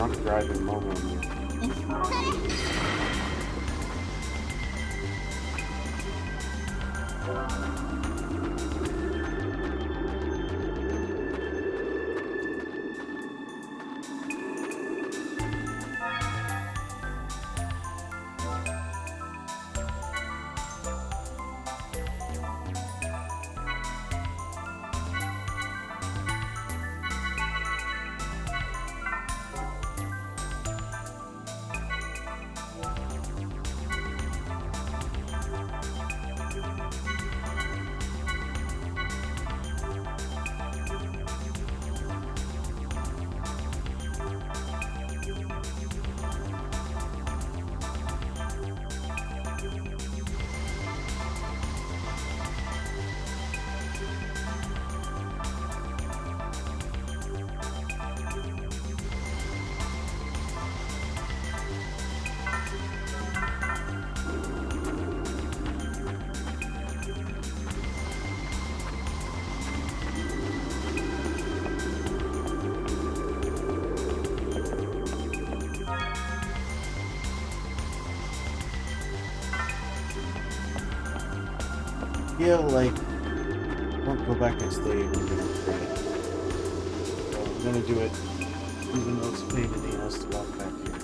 ？Drunk driving moment. Feel like don't go back and stay. We're gonna try it. So I'm gonna do it, even though it's a pain in the ass to walk back here.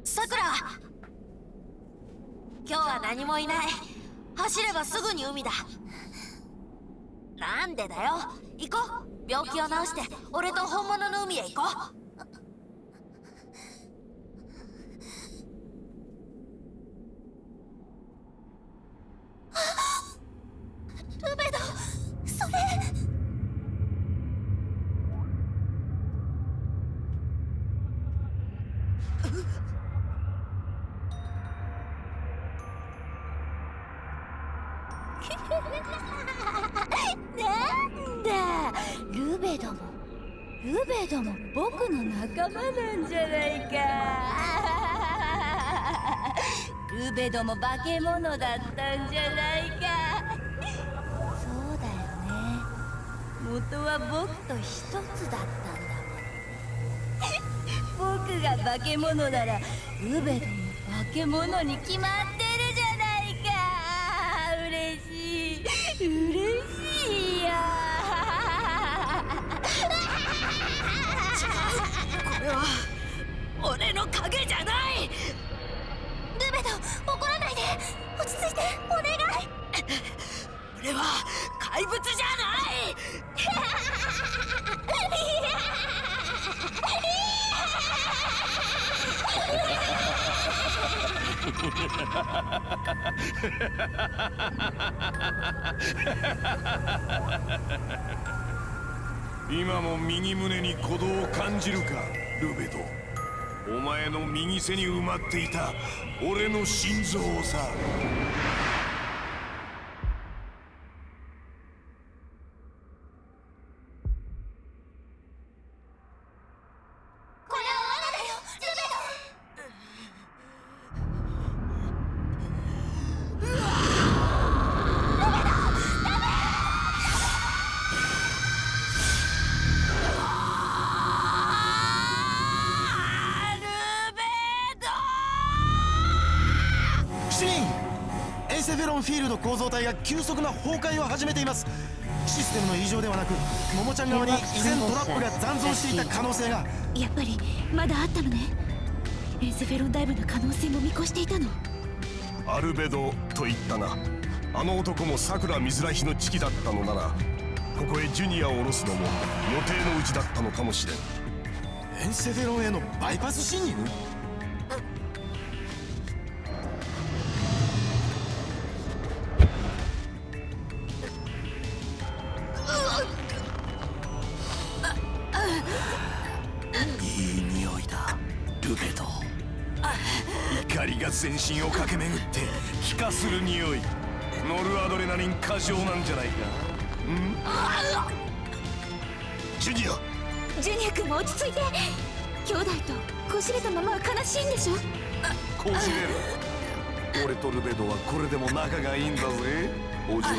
Sakura! 今日は何もいない。走ればすぐに海だ。なんでだよ。行こう。病気を治して俺と本物の海へ行こう。ルベド、それ。なんだ、ルベドも僕の仲間なんじゃないか。ルベドも化け物だったんじゃないか。そうだよね。元は僕と一つだったんだもん。僕が化け物ならルベドも化け物に決まってるじゃないか。嬉しいよ。これは俺の影じゃない。ルベド、怒らないで。落ち着いて、お願い。俺は怪物じゃない。今も右胸に鼓動を感じるか、ルベド。お前の右背に埋まっていた俺の心臓をさ。これは罠だよ、ルベ7人、エンセフェロンフィールド構造体が急速な崩壊を始めています。システムの異常ではなく、ももちゃん側に依然トラップが残存していた可能性が。やっぱりまだあったのね。エンセフェロンダイブの可能性も見越していたの。アルベドと言ったな。あの男もさくら水来のチキだったのなら、ここへジュニアを下ろすのも予定のうちだったのかもしれん。エンセフェロンへのバイパス侵入。いい匂いだ、ルベド。怒りが全身を駆け巡って気化する匂い。ノルアドレナリン過剰なんじゃないか。ジュニア。ジュニア君も落ち着いて。兄弟とこしれたままは悲しいんでしょ。こじれる。俺とルベドはこれでも仲がいいんだぜ、お嬢ちゃん。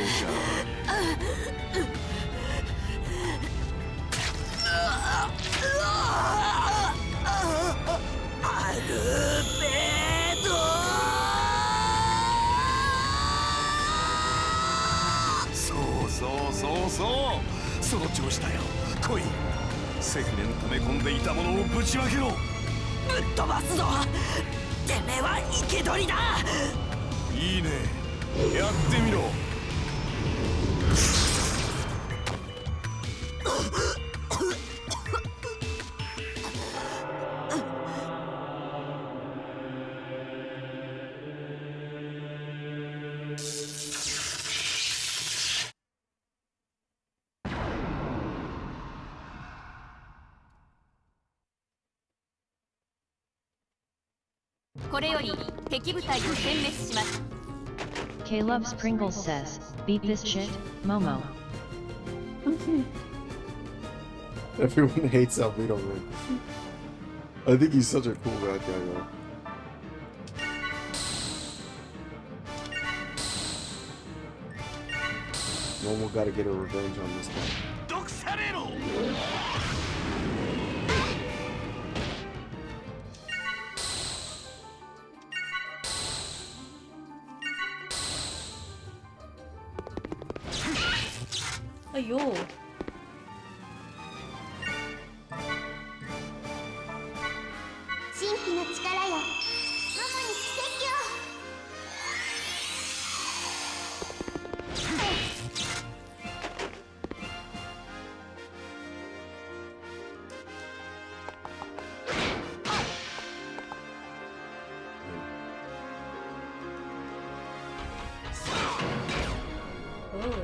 アルベドそうその調子だよ。来い、セフレに溜め込んでいたものをぶちまけろ。ぶっ飛ばすぞ。てめえは生け捕りだ。いいね、やってみろ。これより敵部隊を殲滅します。 Caleb's Pringles says, beat this shit, Momo. Everyone hates Albedo, man. I think he's such a cool bad guy, though. Momo gotta get her revenge on this guy. Ayo. 神秘の力よ、ママに奇跡を。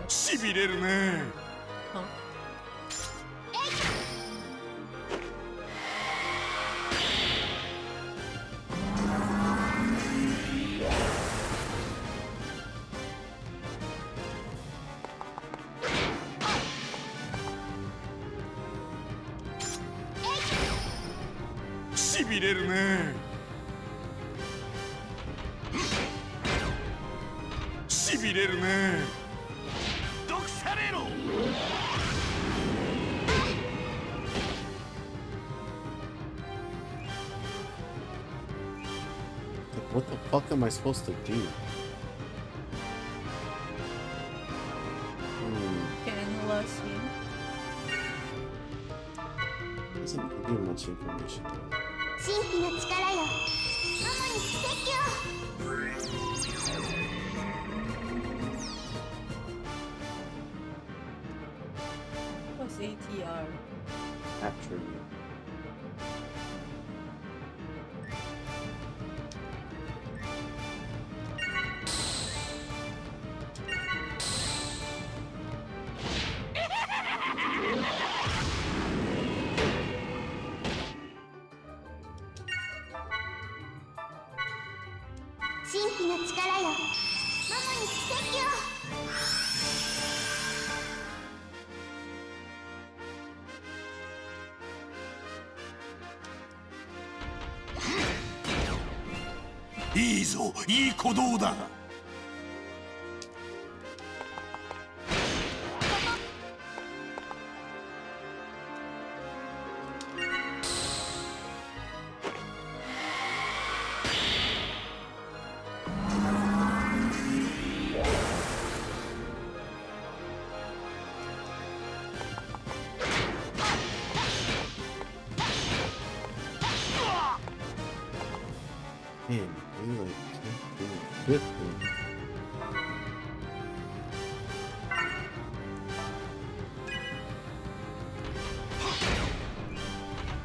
しびれるね。しびれるね。しびれるね。毒されろ。What the fuck am I supposed to do? Analyze him. Doesn't give you much information. 神秘の力よ、ママに奇跡を。What's ATR? Attribute. いいぞ、いい鼓動だ。Man, you like can't do a bit thing.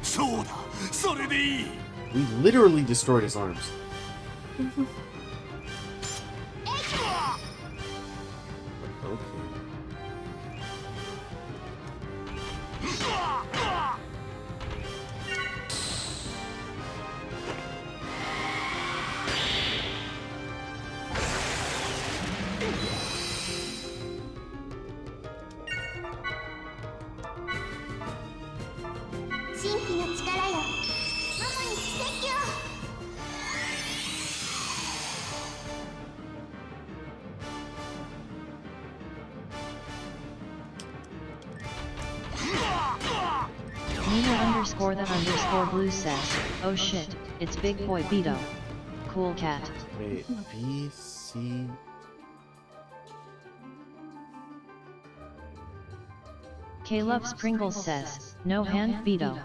そうだ、それでいい。 We literally destroyed his arms. Okay. Nina_the_blue says, oh shit, it's big boy Beto. Cool cat. Wait, B, C... K-Loves Pringles says, no hand Beto.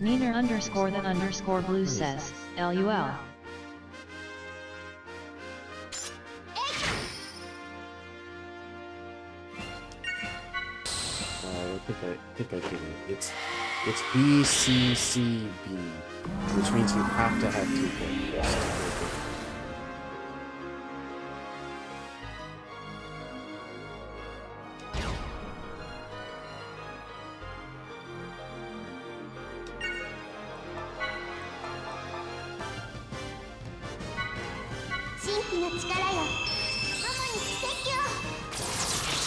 Nina_the_blue says, LUL. I think I get it. It's B, C, C, B, which means you have to have 2 characters.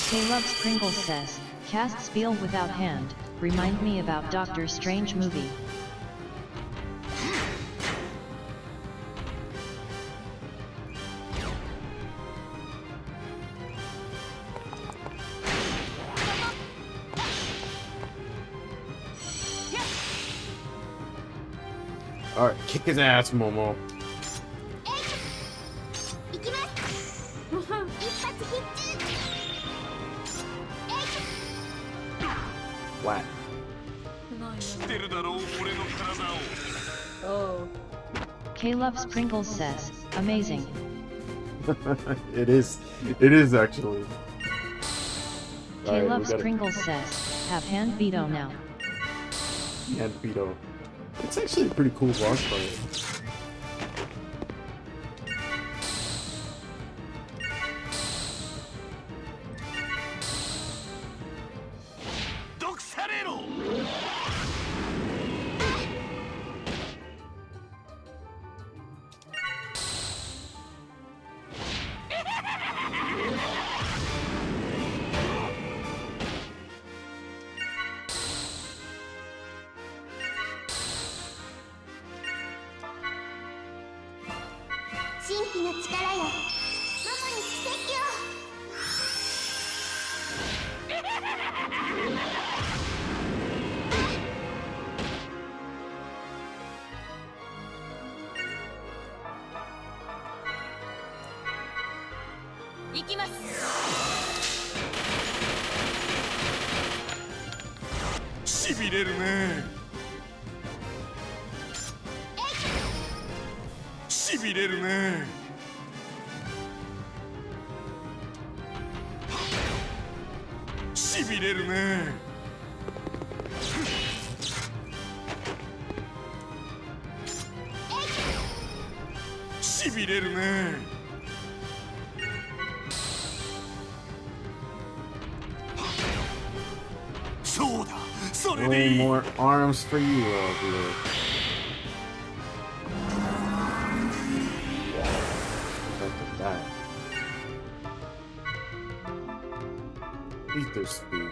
K-Loves Pringles says, cast spiel without hand, remind me about Doctor Strange movie. Alright, kick his ass, Momo. What? Oh. K-Loves Pringles says, amazing. It is actually. K-Loves Pringles says, have hand Beto now. Hand Beto. It's actually a pretty cool boss fight. Way more arms for you, Lord. Ether speed.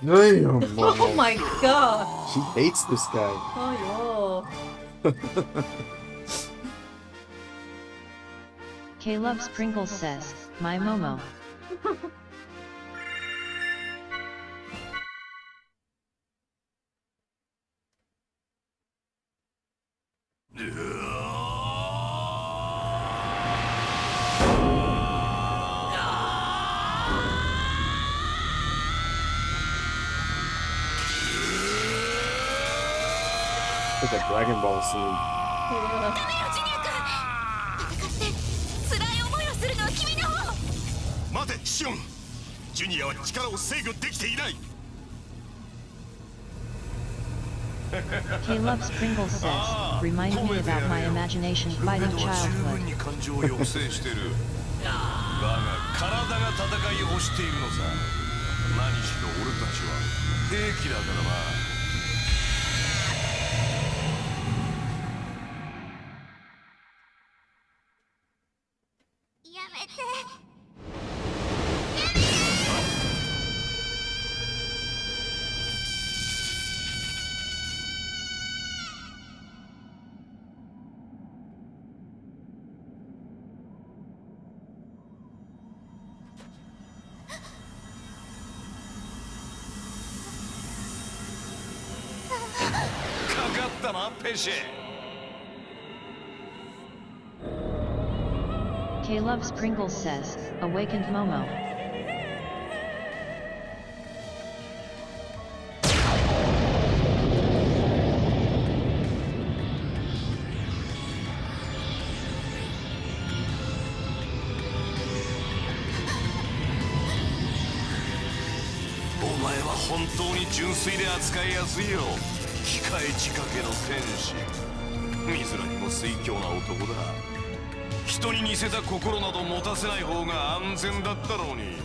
Damn, Oh my god. She hates this guy. Oh, Caleb Pringles says, my Momo. Like a Dragon Ball scene. yeah. 辛い思いをするのは君の方。待てシオン、ジュニアは力を制御できていない。 Caleb Pringles says, remind me about my imagination fighting 十分 childhood. に感情を抑制してる。だが体が戦いをしているのさ。何しろ俺たちは兵器だからな。 やめて。 かかったなペシェ。 Caleb Pringles says, awakened Momo.お前は本当に純粋で扱いやすいよ。機械仕掛けの天使。見ずらにも酔狂な男だ。人に似せた心など持たせない方が安全だったろうに。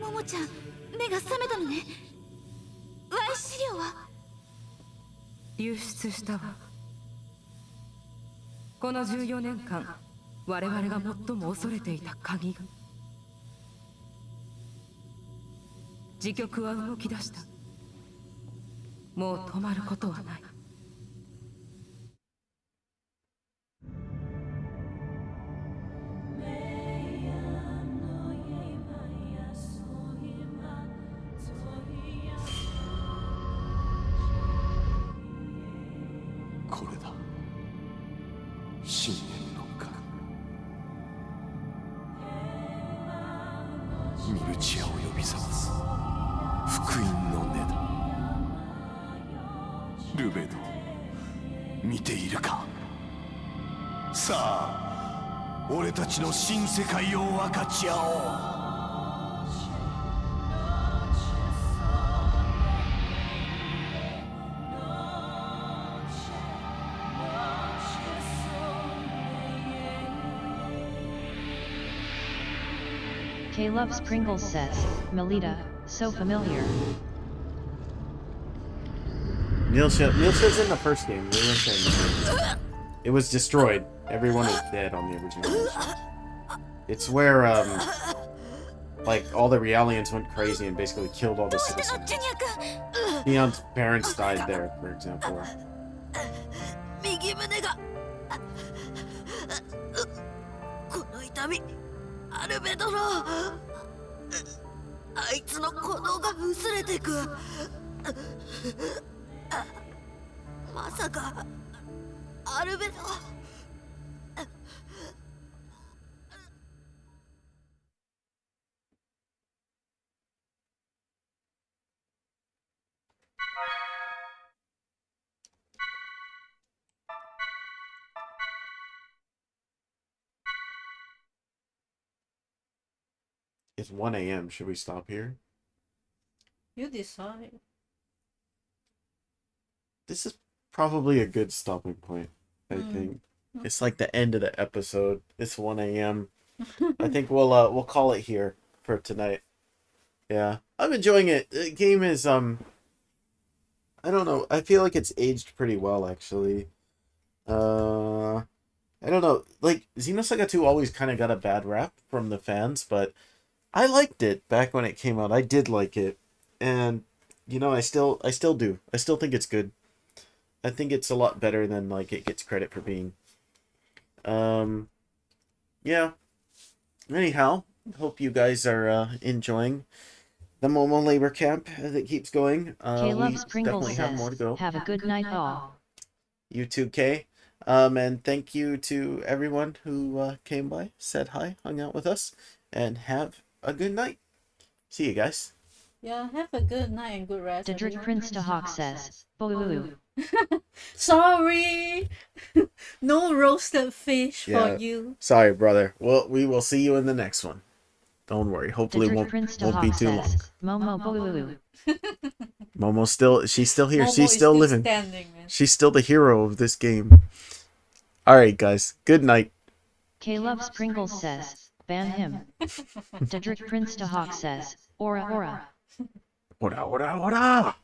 ももちゃん、目が覚めたのね。Y 資料は流出したわ。この14年間我々が最も恐れていた鍵が。時局は動き出した。もう止まることはない。これだ。信念の核。ミルチアを呼び覚ます福音の根だ。ルベド、見ているか。さあ、俺たちの新世界を分かち合おう。 Caleb Pringles says, Melita, so familiar. Milsha's in the first game. We were saying it was destroyed. Everyone is dead on the original version. It's where like all the Realians went crazy and basically killed all the citizens. Neon's parents died there, for example. 右胸がこの痛みアルベドロあいつの鼓動が薄れてくまさかアルベド It's 1 a.m. Should we stop here? You decide. This is probably a good stopping point, I think. It's like the end of the episode. It's 1 a.m. I think we'll call it here for tonight. Yeah. I'm enjoying it. The game is I don't know. I feel like it's aged pretty well, actually. I don't know. Like, Xenosaga 2 always kind of got a bad rap from the fans, but I liked it back when it came out. I did like it. And, you know, I still do. I still think it's good. I think it's a lot better than, like, it gets credit for being. Yeah. Anyhow, hope you guys are enjoying the Momo labor camp as it keeps going. Caleb We Springle definitely have more to says, go. have a good night all. You too, Kay. And thank you to everyone who came by, said hi, hung out with us, and have a good night. See you guys. Yeah, have a good night and good rest. Dedrick everyone. Prince to Hawk says, boo. Sorry, no roasted fish Yeah. for you. Sorry, brother. Well, we will see you in the next one. Don't worry. Hopefully it Dedrick won't Prince to be Hawk too long. says, Momo boo. Momo's still, she's still here. Momo She's is still living. standing, man. She's still the hero of this game. Alright, guys. Good night. Caleb Springle says, ban him. Dedrick Prince to Hawk says, ora. Ora, ora, ora!